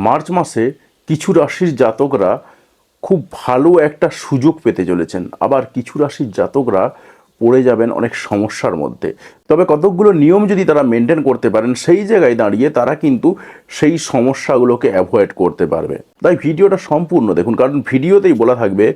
March মাসে কিছু রাশির জাতকরা খুব ভালো একটা সুযোগ পেতে চলেছেন, আবার কিছু রাশির জাতকরা পড়ে যাবেন অনেক সমস্যার মধ্যে। তবে কতকগুলো নিয়ম যদি তারা মেনটেন করতে পারেন, সেই জায়গায় দাঁড়িয়ে তারা কিন্তু সেই সমস্যাগুলোকে অ্যাভয়েড করতে পারবে। তাই ভিডিওটা সম্পূর্ণ দেখুন, কারণ ভিডিওতেই বলা থাকবে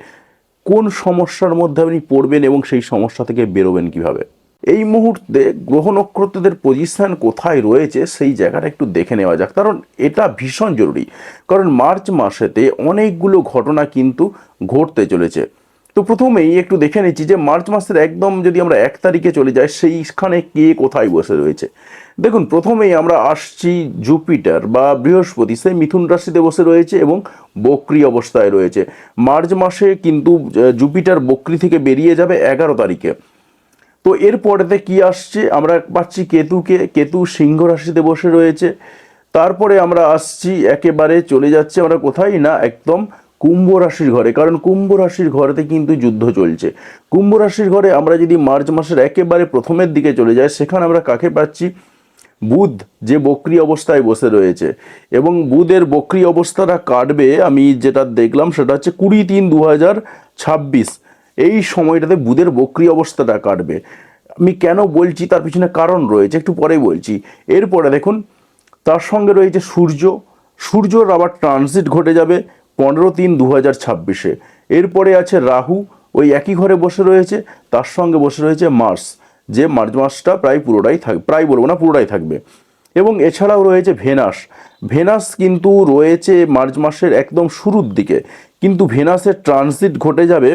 কোন সমস্যার মধ্যে আপনি পড়বেন এবং সেই সমস্যা থেকে বেরোবেন কিভাবে। এই মুহূর্তে গ্রহ নক্ষত্রদের পজিশন কোথায় রয়েছে সেই জায়গাটা একটু দেখে নেওয়া যাক, কারণ এটা ভীষণ জরুরি। কারণ মার্চ মাসেতে অনেকগুলো ঘটনা কিন্তু ঘটতে চলেছে। তো প্রথমেই একটু দেখে নিচ্ছি যে মার্চ মাসের একদম যদি আমরা 1 তারিখে চলে যাই, সেইখানে কে কোথায় বসে রয়েছে। দেখুন, প্রথমেই আমরা আসছি জুপিটার বা বৃহস্পতি, সেই মিথুন রাশিতে বসে রয়েছে এবং বক্রি অবস্থায় রয়েছে। মার্চ মাসে কিন্তু জুপিটার বক্রি থেকে বেরিয়ে যাবে 11 তারিখে। তো এরপরেতে কি আসছে, আমরা পাচ্ছি কেতুকে। কেতু সিংহ রাশিতে বসে রয়েছে। তারপরে আমরা আসছি, একেবারে চলে যাচ্ছে আমরা কোথায় না, একদম কুম্ভ রাশির ঘরে। কারণ কুম্ভ রাশির ঘরেতে কিন্তু যুদ্ধ চলছে। কুম্ভ রাশির ঘরে আমরা যদি মার্চ মাসের একেবারে প্রথমের দিকে চলে যাই, সেখানে আমরা কাকে পাচ্ছি, বুধ, যে বক্রি অবস্থায় বসে রয়েছে। এবং বুধের বক্রি অবস্থাটা কাটবে, আমি যেটা দেখলাম সেটা হচ্ছে 20/3/2026। এই সময়টাতে বুধের বক্রি অবস্থাটা কাটবে। আমি কেন বলছি তার পিছনে কারণ রয়েছে, একটু পরে বলছি। এরপরে দেখুন, তার সঙ্গে রয়েছে সূর্য। সূর্যর আবার ট্রানজিট ঘটে যাবে 15/3/2026-এ। এরপরে আছে রাহু, ওই একই ঘরে বসে রয়েছে। তার সঙ্গে বসে রয়েছে মার্স, যে মার্চ মাসটা প্রায় পুরোটাই থাকবে, প্রায় বলবো না, পুরোটাই থাকবে। এবং এছাড়াও রয়েছে ভেনাস। ভেনাস কিন্তু রয়েছে মার্চ মাসের একদম শুরুর দিকে, কিন্তু ভেনাসের ট্রানজিট ঘটে যাবে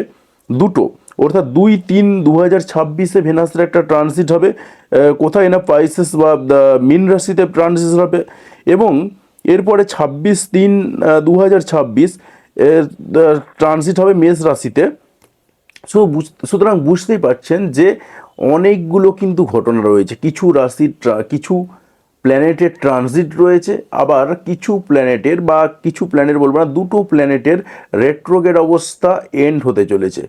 দুটো, অর্থাৎ 2/3/2026-এ ভেনাসের একটা ট্রানজিট হবে কোথায় না, পাইসেস বা মীন রাশিতে ট্রানজিট হবে। এবং এরপরে 26/3/2026 ট্রানজিট হবে মেষ রাশিতে। সুতরাং বুঝতেই পারছেন যে অনেকগুলো কিন্তু ঘটনা রয়েছে। কিছু রাশির কিছু প্ল্যানেটের ট্রানজিট রয়েছে, আবার কিছু প্ল্যানেটের, বা কিছু প্ল্যানেট বলবো না, দুটো প্ল্যানেটের রেট্রোগেড অবস্থা এন্ড হতে চলেছে।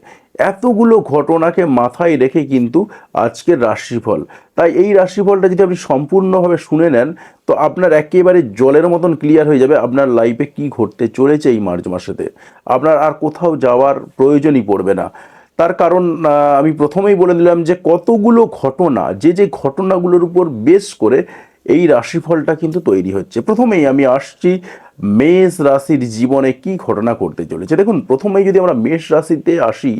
এতগুলো ঘটনাকে মাথায় রেখে কিন্তু আজকের রাশিফল। তাই এই রাশিফলটা যদি আপনি সম্পূর্ণভাবে শুনে নেন, তো আপনার একেবারে জলের মতন ক্লিয়ার হয়ে যাবে আপনার লাইফে কি ঘটতে চলেছে এই মার্চ মাসেতে। আপনার আর কোথাও যাওয়ার প্রয়োজনই পড়বে না। তার কারণ আমি প্রথমেই বলে দিলাম যে কতগুলো ঘটনা, যে ঘটনাগুলোর উপর বেস করে এই রাশিফলটা কিন্তু তৈরি হচ্ছে। প্রথমেই আমি আসছি মেষ রাশির জীবনে কি ঘটনা ঘটতে চলেছে। দেখুন, প্রথমেই যদি আমরা মেষ রাশিতে আসি,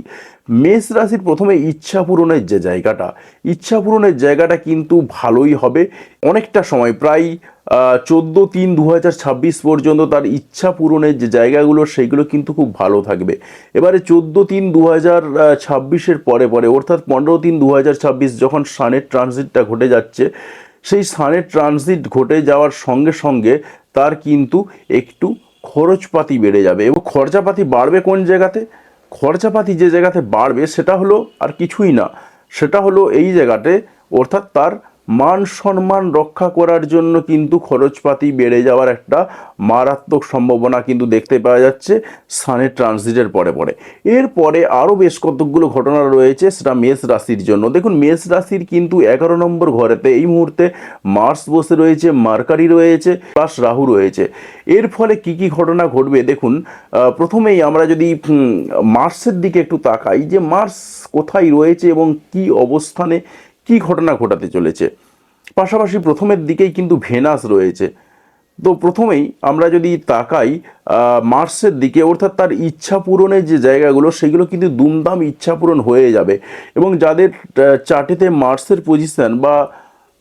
মেষ রাশির প্রথমে ইচ্ছা পূরণের যে জায়গাটা, ইচ্ছা পূরণের জায়গাটা কিন্তু ভালোই হবে। অনেকটা সময়, প্রায় 14/3/2026 পর্যন্ত তার ইচ্ছা পূরণের যে জায়গাগুলো, সেইগুলো কিন্তু খুব ভালো থাকবে। এবারে 14/3/2026-এর পরে পরে, অর্থাৎ 15/3/2026 যখন সানের ট্রানজিটটা ঘটে যাচ্ছে, সেই সানের ট্রানজিট ঘটে যাওয়ার সঙ্গে সঙ্গে তার কিন্তু একটু খরচপাতি বেড়ে যাবে। এবং খরচাপাতি বাড়বে কোন জায়গাতে, খরচাপাতি যে জায়গাতে বাড়বে সেটা হলো আর কিছুই না, সেটা হলো এই জায়গাতে, অর্থাৎ তার মান সম্মান রক্ষা করার জন্য কিন্তু খরচপাতি বেড়ে যাওয়ার একটা মারাত্মক সম্ভাবনা কিন্তু দেখতে পাওয়া যাচ্ছে সানের ট্রানজিটের পরে পরে। এরপরে আরও বেশ কতকগুলো ঘটনা রয়েছে, সেটা মেষ রাশির জন্য। দেখুন, মেষ রাশির কিন্তু 11 নম্বর ঘরেতে এই মুহূর্তে মার্স বসে রয়েছে, মার্কারি রয়েছে, প্লাস রাহু রয়েছে। এর ফলে কি কি ঘটনা ঘটবে দেখুন। প্রথমেই আমরা যদি মার্সের দিকে একটু তাকাই, যে মার্স কোথায় রয়েছে এবং কি অবস্থানে কি ঘটনা ঘটাতে চলেছে। পাশাপাশি প্রথমের দিকেই কিন্তু ভেনাস রয়েছে। তো প্রথমেই আমরা যদি তাকাই মার্সের দিকে, অর্থাৎ তার ইচ্ছা পূরণের যে জায়গাগুলো, সেগুলো কিন্তু দুমদাম ইচ্ছা পূরণ হয়ে যাবে। এবং যাদের চার্টেতে মার্সের পজিশন বা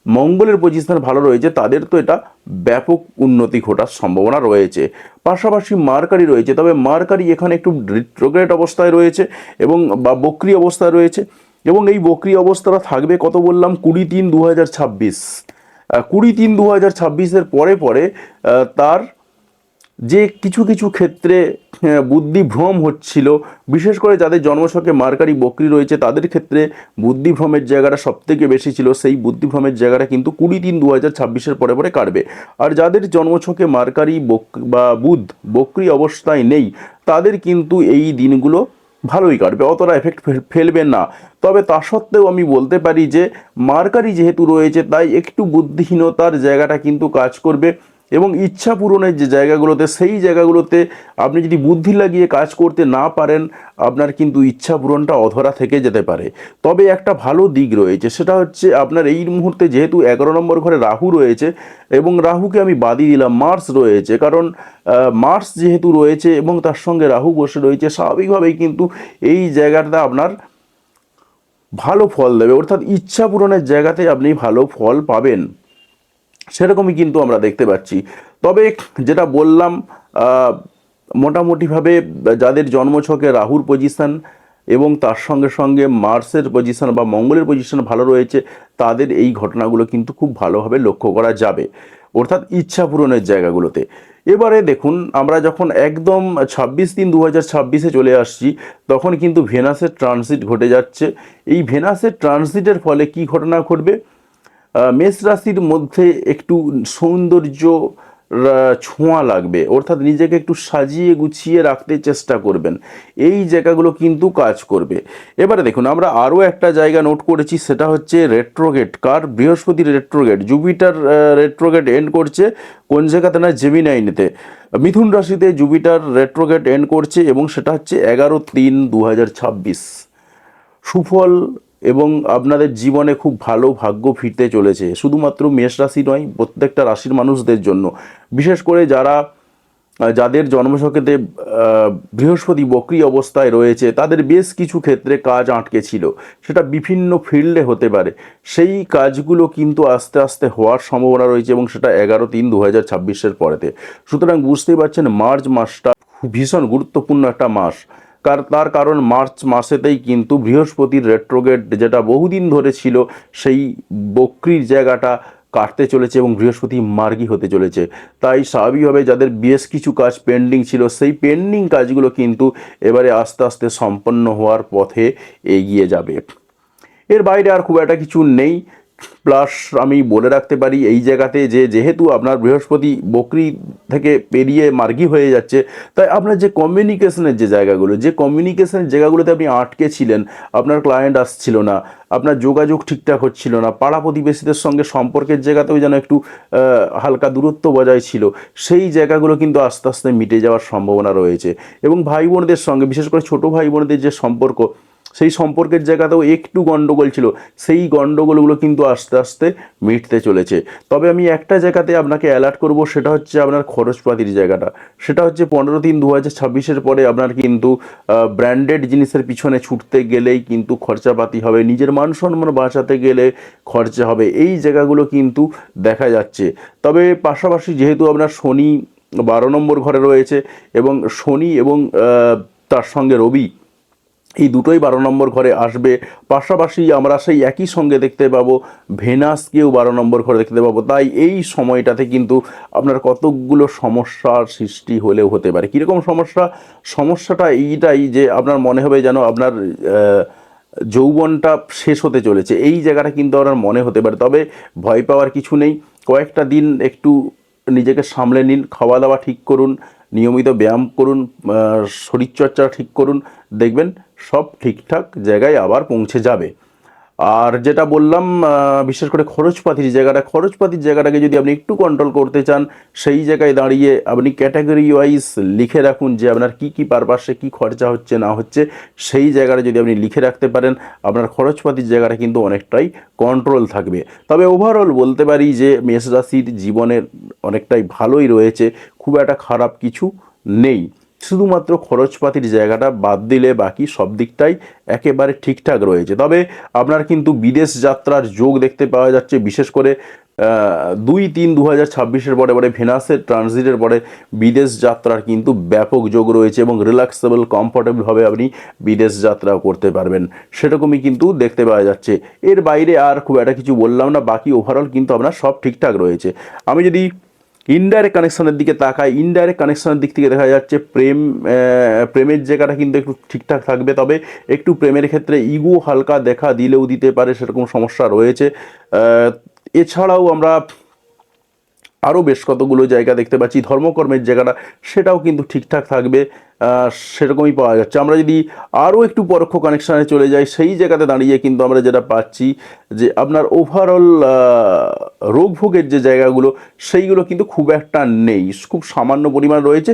মঙ্গলের পজিশন ভালো রয়েছে, তাদের তো এটা ব্যাপক উন্নতি ঘটার সম্ভাবনা রয়েছে। পাশাপাশি মার্কারি রয়েছে, তবে মার্কারি এখানে একটু রিট্রোগ্রেড অবস্থায় রয়েছে এবং বা বক্রি অবস্থায় রয়েছে। এবং এই বক্রি অবস্থাটা থাকবে কত বললাম, 20/3/2026। 20/3/2026-এর পরে পরে তার যে কিছু কিছু ক্ষেত্রে বুদ্ধিভ্রম হচ্ছিল, বিশেষ করে যাদের জন্মছকে মার্কারি বক্রি রয়েছে তাদের ক্ষেত্রে বুদ্ধিভ্রমের জায়গাটা সবথেকে বেশি ছিল। সেই বুদ্ধিভ্রমের জায়গাটা কিন্তু 20/3/2026-এর পরে পরে কাটবে। আর যাদের জন্মছকে মার্কারি বা বুধ বক্রি অবস্থায় নেই, তাদের কিন্তু এই দিনগুলো ভালোই কাটবে, অতটা এফেক্ট ফেলবে না। তবে তা সত্ত্বেও আমি বলতে পারি যে মার্কারি যেহেতু রয়েছে, তাই একটু বুদ্ধিহীনতার জায়গাটা কিন্তু কাজ করবে। এবং ইচ্ছা পূরণের যে জায়গাগুলোতে, সেই জায়গাগুলোতে আপনি যদি বুদ্ধি লাগিয়ে কাজ করতে না পারেন, আপনার কিন্তু ইচ্ছা পূরণটা অধরা থেকে যেতে পারে। তবে একটা ভালো দিক রয়েছে, সেটা হচ্ছে আপনার এই মুহূর্তে যেহেতু 11 নম্বর ঘরে রাহু রয়েছে, এবং রাহুকে আমি বাদই দিলাম, মার্স রয়েছে, কারণ মার্স যেহেতু রয়েছে এবং তার সঙ্গে রাহু বসে রয়েছে, স্বাভাবিকভাবেই কিন্তু এই জায়গাটা আপনার ভালো ফল দেবে, অর্থাৎ ইচ্ছা পূরণের জায়গাতে আপনি ভালো ফল পাবেন, সেরকমই কিন্তু আমরা দেখতে পাচ্ছি। তবে যেটা বললাম, মোটামুটিভাবে যাদের জন্মছকে রাহুর পজিশন এবং তার সঙ্গে সঙ্গে মার্সের পজিশন বা মঙ্গলের পজিশন ভালো রয়েছে, তাদের এই ঘটনাগুলো কিন্তু খুব ভালোভাবে লক্ষ্য করা যাবে, অর্থাৎ ইচ্ছা পূরণের জায়গাগুলোতে। এবারে দেখুন, আমরা যখন একদম 26/3/2026-এ চলে আসছি, তখন কিন্তু ভেনাসের ট্রানজিট ঘটে যাচ্ছে। এই ভেনাসের ট্রানজিটের ফলে কি ঘটনা ঘটবে, মেষ রাশির মধ্যে একটু সৌন্দর্য ছোঁয়া লাগবে, অর্থাৎ নিজেকে একটু সাজিয়ে গুছিয়ে রাখতে চেষ্টা করবেন, এই জায়গাগুলো কিন্তু কাজ করবে। এবারে দেখুন, আমরা আরও একটা জায়গা নোট করেছি, সেটা হচ্ছে রেট্রোগেট কার, বৃহস্পতির রেট্রোগেট, জুপিটার রেট্রোগেট এন্ড করছে কোন জায়গাতে না, জেমিনাইনেতে, মিথুন রাশিতে জুপিটার রেট্রোগেট এন্ড করছে, এবং সেটা হচ্ছে 11/3/2026। সুফল এবং আপনাদের জীবনে খুব ভালো ভাগ্য ফিরতে চলেছে, শুধুমাত্র মেষ রাশি নয়, প্রত্যেকটা রাশির মানুষদের জন্য। বিশেষ করে যাদের জন্মছকেতে বৃহস্পতি বক্রী অবস্থায় রয়েছে, তাদের বেশ কিছু ক্ষেত্রে কাজ আটকে ছিল, সেটা বিভিন্ন ফিল্ডে হতে পারে, সেই কাজগুলো কিন্তু আস্তে আস্তে হওয়ার সম্ভাবনা রয়েছে, এবং সেটা 11/3/2026-এর পরেতে। সুতরাং বুঝতেই পারছেন, মার্চ মাসটা ভীষণ গুরুত্বপূর্ণ একটা মাস। তার কারণ মার্চ মাসেতেই কিন্তু বৃহস্পতির রেট্রোগেট যেটা বহুদিন ধরে ছিল, সেই বক্রির জায়গাটা কাটতে চলেছে এবং বৃহস্পতি মার্গী হতে চলেছে। তাই স্বাভাবিকভাবে যাদের বেশ কিছু কাজ পেন্ডিং ছিল, সেই পেন্ডিং কাজগুলো কিন্তু এবারে আস্তে আস্তে সম্পন্ন হওয়ার পথে এগিয়ে যাবে। এর বাইরে আর খুব একটা কিছু নেই। প্লাস আমি বলে রাখতে পারি এই জায়গাতে যেহেতু আপনার বৃহস্পতি বকরি থেকে পেরিয়ে মার্গী হয়ে যাচ্ছে, তাই আপনার যে কমিউনিকেশনের জায়গাগুলোতে আপনি আটকে ছিলেন, আপনার ক্লায়েন্ট আসছিল না, আপনার যোগাযোগ ঠিকঠাক হচ্ছিল না, পাড়া প্রতিবেশীদের সঙ্গে সম্পর্কের জায়গাতেও যেন একটু হালকা দূরত্ব বজায় ছিল, সেই জায়গাগুলো কিন্তু আস্তে আস্তে মিটে যাওয়ার সম্ভাবনা রয়েছে। এবং ভাই বোনদের সঙ্গে, বিশেষ করে ছোটো ভাই বোনদের যে সম্পর্ক, সেই সম্পর্কের জায়গাতেও একটু গণ্ডগোল ছিল, সেই গণ্ডগোলগুলো কিন্তু আস্তে আস্তে মিটতে চলেছে। তবে আমি একটা জায়গাতে আপনাকে অ্যালার্ট করব, সেটা হচ্ছে আপনার খরচপাতির জায়গাটা। সেটা হচ্ছে 15/3/2026-এর পরে আপনার কিন্তু ব্র্যান্ডেড জিনিসের পিছনে ছুটতে গেলেই কিন্তু খরচাপাতি হবে, নিজের মান সম্মান বাঁচাতে গেলে খরচা হবে, এই জায়গাগুলো কিন্তু দেখা যাচ্ছে। তবে পাশাপাশি যেহেতু আপনার শনি 12 নম্বর ঘরে রয়েছে, এবং শনি এবং তার সঙ্গে রবি, এই দুটোই 12 নম্বর ঘরে আসবে, পাশাপাশি আমরা সেই একই সঙ্গে দেখতে পাবো ভেনাসকেও 12 নম্বর ঘরে দেখতে পাবো। তাই এই সময়টাতে কিন্তু আপনার কতকগুলো সমস্যার সৃষ্টি হলেও হতে পারে। কীরকম সমস্যাটা এইটাই যে আপনার মনে হবে যেন আপনার যৌবনটা শেষ হতে চলেছে, এই জায়গাটা কিন্তু আপনার মনে হতে পারে। তবে ভয় পাওয়ার কিছু নেই, কয়েকটা দিন একটু নিজেকে সামলে নিন, খাওয়া দাওয়া ঠিক করুন, নিয়মিত ব্যায়াম করুন, শরীরচর্চা ঠিক করুন, দেখবেন সব ঠিকঠাক জায়গায় আবার পৌঁছে যাবে। আর যেটা বললাম, বিশেষ করে খরচপাতির জায়গাটাকে যদি আপনি একটু কন্ট্রোল করতে চান, সেই জায়গায় দাঁড়িয়ে আপনি ক্যাটাগরি ওয়াইজ লিখে রাখুন যে আপনার কী কী পারপাসে কী খরচা হচ্ছে না হচ্ছে, সেই জায়গাটা যদি আপনি লিখে রাখতে পারেন, আপনার খরচপাতির জায়গাটা কিন্তু অনেকটাই কন্ট্রোল থাকবে। তবে ওভারঅল বলতে পারি যে মেষ রাশির জীবনের অনেকটাই ভালোই রয়েছে, খুব একটা খারাপ কিছু নেই। শুধুমাত্র খরচপাতির জায়গাটা বাদ দিলে বাকি সব দিকটাই একেবারে ঠিকঠাক রয়েছে। তবে আপনার কিন্তু বিদেশ যাত্রার যোগ দেখতে পাওয়া যাচ্ছে, বিশেষ করে 2/3/2026-এর পরে ভেনাসের ট্রানজিটের পরে বিদেশ যাত্রার কিন্তু ব্যাপক যোগ রয়েছে, এবং রিল্যাক্সেবল কমফোর্টেবলভাবে আপনি বিদেশ যাত্রাও করতে পারবেন, সেরকমই কিন্তু দেখতে পাওয়া যাচ্ছে। এর বাইরে আর খুব একটা কিছু বললাম না, বাকি ওভারঅল কিন্তু আপনার সব ঠিকঠাক রয়েছে। আমি যদি ইনডাইরেক্ট কানেকশনের দিকে তাকাই, ইনডাইরেক্ট কানেকশনের দিক থেকে দেখা যাচ্ছে প্রেমের জায়গাটা কিন্তু একটু ঠিকঠাক থাকবে, তবে একটু প্রেমের ক্ষেত্রে ইগো হালকা দেখা দিলেও দিতে পারে, সেরকম সমস্যা রয়েছে। এছাড়াও আমরা আরও বেশ কতগুলো জায়গা দেখতে পাচ্ছি, ধর্মকর্মের জায়গাটা সেটাও কিন্তু ঠিকঠাক থাকবে, সেরকমই পাওয়া যাচ্ছে। আমরা যদি আরও একটু পরোক্ষ কানেকশানে চলে যাই, সেই জায়গাতে দাঁড়িয়ে কিন্তু আমরা যেটা পাচ্ছি যে আপনার ওভারঅল রোগ ভোগের যে জায়গাগুলো সেইগুলো কিন্তু খুব একটা নেই, খুব সামান্য পরিমাণ রয়েছে,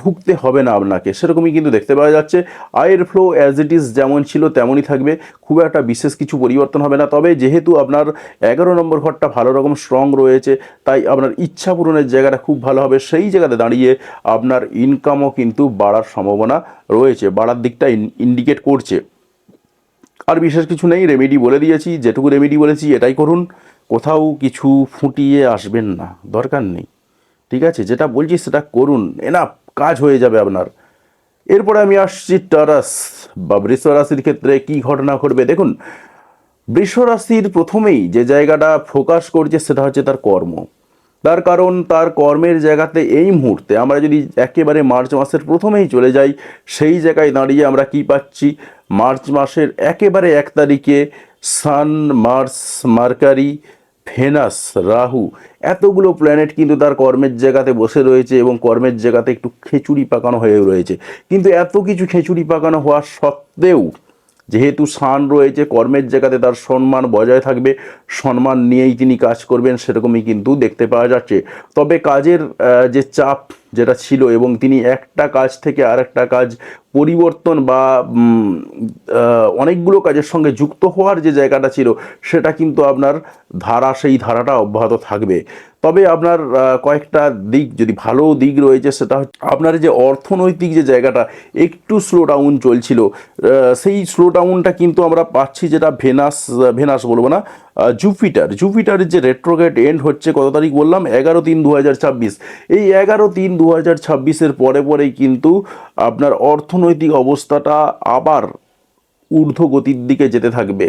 ভুগতে হবে না আপনাকে, সেরকমই কিন্তু দেখতে পাওয়া যাচ্ছে। আয়ের ফ্লো অ্যাজ ইট ইজ যেমন ছিল তেমনই থাকবে, খুব একটা বিশেষ কিছু পরিবর্তন হবে না। তবে যেহেতু আপনার 11 নম্বর ঘরটা ভালো রকম স্ট্রং রয়েছে, তাই আপনার ইচ্ছা পূরণের জায়গাটা খুব ভালো হবে। সেই জায়গাতে দাঁড়িয়ে আপনার ইনকামও কিন্তু বাড়ার সম্ভাবনা রয়েছে, বাড়ার দিকটা ইন্ডিকেট করছে। আর বিশেষ কিছু নেই, রেমেডি বলে দিয়েছি, যেটুকু রেমেডি বলেছি এটাই করুন, কোথাও কিছু ফুটিয়ে আসবেন না, দরকার নেই, ঠিক আছে? যেটা বলছি সেটা করুন, এনাফ, কাজ হয়ে যাবে আপনার। এরপরে আমি আসছি টরাস বা বৃষ রাশির ক্ষেত্রে কি ঘটনা ঘটবে। দেখুন, বৃষ রাশির প্রথমেই যে জায়গাটা ফোকাস করছে সেটা হচ্ছে তার কর্ম। তার কারণ তার কর্মের জায়গাতে এই মুহূর্তে আমরা যদি একেবারে মার্চ মাসের প্রথমেই চলে যাই, সেই জায়গায় দাঁড়িয়ে আমরা কি পাচ্ছি, মার্চ মাসের একেবারে 1 তারিখে সান, মার্স, মার্কারি, ভেনাস, রাহু, এতগুলো প্ল্যানেট কিন্তু তার কর্মের জায়গাতে বসে রয়েছে এবং কর্মের জায়গাতে একটু খিচুড়ি পাকানো হয়ে রয়েছে। কিন্তু এত কিছু খিচুড়ি পাকানো হওয়া সত্ত্বেও যেহেতু সান রয়েছে কর্মের জায়গাতে, তার সম্মান বজায় থাকবে, সম্মান নিয়েই তিনি কাজ করবেন, সেরকমই কিন্তু দেখতে পাওয়া যাচ্ছে। তবে কাজের যে চাপ যেটা ছিল এবং তিনি একটা কাজ থেকে আরেকটা কাজ পরিবর্তন বা অনেকগুলো কাজের সঙ্গে যুক্ত হওয়ার যে জায়গাটা ছিল, সেটা কিন্তু আপনার সেই ধারাটা অব্যাহত থাকবে। তবে আপনার কয়েকটা দিক, যদি ভালো দিক রয়েছে, সেটা হচ্ছে আপনার যে অর্থনৈতিক যে জায়গাটা একটু স্লো ডাউন চলছিল, সেই স্লো ডাউনটা কিন্তু আমরা পাচ্ছি, যেটা ভেনাস বলবো না, জুপিটারের যে রেট্রোগ্রেড এন্ড হচ্ছে কত তারিখ বললাম, 11/3/2026। এই 11/3/2026-এর পরে পরেই কিন্তু আপনার অর্থনৈতিক অবস্থাটা আবার ঊর্ধ্বগতির দিকে যেতে থাকবে,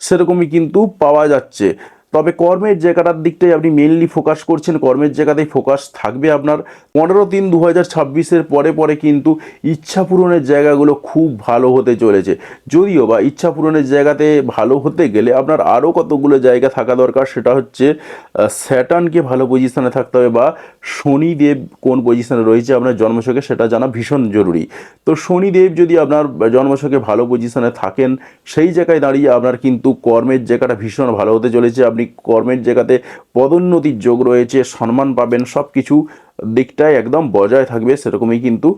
সেরকমই কিন্তু পাওয়া যাচ্ছে। তবে কর্মের জায়গাটার দিকটাই আপনি মেনলি ফোকাস করছেন, কর্মের জায়গাতেই ফোকাস থাকবে আপনার। 15/3/2026-এর পরে পরে কিন্তু ইচ্ছা পূরণের জায়গাগুলো খুব ভালো হতে চলেছে। যদিও বা ইচ্ছা পূরণের জায়গাতে ভালো হতে গেলে আপনার আরও কতগুলো জায়গা থাকা দরকার, সেটা হচ্ছে স্যাটার্নকে ভালো পজিশনে থাকতে হবে, বা শনিদেব কোন পজিশনে রয়েছে আপনার জন্মছকে সেটা জানা ভীষণ জরুরি। তো শনিদেব যদি আপনার জন্মছকে ভালো পজিশনে থাকেন, সেই জায়গায় দাঁড়িয়ে আপনার কিন্তু কর্মের জায়গাটা ভীষণ ভালো হতে চলেছে। আপনি কর্মের জায়গাতে পদোন্নতির যোগ রয়েছে, সম্মান পাবেন, সব কিছু দিকটাই একদম বজায় থাকবে, সেরকমই কিন্তু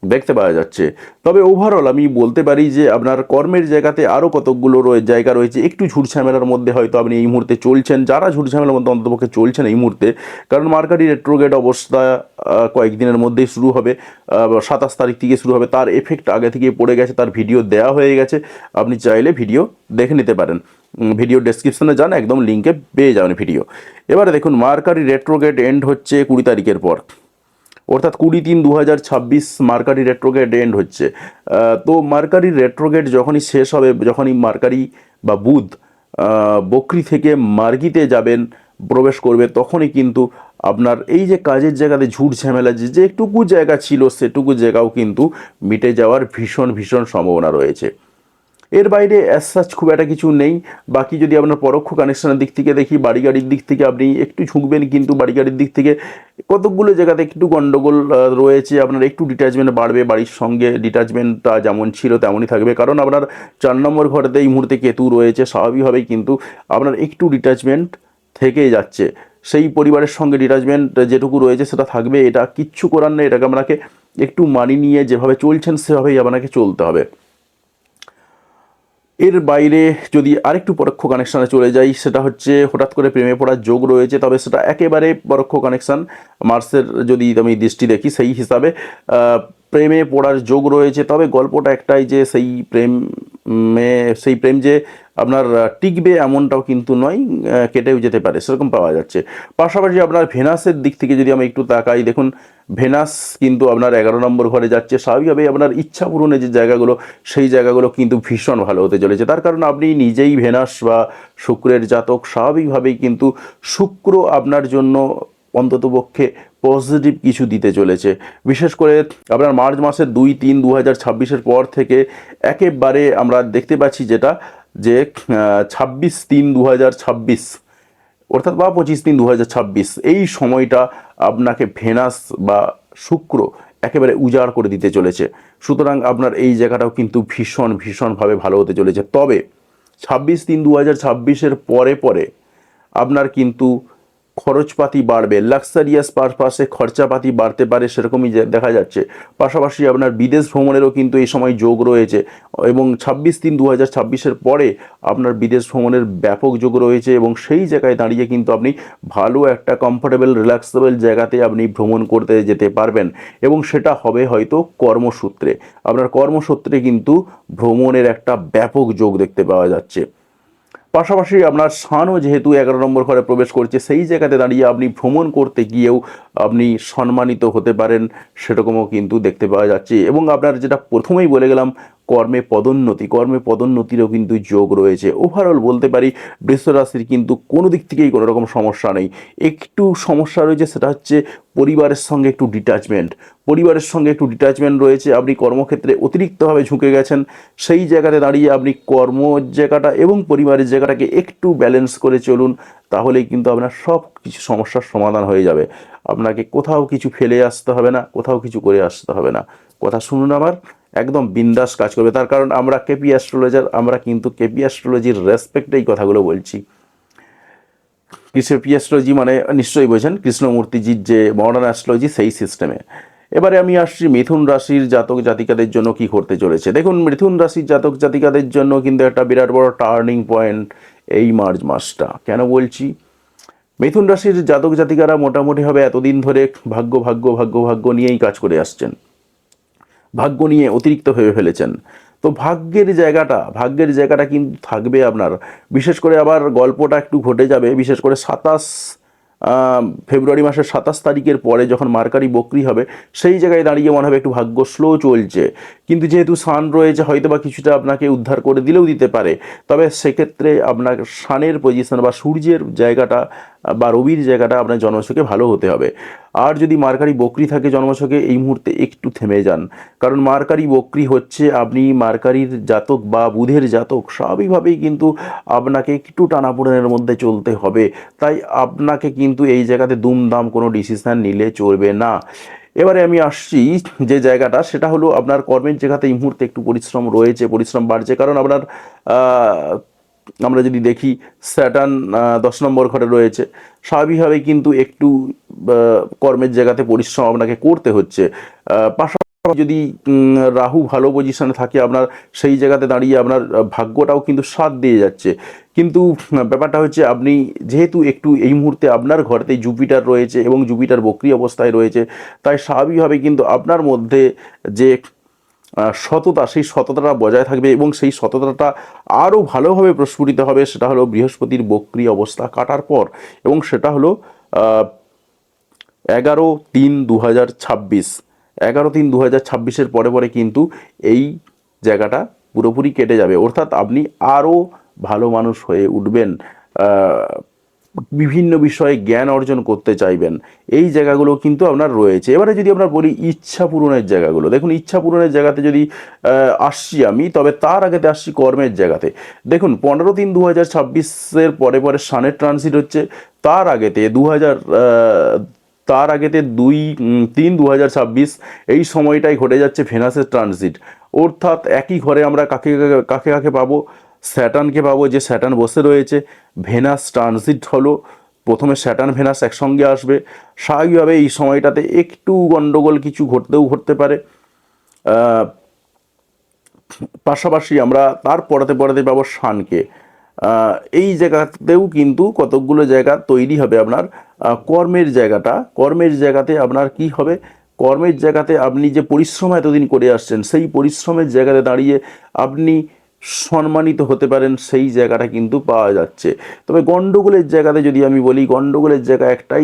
দেখতে পাওয়া যাচ্ছে। তবে ওভারঅল আমি বলতে পারি যে আপনার কর্মের জায়গাতে আরও কতকগুলো জায়গা রয়েছে একটু ঝুটঝামেলার মধ্যে, হয়তো আপনি এই মুহূর্তে চলছেন, যারা ঝুটঝামেলার মধ্যে অন্ততপক্ষে চলছেন এই মুহূর্তে, কারণ মার্কারি রেট্রোগ্রেড অবস্থা কয়েকদিনের মধ্যেই শুরু হবে, 27 তারিখ থেকে শুরু হবে। তার এফেক্ট আগে থেকে পড়ে গেছে, তার ভিডিও দেওয়া হয়ে গেছে, আপনি চাইলে ভিডিও দেখে নিতে পারেন, ভিডিও ডেসক্রিপশনে যান, একদম লিঙ্কে পেয়ে যাবেন ভিডিও। এবারে দেখুন, মার্কারি রেট্রোগ্রেড এন্ড হচ্ছে 20 তারিখের পর, অর্থাৎ 20/3/2026 মার্কারি রেট্রোগ্রেড এন্ড হচ্ছে। তো মার্কারি রেট্রোগ্রেড যখনই শেষ হবে, যখনই মার্কারি বা বুধ বকরি থেকে মার্গিতে যাবেন, প্রবেশ করবে, তখনই কিন্তু আপনার এই যে কাজের জায়গাতে ঝুট ঝামেলা যে একটুকু জায়গা ছিল, সেটুকু জায়গাও কিন্তু মিটে যাওয়ার ভীষণ ভীষণ সম্ভাবনা রয়েছে। এর বাইরে অ্যাজ সাচ খুব একটা কিছু নেই। বাকি যদি আপনার পরোক্ষ কানেকশনের দিক থেকে দেখি, বাড়ি গাড়ির দিক থেকে আপনি একটু ঝুঁকবেন, কিন্তু বাড়ি গাড়ির দিক থেকে কতকগুলো জায়গাতে একটু গন্ডগোল রয়েছে, আপনার একটু ডিট্যাচমেন্ট বাড়বে, বাড়ির সঙ্গে ডিট্যাচমেন্টটা যেমন ছিল তেমনই থাকবে, কারণ আপনার 4 নম্বর ঘরেতে এই মুহূর্তে কেতু রয়েছে, স্বাভাবিকভাবেই কিন্তু আপনার একটু ডিট্যাচমেন্ট থেকেই যাচ্ছে। সেই পরিবারের সঙ্গে ডিট্যাচমেন্ট যেটুকু রয়েছে সেটা থাকবে, এটা কিচ্ছু করার নেই, এটাকে আপনাকে একটু মানিয়ে নিয়ে যেভাবে চলছেন সেভাবেই আপনাকে চলতে হবে। এর বাইরে যদি আরেকটু পরোক্ষ কানেকশানে চলে যাই, সেটা হচ্ছে হঠাৎ করে প্রেমে পড়ার যোগ রয়েছে, তবে সেটা একেবারে পরোক্ষ কানেকশান। মার্সের যদি আমি দৃষ্টি দেখি সেই হিসাবে প্রেমে পড়ার যোগ রয়েছে, তবে গল্পটা একটাই যে সেই প্রেম যে আপনার টিকবে এমনটাও কিন্তু নয়, কেটেও যেতে পারে, সেরকম পাওয়া যাচ্ছে। পাশাপাশি আপনার ভেনাসের দিক থেকে যদি আমি একটু তাকাই, দেখুন ভেনাস কিন্তু আপনার 11 নম্বর ঘরে যাচ্ছে, স্বাভাবিকভাবেই আপনার ইচ্ছা পূরণের যে জায়গাগুলো, সেই জায়গাগুলো কিন্তু ভীষণ ভালো হতে চলেছে। তার কারণ আপনি নিজেই ভেনাস বা শুক্রের জাতক, স্বাভাবিকভাবেই কিন্তু শুক্র আপনার জন্য অন্ততপক্ষে পজিটিভ কিছু দিতে চলেছে। বিশেষ করে আপনার মার্চ মাসের 2-3-2026-এর পর থেকে একেবারে আমরা দেখতে পাচ্ছি যেটা, যে 26-3-2026 অর্থাৎ বা 25-3-2026, এই সময়টা আপনাকে ভেনাস বা শুক্র একেবারে উজাড় করে দিতে চলেছে। সুতরাং আপনার এই জায়গাটাও কিন্তু ভীষণ ভীষণভাবে ভালো হতে চলেছে। তবে 26/3/2026 পরে পরে আপনার কিন্তু খরচপাতি বাড়বে, লাক্সারিয়াস পারপাসে খরচাপাতি বাড়তে পারে, সেরকমই দেখা যাচ্ছে। পাশাপাশি আপনার বিদেশ ভ্রমণেরও কিন্তু এই সময় যোগ রয়েছে, এবং 26/3/2026 পরে আপনার বিদেশ ভ্রমণের ব্যাপক যোগ রয়েছে, এবং সেই জায়গায় দাঁড়িয়ে কিন্তু আপনি ভালো একটা কমফোর্টেবল রিল্যাক্সেবল জায়গাতে আপনি ভ্রমণ করতে যেতে পারবেন, এবং সেটা হবে হয়তো কর্মসূত্রে। আপনার কর্মসূত্রে কিন্তু ভ্রমণের একটা ব্যাপক যোগ দেখতে পাওয়া যাচ্ছে। পাশাপাশি আপনার সানও যেহেতু 11 নম্বর ঘরে প্রবেশ করছে, সেই জায়গাতে দাঁড়িয়ে আপনি ভ্রমণ করতে গিয়েও আপনি সম্মানিত হতে পারেন, সেরকমও কিন্তু দেখতে পাওয়া যাচ্ছে। এবং আপনার যেটা প্রথমেই বলে গেলাম, কর্মে পদোন্নতিরও কিন্তু যোগ রয়েছে। ওভারঅল বলতে পারি বৃষ রাশির কিন্তু কোনো দিক থেকেই কোনো রকম সমস্যা নেই। একটু সমস্যা রয়েছে, সেটা হচ্ছে পরিবারের সঙ্গে একটু ডিট্যাচমেন্ট রয়েছে। আপনি কর্মক্ষেত্রে অতিরিক্তভাবে ঝুঁকে গেছেন, সেই জায়গাতে দাঁড়িয়ে আপনি কর্মের জায়গাটা এবং পরিবারের জায়গাটাকে একটু ব্যালেন্স করে চলুন, তাহলেই কিন্তু আপনার সব কিছু সমস্যার সমাধান হয়ে যাবে। আপনাকে কোথাও কিছু ফেলে আসতে হবে না, কোথাও কিছু করে আসতে হবে না। কথা শুনুন আমার, একদম বিন্দাস কাজ করবে। তার কারণ আমরা কেপি অ্যাস্ট্রোলজার, আমরা কিন্তু কেপি অ্যাস্ট্রোলজির রেসপেক্টে এই কথাগুলো বলছি। কেপি অ্যাস্ট্রোলজি মানে নিশ্চয়ই বোঝেন কৃষ্ণমূর্তিজির যে মডার্ন অ্যাস্ট্রোলজি, সেই সিস্টেমে। এবারে আমি আসছি মিথুন রাশির জাতক জাতিকাদের জন্য কি করতে চলেছে। দেখুন, মিথুন রাশির জাতক জাতিকাদের জন্য কিন্তু একটা বিরাট বড় টার্নিং পয়েন্ট এই মার্চ মাসটা। কেন বলছি? মিথুন রাশির জাতক জাতিকারা মোটামুটিভাবে এতদিন ধরে ভাগ্য ভাগ্য ভাগ্য ভাগ্য নিয়েই কাজ করে আসছেন, ভাগ্য নিয়ে অতিরিক্ত ভেবে ফেলেছেন। তো ভাগ্যের জায়গাটা কিন্তু থাকবে আপনার। বিশেষ করে আবার গল্পটা একটু ঘটে যাবে, বিশেষ করে 27 ফেব্রুয়ারি মাসের 27 তারিখের পরে যখন মার্কারি বক্রি হবে, সেই জায়গায় দাঁড়িয়ে মনে হবে একটু ভাগ্য স্লো চলছে। কিন্তু যেহেতু সান রয়েছে, হয়তো বা কিছুটা আপনাকে উদ্ধার করে দিলেও দিতে পারে। তবে সেক্ষেত্রে আপনার সানের পজিশন বা সূর্যের জায়গাটা বা রবির জায়গাটা আপনার জন্মছকে ভালো হতে হবে। আর যদি মার্কারি বক্রি থাকে জন্মছকে, এই মুহূর্তে একটু থেমে যান, কারণ মার্কারি বক্রি হচ্ছে আপনি মার্কারির জাতক বা বুধের জাতক, স্বাভাবিকভাবেই কিন্তু আপনাকে একটু টানাপোড়েনের মধ্যে চলতে হবে। তাই আপনাকে কিন্তু এই জায়গাতে দুমদাম কোনো ডিসিশান নিলে চলবে না। এবারে আমি আসছি যে জায়গাটা, সেটা হলো আপনার কর্মের জায়গাতে এই মুহূর্তে একটু পরিশ্রম রয়েছে, পরিশ্রম বাড়ছে। কারণ আপনার আমরা যদি দেখি স্যাটার্ন 10 নম্বর ঘরে রয়েছে, স্বাভাবিকভাবেই কিন্তু একটু কর্মের জায়গাতে পরিশ্রম আপনাকে করতে হচ্ছে। পাশাপাশি যদি রাহু ভালো পজিশনে থাকে আপনার, সেই জায়গাতে দাঁড়িয়ে আপনার ভাগ্যটাও কিন্তু সাথ দিয়ে যাচ্ছে। কিন্তু ব্যাপারটা হচ্ছে, আপনি যেহেতু একটু এই মুহূর্তে আপনার ঘরেতে জুপিটার রয়েছে এবং জুপিটার বক্রি অবস্থায় রয়েছে, তাই স্বাভাবিকভাবে কিন্তু আপনার মধ্যে যে সততা, সেই সততাটা বজায় থাকবে, এবং সেই সততাটা আরও ভালোভাবে প্রস্ফুটিত হবে। সেটা হলো বৃহস্পতির বক্রি অবস্থা কাটার পর, এবং সেটা হলো 11/3/2026। 11/3/2026 পরে পরে কিন্তু এই জায়গাটা পুরোপুরি কেটে যাবে, অর্থাৎ আপনি আরও ভালো মানুষ হয়ে উঠবেন, বিভিন্ন বিষয়ে জ্ঞান অর্জন করতে চাইবেন। এই জায়গাগুলো কিন্তু আপনার রয়েছে। এবারে যদি আমরা বলি ইচ্ছা পূরণের জায়গাগুলো, দেখুন ইচ্ছা পূরণের জায়গাতে যদি আসছি আমি, তবে তার আগেতে আসছি কর্মের জায়গাতে। দেখুন 15/3/2026 পরে পরে সানের ট্রানজিট হচ্ছে। তার আগেতে 2/3/2026 এই সময়টাই ঘটে যাচ্ছে ভেনাসের ট্রানজিট। অর্থাৎ একই ঘরে আমরা কাকে কাকে কাকে পাবো, স্যাটার্নকে পাবো, যে স্যাটার্ন বসে রয়েছে। ভেনাস ট্রানজিট হলো, প্রথমে স্যাটার্ন ভেনাস একসঙ্গে আসবে। স্বাভাবিকভাবে এই সময়টাতে একটু গন্ডগোল কিছু ঘটতে পারে। পাশাপাশি আমরা তার পড়াতে পাবো শানকে। এই জায়গাতেও কিন্তু কতকগুলো জায়গা তৈরি হবে আপনার। কর্মের জায়গাতে আপনার কি হবে, কর্মের জায়গাতে আপনি যে পরিশ্রম এতদিন করে আসছেন, সেই পরিশ্রমের জায়গাতে দাঁড়িয়ে আপনি সম্মানিত হতে পারেন, সেই জায়গাটা কিন্তু পাওয়া যাচ্ছে। তবে গণ্ডগোলের জায়গাতে যদি আমি বলি, গণ্ডগোলের জায়গা একটাই,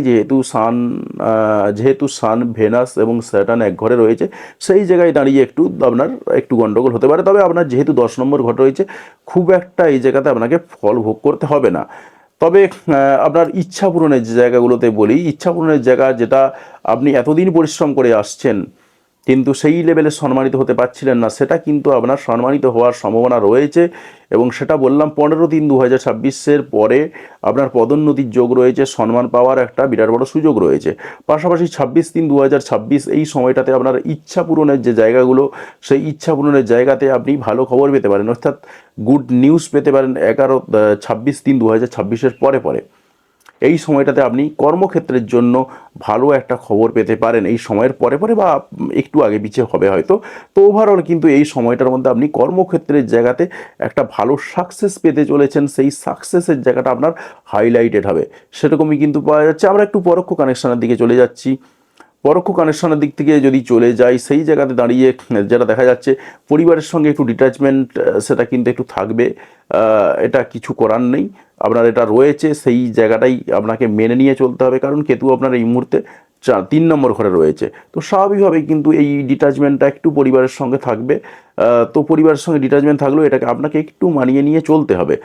যেহেতু সান ভেনাস এবং স্যাটার্ন এক ঘরে রয়েছে, সেই জায়গায় দাঁড়িয়ে আপনার একটু গণ্ডগোল হতে পারে। তবে আপনার যেহেতু 10 নম্বর ঘর রয়েছে, খুব একটা এই জায়গাতে আপনাকে ফল ভোগ করতে হবে না। তবে আপনার ইচ্ছা পূরণের যে জায়গাগুলোতে বলি, ইচ্ছা পূরণের জায়গা যেটা আপনি এতদিন পরিশ্রম করে আসছেন, কিন্তু সেই লেভেলে সম্মানিত হতে পারছিলেন না, সেটা কিন্তু আপনার সম্মানিত হওয়ার সম্ভাবনা রয়েছে। এবং সেটা বললাম 15/3/2026 পরে আপনার পদোন্নতির যোগ রয়েছে, সম্মান পাওয়ার একটা বিরাট বড় সুযোগ রয়েছে। পাশাপাশি 26/3/2026 এই সময়টাতে আপনার ইচ্ছা পূরণের যে জায়গাগুলো, সেই ইচ্ছা পূরণের জায়গাতে আপনি ভালো খবর পেতে পারেন, অর্থাৎ গুড নিউজ পেতে পারেন 26/3/2026 পরে পরে। এই সময়টাতে আপনি কর্মক্ষেত্রের জন্য ভালো একটা খবর পেতে পারেন এই সময়ের পরে পরে, বা একটু আগে পিছিয়ে হবে হয়তো। তো ওভারঅল কিন্তু এই সময়টার মধ্যে আপনি কর্মক্ষেত্রের জায়গাতে একটা ভালো সাকসেস পেতে চলেছেন, সেই সাকসেসের জায়গাটা আপনার হাইলাইটেড হবে, সেরকমই কিন্তু পাওয়া যাচ্ছে। আমরা একটু পরোক্ষ কানেকশনের দিকে চলে যাচ্ছি। পরোক্ষ কানেকশনের দিক থেকে যদি চলে যাই, সেই জায়গাতে দাঁড়িয়ে যেটা দেখা যাচ্ছে, পরিবারের সঙ্গে একটু ডিট্যাচমেন্ট সেটা কিন্তু একটু থাকবে, এটা কিছু করার নেই, আপনার এটা রয়েছে, সেই জায়গাটাই আপনাকে মেনে নিয়ে চলতে হবে। কারণ কেতু আপনার এই মুহূর্তে 3 নম্বর ঘরে রয়েছে, তো স্বাভাবিকভাবেই কিন্তু এই ডিট্যাচমেন্টটা একটু পরিবারের সঙ্গে থাকবে। তো পরিবারের সঙ্গে ডিট্যাচমেন্ট থাকলেও এটাকে আপনাকে একটু মানিয়ে নিয়ে চলতে হবে,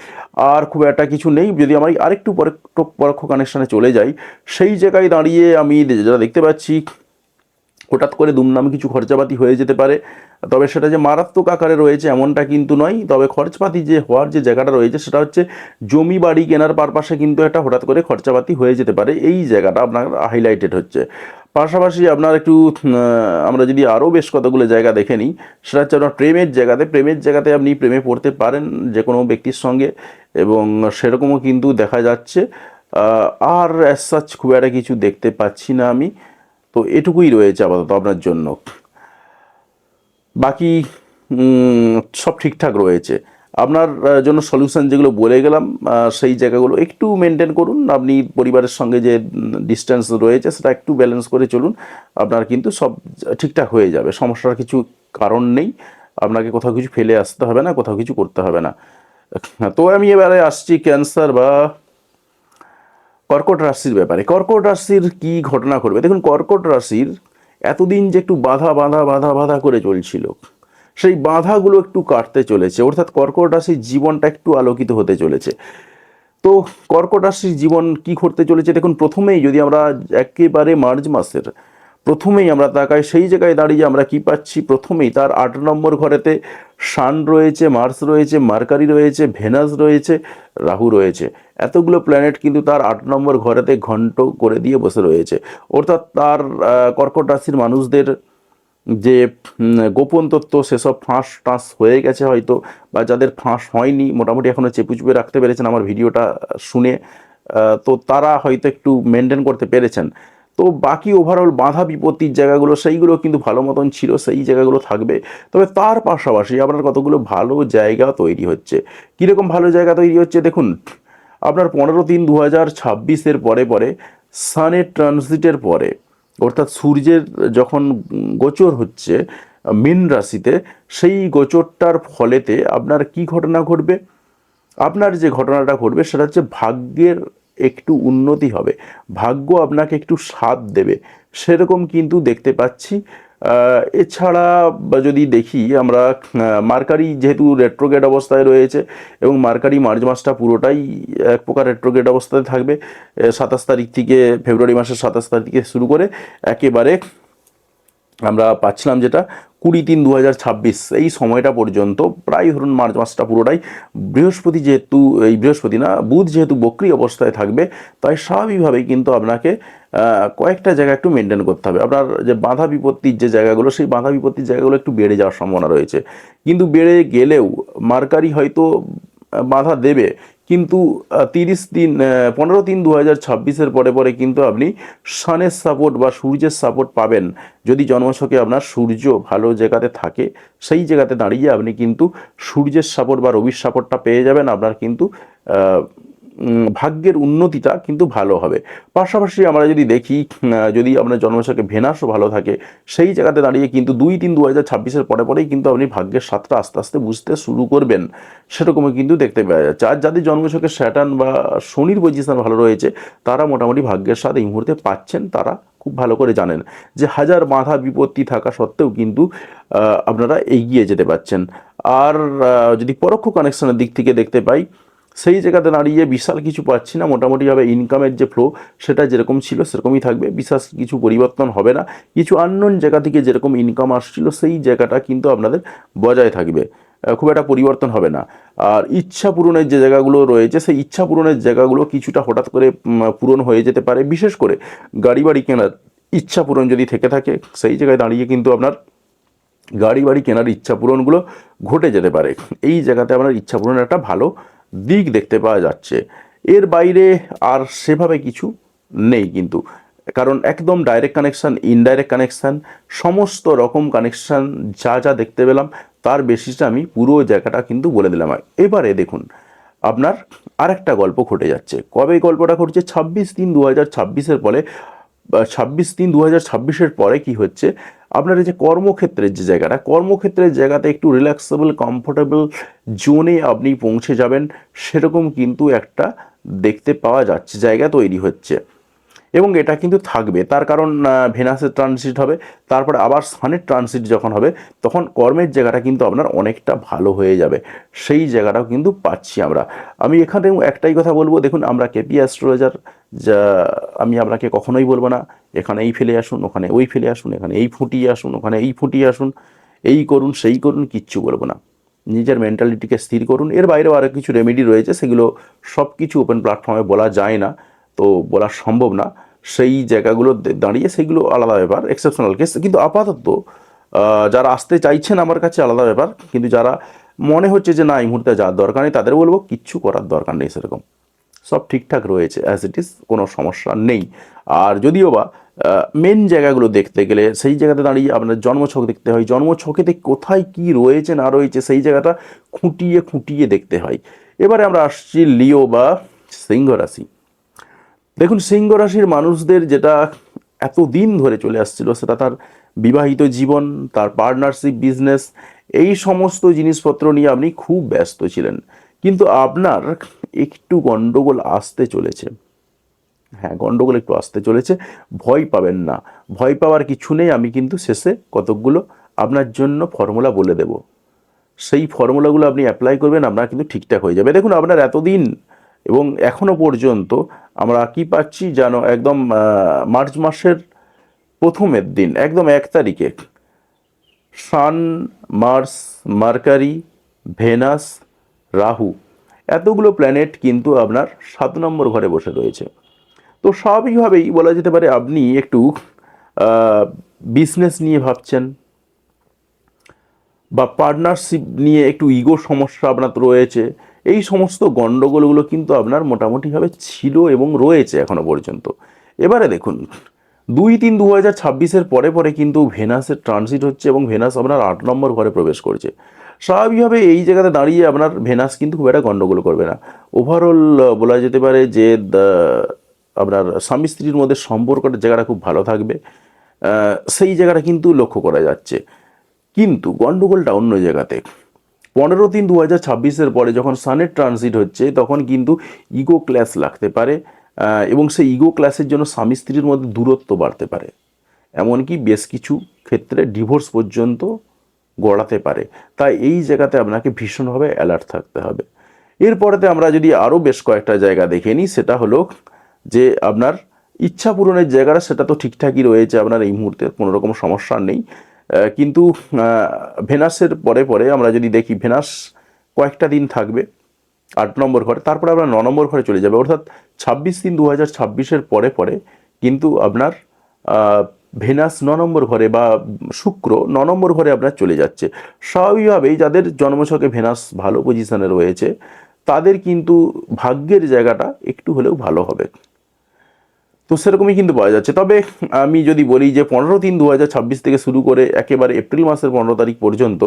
আর খুব একটা কিছু নেই। যদি আমি আরেকটু পরোক্ষ কানেকশানে চলে যাই, সেই জায়গায় দাঁড়িয়ে আমি যেটা দেখতে পাচ্ছি, হঠাৎ করে দুমদাম কিছু খরচাপাতি হয়ে যেতে পারে। তবে সেটা যে মারাত্মক আকারে রয়েছে এমনটা কিন্তু নয়। তবে খরচপাতি যে হওয়ার যে জায়গাটা রয়েছে, সেটা হচ্ছে জমি বাড়ি কেনার পারপাসে কিন্তু একটা হঠাৎ করে খরচাপাতি হয়ে যেতে পারে, এই জায়গাটা আপনার হাইলাইটেড হচ্ছে। পাশাপাশি আপনার একটু আমরা যদি আরও বেশ কতগুলো জায়গা দেখে নিই, সেটা হচ্ছে আপনার প্রেমের জায়গাতে আপনি প্রেমে পড়তে পারেন যে কোনো ব্যক্তির সঙ্গে, এবং সেরকমও কিন্তু দেখা যাচ্ছে। আর অ্যাজ সাচ খুব একটা কিছু দেখতে পাচ্ছি না আমি। তো এটুকুই রয়েছে আপাতত আপনার জন্য। বাকি সব ঠিকঠাক রয়েছে। আপনার জন্য সলিউশন যেগুলো বলে গেলাম, সেই জায়গাগুলো একটু মেনটেন করুন। আপনি পরিবারের সঙ্গে যে ডিস্টেন্স রয়েছে সেটা একটু ব্যালেন্স করে চলুন, আপনার কিন্তু সব ঠিকঠাক হয়ে যাবে, সমস্যার কিছু কারণ নেই। আপনাকে কোথাও কিছু ফেলে আসতে হবে না, কোথাও কিছু করতে হবে না। তো আমি এবারে আসছি ক্যান্সার বা কর্কট রাশির ব্যাপারে। কর্কট রাশির কি ঘটনা ঘটবে দেখুন। কর্কট রাশির এতদিন যে একটু বাধা বাধা বাধা বাধা করে চলছিল, সেই বাধাগুলো একটু কাটতে চলেছে, অর্থাৎ কর্কট রাশির জীবনটা একটু আলোকিত হতে চলেছে। তো কর্কট রাশির জীবন কি ঘটতে চলেছে দেখুন। প্রথমেই যদি আমরা একেবারে মার্চ মাসের প্রথমেই আমরা তাকাই, সেই জায়গায় দাঁড়িয়ে আমরা কি পাচ্ছি, প্রথমেই তার 8 নম্বর ঘরেতে সান রয়েছে, মার্স রয়েছে, মার্কারি রয়েছে, ভেনাস রয়েছে, রাহু রয়েছে। এতগুলো প্ল্যানেট কিন্তু তার 8 নম্বর ঘরেতে ঘন্ট করে দিয়ে বসে রয়েছে। অর্থাৎ তার কর্কট রাশির মানুষদের যে গোপন তত্ত্ব, সেসব ফাঁস টাঁস হয়ে গেছে হয়তো, বা যাদের ফাঁস হয়নি মোটামুটি এখনও চেপে চুপে রাখতে পেরেছেন আমার ভিডিওটা শুনে, তো তারা হয়তো একটু মেনটেন করতে পেরেছেন। তো বাকি ওভারঅল বাধা বিপত্তির জায়গাগুলো সেইগুলো কিন্তু ভালো মতন ছিল, সেই জায়গাগুলো থাকবে। তবে তার পাশাপাশি আপনার কতগুলো ভালো জায়গা তৈরি হচ্ছে। কীরকম ভালো জায়গা তৈরি হচ্ছে দেখুন। আপনার 15/3/2026 পরে পরে সানের ট্রানজিটের পরে, অর্থাৎ সূর্যের যখন গোচর হচ্ছে মীন রাশিতে, সেই গোচরটার ফলেতে আপনার কি ঘটনা ঘটবে, আপনার যে ঘটনাটা ঘটবে সেটা হচ্ছে ভাগ্যের একটু উন্নতি হবে, ভাগ্য আপনাকে একটু সাথ দেবে, সেরকম কিন্তু দেখতে পাচ্ছি। এছাড়া যদি দেখি আমরা, মার্কারি যেহেতু রেট্রোগেড অবস্থায় রয়েছে, এবং মার্কারি মার্চ মাসটা পুরোটাই এক প্রকার রেট্রোগেড অবস্থায় থাকবে। 27 তারিখ থেকে, ফেব্রুয়ারি মাসের 27 তারিখ থেকে শুরু করে একেবারে আমরা পাচ্ছিলাম যেটা 20/3/2026, এই সময়টা পর্যন্ত প্রায় ধরুন মার্চ মাসটা পুরোটাই বৃহস্পতি যেহেতু, এই বৃহস্পতি না, বুধ যেহেতু বক্রী অবস্থায় থাকবে, তাই স্বাভাবিকভাবেই কিন্তু আপনাকে কয়েকটা জায়গা একটু মেনটেন করতে হবে। আপনার যে বাধা বিপত্তির যে জায়গাগুলো, সেই বাধা বিপত্তির জায়গাগুলো একটু বেড়ে যাওয়ার সম্ভাবনা রয়েছে। কিন্তু বেড়ে গেলেও মার্কারি হয়তো বাধা দেবে, কিন্তু 15/3/2026 পরে পরে কিন্তু আপনি সানের সাপোর্ট বা সূর্যের সাপোর্ট পাবেন। যদি জন্মছকে আপনার সূর্য ভালো জায়গাতে থাকে, সেই জায়গাতে দাঁড়িয়ে আপনি কিন্তু সূর্যের সাপোর্ট বা রবির সাপোর্টটা পেয়ে যাবেন। আপনার কিন্তু ভাগ্যের উন্নতিটা কিন্তু ভালো হবে। পাশাপাশি আমরা যদি দেখি, যদি আপনার জন্মছকে ভেনাসও ভালো থাকে, সেই জায়গাতে দাঁড়িয়ে কিন্তু 2/3/2026 পরে পরেই কিন্তু আপনি ভাগ্যের স্বাদটা আস্তে আস্তে বুঝতে শুরু করবেন, সেরকমই কিন্তু দেখতে পাওয়া যাচ্ছে। আর যাদের জন্মছকে স্যাটার্ন বা শনির পজিশন ভালো রয়েছে, তারা মোটামুটি ভাগ্যের স্বাদ এই মুহূর্তে পাচ্ছেন। তারা খুব ভালো করে জানেন যে হাজার বাধা বিপত্তি থাকা সত্ত্বেও কিন্তু আপনারা এগিয়ে যেতে পারছেন। আর যদি পরোক্ষ কানেকশনের দিক থেকে দেখতে পাই, সেই জায়গাতে দাঁড়িয়ে বিশাল কিছু পাচ্ছি না, মোটামুটিভাবে ইনকামের যে ফ্লো সেটা যেরকম ছিল সেরকমই থাকবে, বিশেষ কিছু পরিবর্তন হবে না। কিছু আননোন জায়গা থেকে যেরকম ইনকাম আসছিল সেই জায়গাটা কিন্তু আপনাদের বজায় থাকবে, খুব একটা পরিবর্তন হবে না। আর ইচ্ছা পূরণের যে জায়গাগুলো রয়েছে সেই ইচ্ছা পূরণের জায়গাগুলো কিছুটা হঠাৎ করে পূরণ হয়ে যেতে পারে। বিশেষ করে গাড়ি বাড়ি কেনার ইচ্ছা পূরণ যদি থেকে থাকে সেই জায়গায় দাঁড়িয়ে কিন্তু আপনার গাড়ি বাড়ি কেনার ইচ্ছা পূরণগুলো ঘটে যেতে পারে। এই জায়গাতে আপনার ইচ্ছা পূরণের একটা ভালো দিক দেখতে পাওয়া যাচ্ছে। এর বাইরে আর সেভাবে কিছু নেই কিন্তু, কারণ একদম ডাইরেক্ট কানেকশান, ইনডাইরেক্ট কানেকশান, সমস্ত রকম কানেকশান যা যা দেখতে পেলাম তার বেসিসে আমি পুরো জায়গাটা কিন্তু বলে দিলাম। এবারে দেখুন আপনার আরেকটা গল্প ঘটে যাচ্ছে। কবে গল্পটা ঘটছে? 26/3/2026 পরে, 26/3/2026 পরে কি হচ্ছে, আপনার এই যে কর্মক্ষেত্রের যে জায়গাটা, কর্মক্ষেত্রের জায়গাতে একটু রিল্যাক্সেবল কমফোর্টেবল জোনে আপনি পৌঁছে যাবেন, সেরকম কিন্তু একটা দেখতে পাওয়া যাচ্ছে, জায়গা তৈরি হচ্ছে। এবং এটা কিন্তু থাকবে, তার কারণ ভেনাসের ট্রানজিট হবে, তারপরে আবার সানের ট্রানজিট যখন হবে তখন কর্মের জায়গাটা কিন্তু আপনার অনেকটা ভালো হয়ে যাবে, সেই জায়গাটাও কিন্তু পাচ্ছি আমরা। আমি এখানে একটাই কথা বলবো, দেখুন আমরা কেপি অ্যাস্ট্রোলজার, যা আমি আপনাকে কখনোই বলবো না এখানে এই ফেলে আসুন, ওখানে ওই ফেলে আসুন, এখানে এই ফুটিয়ে আসুন, ওখানে এই ফুটিয়ে আসুন, এই করুন সেই করুন, কিচ্ছু বলবো না। নিজের মেন্টালিটিকে স্থির করুন। এর বাইরেও আরও কিছু রেমেডি রয়েছে, সেগুলো সব কিছু ওপেন প্ল্যাটফর্মে বলা যায় না, তো বলা সম্ভব না। সেই জায়গাগুলো দাঁড়িয়ে সেগুলো আলাদা ব্যাপার, এক্সেপশনাল কেস। কিন্তু আপাতত যারা আসতে চাইছেন আমার কাছে আলাদা ব্যাপার, কিন্তু যারা মনে হচ্ছে যে না এই মুহূর্তে যাওয়ার দরকার নেই, তাদের বলবো কিচ্ছু করার দরকার নেই, সেরকম সব ঠিকঠাক রয়েছে, অ্যাজ ইট ইজ, কোনো সমস্যা নেই। আর যদিও বা মেন জায়গাগুলো দেখতে গেলে সেই জায়গাতে দাঁড়িয়ে আপনার জন্মছক দেখতে হয়, জন্মছকেতে কোথায় কি রয়েছে না রয়েছে সেই জায়গাটা খুঁটিয়ে খুঁটিয়ে দেখতে হয়। এবারে আমরা আসছি লিও বা সিংহ রাশি। দেখুন সিংহ রাশির মানুষদের যেটা এতদিন ধরে চলে আসছিল সেটা তার বিবাহিত জীবন, তার পার্টনারশিপ, বিজনেস, এই সমস্ত জিনিসপত্র নিয়ে আপনি খুব ব্যস্ত ছিলেন। কিন্তু আপনার একটু গন্ডগোল আসতে চলেছে, হ্যাঁ গন্ডগোল একটু আসতে চলেছে, ভয় পাবেন না, ভয় পাওয়ার কিছু নেই। আমি কিন্তু শেষে কতকগুলো আপনার জন্য ফর্মুলা বলে দেব, সেই ফর্মুলাগুলো আপনি অ্যাপ্লাই করবেন, আপনার কিন্তু ঠিকঠাক হয়ে যাবে। দেখুন আপনার এতদিন এবং এখনো পর্যন্ত আমরা কি পাচ্ছি জানো, একদম মার্চ মাসের প্রথমের দিন একদম 1 তারিখে সান, মার্স, মার্কারি, ভেনাস, রাহু, এতগুলো প্ল্যানেট কিন্তু আপনার 7 নম্বর ঘরে বসে রয়েছে। তো স্বাভাবিকভাবেই বলা যেতে পারে আপনি একটু বিজনেস নিয়ে ভাবছেন, বা পার্টনারশিপ নিয়ে একটু ইগো সমস্যা আপনার রয়েছে। এই সমস্ত গণ্ডগোলগুলো কিন্তু আপনার মোটামুটিভাবে ছিল এবং রয়েছে এখনো পর্যন্ত। এবারে দেখুন 2/3/2026 পরে পরে কিন্তু ভেনাসের ট্রানজিট হচ্ছে এবং ভেনাস আপনার 8 নম্বর ঘরে প্রবেশ করছে। স্বাভাবিকভাবে এই জায়গাতে দাঁড়িয়ে আপনার ভেনাস কিন্তু খুব একটা গণ্ডগোল করবে না। ওভারঅল বলা যেতে পারে যে আপনার স্বামী স্ত্রীর মধ্যে সম্পর্কটার জায়গাটা খুব ভালো থাকবে, সেই জায়গাটা কিন্তু লক্ষ্য করা যাচ্ছে। কিন্তু গন্ডগোলটা অন্য জায়গাতে। 15/3/2026 পরে যখন সানের ট্রানজিট হচ্ছে তখন কিন্তু ইগো ক্ল্যাশ লাগতে পারে, এবং সেই ইগো ক্ল্যাশের জন্য স্বামী স্ত্রীর মধ্যে দূরত্ব বাড়তে পারে, এমনকি বেশ কিছু ক্ষেত্রে ডিভোর্স পর্যন্ত গড়াতে পারে। তাই এই জায়গাতে আপনাকে ভীষণভাবে অ্যালার্ট থাকতে হবে। এরপরেতে আমরা যদি আরও বেশ কয়েকটা জায়গা দেখে নিই, সেটা হলো যে আপনার ইচ্ছা পূরণের জায়গাটা, সেটা তো ঠিকঠাকই রয়েছে, আপনার এই মুহূর্তে কোনো রকম সমস্যা নেই। কিন্তু ভেনাসের পরে পরে আমরা যদি দেখি, ভেনাস কয়েকটা দিন থাকবে 8 নম্বর ঘরে, তারপরে আপনার 9 নম্বর ঘরে চলে যাবে। অর্থাৎ 26/3/2026 পরে পরে কিন্তু আপনার ভেনাস 9 নম্বর ঘরে, বা শুক্র 9 নম্বর ঘরে আপনার চলে যাচ্ছে। স্বাভাবিকভাবেই যাদের জন্মছকে ভেনাস ভালো পজিশনে রয়েছে তাদের কিন্তু ভাগ্যের জায়গাটা একটু হলেও ভালো হবে, তো সেরকমই কিন্তু পাওয়া যাচ্ছে। তবে আমি যদি বলি যে 15/3/2026 থেকে শুরু করে একেবারে এপ্রিল মাসের 15 তারিখ পর্যন্ত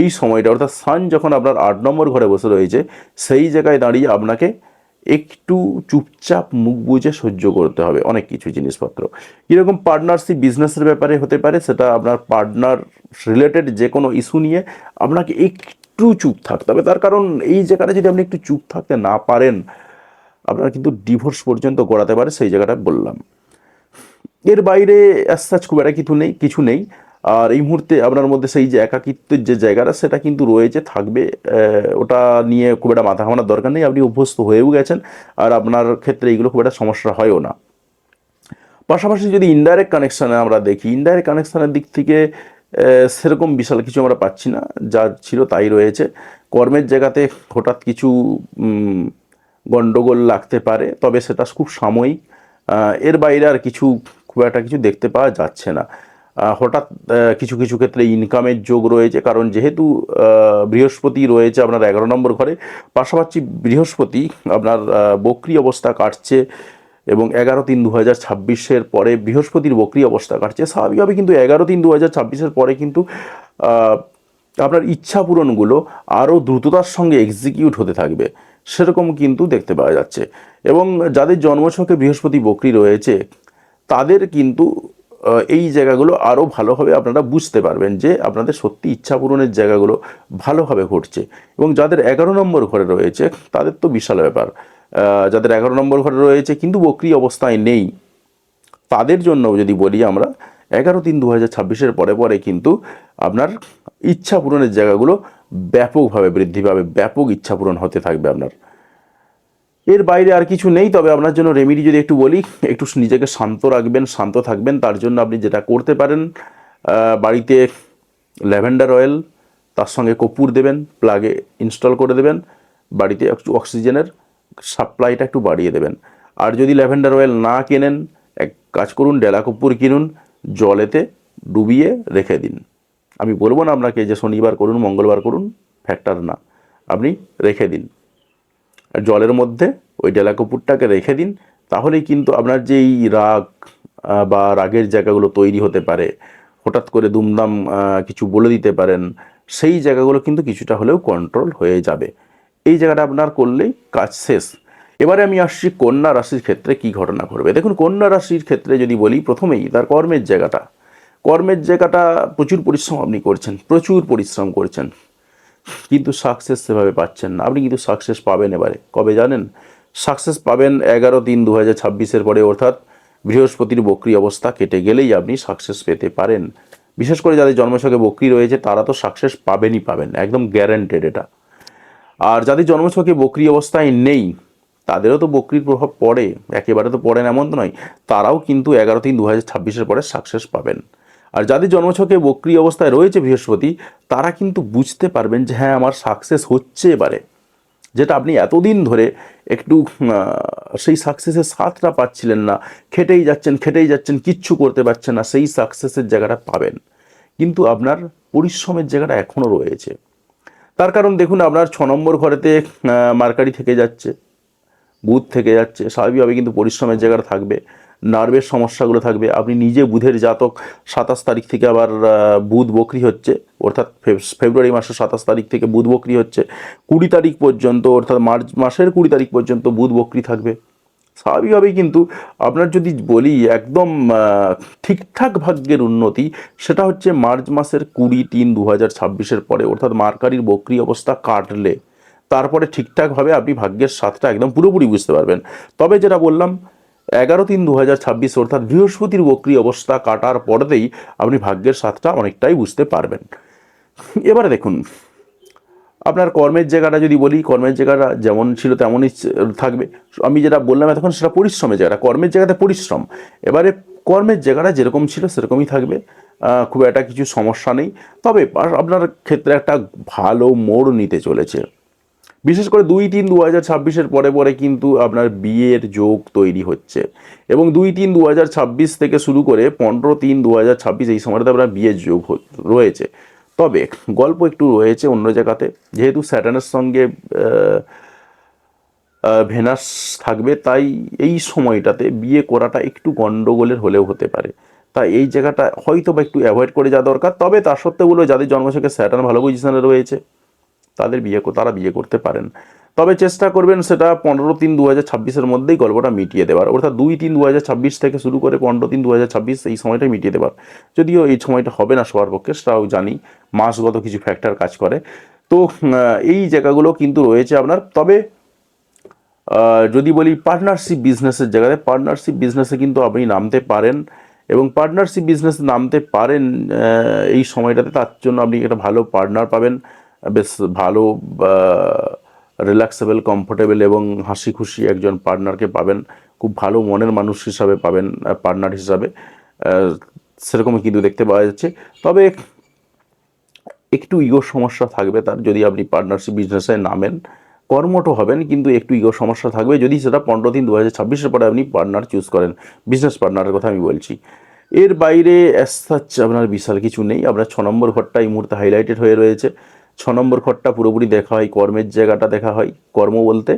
এই সময়টা, অর্থাৎ সান যখন আপনার 8 নম্বর ঘরে বসে রয়েছে, সেই জায়গায় দাঁড়িয়ে আপনাকে একটু চুপচাপ মুখ বুজে সহ্য করতে হবে অনেক কিছু জিনিসপত্র। কীরকম পার্টনারশিপ, বিজনেসের ব্যাপারে হতে পারে, সেটা আপনার পার্টনার রিলেটেড যে কোনো ইস্যু নিয়ে আপনাকে একটু চুপ থাকতে হবে। তার কারণ এই জায়গাটা যদি আপনি একটু চুপ থাকতে না পারেন, আপনারা কিন্তু ডিভোর্স পর্যন্ত গড়াতে পারে, সেই জায়গাটা বললাম। এর বাইরে অ্যাজ সাচ খুব একটা কিছু নেই। আর এই মুহূর্তে আপনার মধ্যে সেই যে একাকিত্বের যে জায়গাটা সেটা কিন্তু রয়েছে, থাকবে। ওটা নিয়ে খুব একটা মাথা ঘামানোর দরকার নেই, আপনি অভ্যস্ত হয়েও গেছেন, আর আপনার ক্ষেত্রে এইগুলো খুব একটা সমস্যা হয়ও না। পাশাপাশি যদি ইনডাইরেক্ট কানেকশানে আমরা দেখি, ইনডাইরেক্ট কানেকশানের দিক থেকে সেরকম বিশাল কিছু আমরা পাচ্ছি না, যা ছিল তাই রয়েছে। কর্মের জায়গাতে হঠাৎ কিছু গণ্ডগোল লাগতে পারে, তবে সেটা খুব সাময়িক। এর বাইরে আর কিছু খুব একটা কিছু দেখতে পাওয়া যাচ্ছে না। হঠাৎ কিছু কিছু ক্ষেত্রে ইনকামের যোগ রয়েছে, কারণ যেহেতু বৃহস্পতি রয়েছে আপনার 11 নম্বর ঘরে, পাশাপাশি বৃহস্পতি আপনার বক্রি অবস্থা কাটছে, এবং 11/3/2026 পরে বৃহস্পতির বক্রি অবস্থা কাটছে। স্বাভাবিকভাবে কিন্তু 11/3/2026 পরে কিন্তু আপনার ইচ্ছা পূরণগুলো আরও দ্রুততার সঙ্গে এক্সিকিউট হতে থাকবে, সেরকম কিন্তু দেখতে পাওয়া যাচ্ছে। এবং যাদের জন্মছকে বৃহস্পতি বক্রি রয়েছে তাদের কিন্তু এই জায়গাগুলো আরও ভালোভাবে আপনারা বুঝতে পারবেন যে আপনাদের সত্যি ইচ্ছা পূরণের জায়গাগুলো ভালোভাবে ঘটছে। এবং যাদের 11 নম্বর ঘরে রয়েছে তাদের তো বিশাল ব্যাপার। যাদের 11 নম্বর ঘরে রয়েছে কিন্তু বক্রি অবস্থায় নেই, তাদের জন্য যদি বলি আমরা 11/3/2026 পরে পরে কিন্তু আপনার ইচ্ছা পূরণের জায়গাগুলো ব্যাপকভাবে বৃদ্ধি পাবে, ব্যাপক ইচ্ছা পূরণ হতে থাকবে আপনার। এর বাইরে আর কিছু নেই। তবে আপনার জন্য রেমেডি যদি একটু বলি, একটু নিজেকে শান্ত রাখবেন, শান্ত থাকবেন। তার জন্য আপনি যেটা করতে পারেন, বাড়িতে ল্যাভেন্ডার অয়েল, তার সঙ্গে কর্পূর দেবেন, প্লাগে ইনস্টল করে দেবেন, বাড়িতে একটু অক্সিজেনের সাপ্লাইটা একটু বাড়িয়ে দেবেন। আর যদি ল্যাভেন্ডার অয়েল না কেনেন, এক কাজ করুন, ডেলা কর্পূর কিনুন, জলেতে ডুবিয়ে রেখে দিন। আমি বলবো না আপনাকে যে শনিবার করুন, মঙ্গলবার করুন, ফ্যাক্টর না, আপনি রেখে দিন জলের মধ্যে, ওই ডেলা কর্পূরটাকে রেখে দিন। তাহলেই কিন্তু আপনার যে এই রাগ বা রাগের জায়গাগুলো তৈরি হতে পারে, হঠাৎ করে দুমদাম কিছু বলে দিতে পারেন, সেই জায়গাগুলো কিন্তু কিছুটা হলেও কন্ট্রোল হয়ে যাবে। এই জায়গাটা আপনার করলেই কাজ শেষ। এবারে আমি আসছি কন্যা রাশির ক্ষেত্রে কি ঘটনা ঘটবে। দেখুন, কন্যা রাশির ক্ষেত্রে যদি বলি, প্রথমেই তার কর্মের জায়গাটা প্রচুর পরিশ্রম আপনি করছেন, প্রচুর পরিশ্রম করছেন, কিন্তু সাকসেস সেভাবে পাচ্ছেন না। আপনি কিন্তু সাকসেস পাবেন এবারে, কবে জানেন? সাকসেস পাবেন 11/3/2026 পরে, অর্থাৎ বৃহস্পতির বক্রি অবস্থা কেটে গেলেই আপনি সাকসেস পেতে পারেন। বিশেষ করে যাদের জন্মছকে বক্রি রয়েছে তারা তো সাকসেস পাবেনই পাবেন, একদম গ্যারান্টেড এটা। আর যাদের জন্মছকে বক্রি অবস্থায় নেই, তাদেরও তো বক্রির প্রভাব পড়ে, একেবারে তো পড়ে না এমন তো নয়, তারাও কিন্তু 11/3/2026 পরে সাকসেস পাবেন। আর যাদের জন্মছকে বক্রি অবস্থায় রয়েছে বৃহস্পতি, তারা কিন্তু বুঝতে পারবেন যে হ্যাঁ, আমার সাকসেস হচ্ছে এবারে। যেটা আপনি এতদিন ধরে একটু সেই সাকসেসের স্বাদটা পাচ্ছিলেন না, খেটেই যাচ্ছেন, কিচ্ছু করতে পারছেন না, সেই সাকসেসের জায়গাটা পাবেন। কিন্তু আপনার পরিশ্রমের জায়গাটা এখনও রয়েছে। তার কারণ দেখুন, আপনার 6 নম্বর ঘরেতে মার্কারি থেকে যাচ্ছে, বুধ থেকে যাচ্ছে, স্বাভাবিকভাবে কিন্তু পরিশ্রমের জায়গাটা থাকবে, নার্ভের সমস্যাগুলো থাকবে। আপনি নিজে বুধের জাতক, 27 তারিখ থেকে আবার বুধ বক্রি হচ্ছে, অর্থাৎ ফেব্রুয়ারি মাসের 27 তারিখ থেকে বুধ বক্রি হচ্ছে, 20 তারিখ পর্যন্ত, অর্থাৎ মার্চ মাসের 20 তারিখ পর্যন্ত বুধ বক্রি থাকবে। স্বাভাবিকভাবেই কিন্তু আপনার যদি বলি একদম ঠিকঠাক ভাগ্যের উন্নতি, সেটা হচ্ছে মার্চ মাসের 20/3/2026 পরে, অর্থাৎ মার্কারির বক্রি অবস্থা কাটলে তারপরে ঠিকঠাকভাবে আপনি ভাগ্যের স্বাদটা একদম পুরোপুরি বুঝতে পারবেন। তবে যেটা বললাম, 11/3/2026 অর্থাৎ বৃহস্পতির বক্রি অবস্থা কাটার পরেতেই আপনি ভাগ্যের স্বাদটা অনেকটাই বুঝতে পারবেন। এবারে দেখুন, আপনার কর্মের জায়গাটা যদি বলি, কর্মের জায়গাটা যেমন ছিল তেমনই থাকবে। আমি যেটা বললাম এতক্ষণ সেটা পরিশ্রমের জায়গাটা, কর্মের জায়গাতে পরিশ্রম। এবারে কর্মের জায়গাটা যেরকম ছিল সেরকমই থাকবে, খুব একটা কিছু সমস্যা নেই। তবে আপনার ক্ষেত্রে একটা ভালো মোড় নিতে চলেছে। বিশেষ করে 2/3/2026 পরে পরে কিন্তু আপনার বিয়ের যোগ তৈরি হচ্ছে, এবং 2/3/2026 থেকে শুরু করে 15/3/2026 এই সময়টাতে আপনার বিয়ের যোগ রয়েছে। তবে গল্প একটু রয়েছে অন্য জায়গাতে, যেহেতু স্যাটার্নের সঙ্গে ভেনাস থাকবে, তাই এই সময়টাতে বিয়ে করাটা একটু গন্ডগোলের হলেও হতে পারে। তাই এই জায়গাটা হয়তো বা একটু অ্যাভয়েড করে যাওয়া দরকার। তবে তার সত্ত্বেও বলে, যাদের জন্মছকে স্যাটার্ন ভালো পজিশনে রয়েছে তারা বিয়ে করতে পারেন। তবে চেষ্টা করবেন সেটা 15/3/2026 মধ্যেই গল্পটা মিটিয়ে দেওয়ার, অর্থাৎ 2/3/2026 থেকে শুরু করে 15/3/2026 এই সময়টাই মিটিয়ে দেওয়ার। যদিও এই সময়টা হবে না সবার পক্ষে, সেটাও জানি, মাসগত কিছু ফ্যাক্টর কাজ করে। তো এই জায়গাগুলো কিন্তু রয়েছে আপনার। তবে যদি বলি পার্টনারশিপ বিজনেসের জায়গায়, পার্টনারশিপ বিজনেসে কিন্তু আপনি নামতে পারেন এবং পার্টনারশিপ বিজনেসে নামতে পারেন এই সময়টাতে। তার জন্য আপনি একটা ভালো পার্টনার পাবেন, বেশ ভালো রিল্যাক্সেবল, কমফোর্টেবল এবং হাসি খুশি একজন পার্টনারকে পাবেন, খুব ভালো মনের মানুষ হিসাবে পাবেন পার্টনার হিসাবে, সেরকমই কিন্তু দেখতে পাওয়া যাচ্ছে। তবে একটু ইগোর সমস্যা থাকবে তার, যদি আপনি পার্টনারশিপ বিজনেসে নামেন। কর্মঠ হবেন কিন্তু একটু ইগোর সমস্যা থাকবে, যদি সেটা 15/3/2026 পরে আপনি পার্টনার চুজ করেন, বিজনেস পার্টনারের কথা আমি বলছি। এর বাইরে অ্যাজ সাচ আপনার বিশাল কিছু নেই। আপনার 6 নম্বর ঘরটা এই মুহূর্তে হাইলাইটেড হয়ে রয়েছে। 6 নম্বর ঘরটা পুরোপুরি দেখা হয়, কর্মের জায়গাটা দেখা হয়। কর্ম বলতে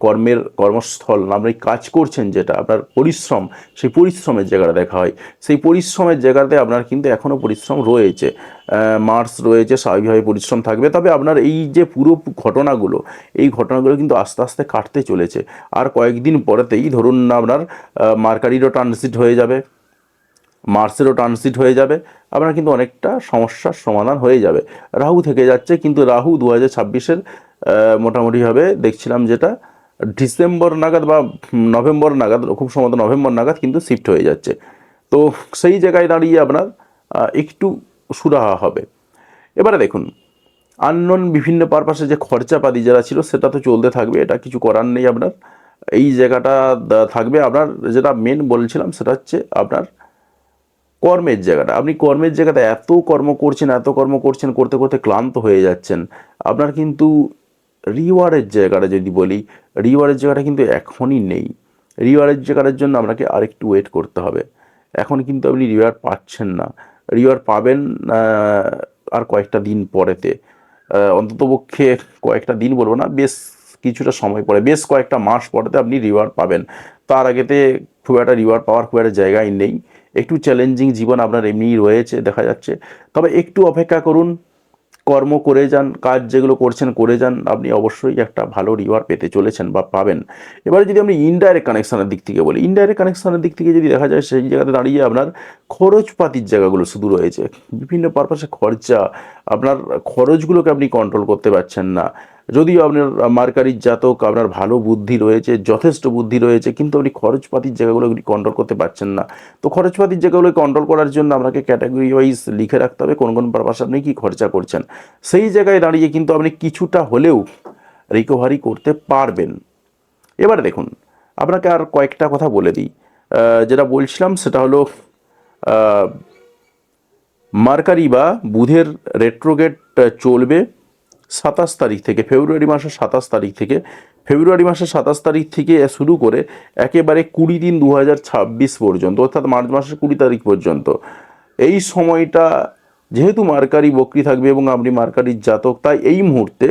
কর্মের কর্মস্থল, আপনি কাজ করছেন যেটা আপনার পরিশ্রম, সেই পরিশ্রমের জায়গাটা দেখা হয়। সেই পরিশ্রমের জায়গাতে আপনার কিন্তু এখনও পরিশ্রম রয়েছে, মার্স রয়েছে, স্বাভাবিকভাবে পরিশ্রম থাকবে। তবে আপনার এই যে পুরো ঘটনাগুলো, এই ঘটনাগুলো কিন্তু আস্তে আস্তে কাটতে চলেছে। আর কয়েকদিন পরেতেই ধরুন আপনার মার্কারিরও ট্রানজিট হয়ে যাবে, মার্সেরও ট্রানজিট হয়ে যাবে, আপনার কিন্তু অনেকটা সমস্যার সমাধান হয়ে যাবে। রাহু থেকে যাচ্ছে, কিন্তু রাহু 2026-এর মোটামুটিভাবে দেখছিলাম যেটা ডিসেম্বর নাগাদ বা নভেম্বর নাগাদ, খুব সম্ভবত নভেম্বর নাগাদ কিন্তু শিফট হয়ে যাচ্ছে। তো সেই জায়গায় দাঁড়িয়ে আপনার একটু সুরাহা হবে। এবারে দেখুন, আননোন বিভিন্ন পারপাসে যে খরচাপাতি যারা ছিল সেটা তো চলতে থাকবে, এটা কিছু করার নেই। আপনার এই জায়গাটা থাকবে। আপনার যেটা মেন বলছিলাম সেটা হচ্ছে আপনার কর্মের জায়গাটা। আপনি কর্মের জায়গাটা এত কর্ম করছেন, এত কর্ম করছেন, করতে করতে ক্লান্ত হয়ে যাচ্ছেন। আপনার কিন্তু রিওয়ার্ডের জায়গাটা যদি বলি, রিওয়ার্ডের জায়গাটা কিন্তু এখনই নেই। রিওয়ার্ডের জায়গাটার জন্য আপনাকে আরেকটু ওয়েট করতে হবে। এখন কিন্তু আপনি রিওয়ার্ড পাচ্ছেন না, রিওয়ার্ড পাবেন আর কয়েকটা দিন পরেতে, অন্ততপক্ষে কয়েকটা দিন বলবো না, বেশ কিছুটা সময় পরে, বেশ কয়েকটা মাস পরেতে আপনি রিওয়ার্ড পাবেন। তার আগেতে খুব একটা রিওয়ার্ড পাওয়ার খুব একটা জায়গায় নেই। একটু চ্যালেঞ্জিং জীবন আপনার এমনিই রয়েছে দেখা যাচ্ছে। তবে একটু অপেক্ষা করুন, কর্ম করে যান, কাজ যেগুলো করছেন করে যান, আপনি অবশ্যই একটা ভালো রিওয়ার্ড পেতে চলেছেন বা পাবেন। এবারে যদি আমি ইনডাইরেক্ট কানেকশানের দিক থেকে বলি, ইনডাইরেক্ট কানেকশানের দিক থেকে যদি দেখা যায়, সেই জায়গাতে দাঁড়িয়ে আপনার খরচপাতির জায়গাগুলো শুধু রয়েছে, বিভিন্ন পারপাসে খরচা, আপনার খরচগুলোকে আপনি কন্ট্রোল করতে পারছেন না। যদিও আপনার মার্কারির জাতক, আপনার ভালো বুদ্ধি রয়েছে, যথেষ্ট বুদ্ধি রয়েছে, কিন্তু আপনি খরচপাতির জায়গাগুলো কন্ট্রোল করতে পারছেন না। তো খরচপাতির জায়গাগুলো কন্ট্রোল করার জন্য আপনাকে ক্যাটাগরি ওয়াইজ লিখে রাখতে হবে কোন কোন পারপাসে আপনি কী খরচা করছেন। সেই জায়গায় দাঁড়িয়ে কিন্তু আপনি কিছুটা হলেও রিকভারি করতে পারবেন। এবারে দেখুন, আপনাকে আর কয়েকটা কথা বলে দিই। যেটা বলছিলাম সেটা হলো মার্কারি বা বুধের রেট্রোগেট চলবে 27 তারিখ থেকে, ফেব্রুয়ারি মাসের 27 তারিখ থেকে। ফেব্রুয়ারি মাসের 27 তারিখ থেকে শুরু করে একেবারে 20/3/2026 পর্যন্ত, অর্থাৎ মার্চ মাসের 20 তারিখ পর্যন্ত। এই সময়টা যেহেতু মার্কারি বক্রি থাকবে এবং আপনি মার্কারির জাতক, তাই এই মুহূর্তে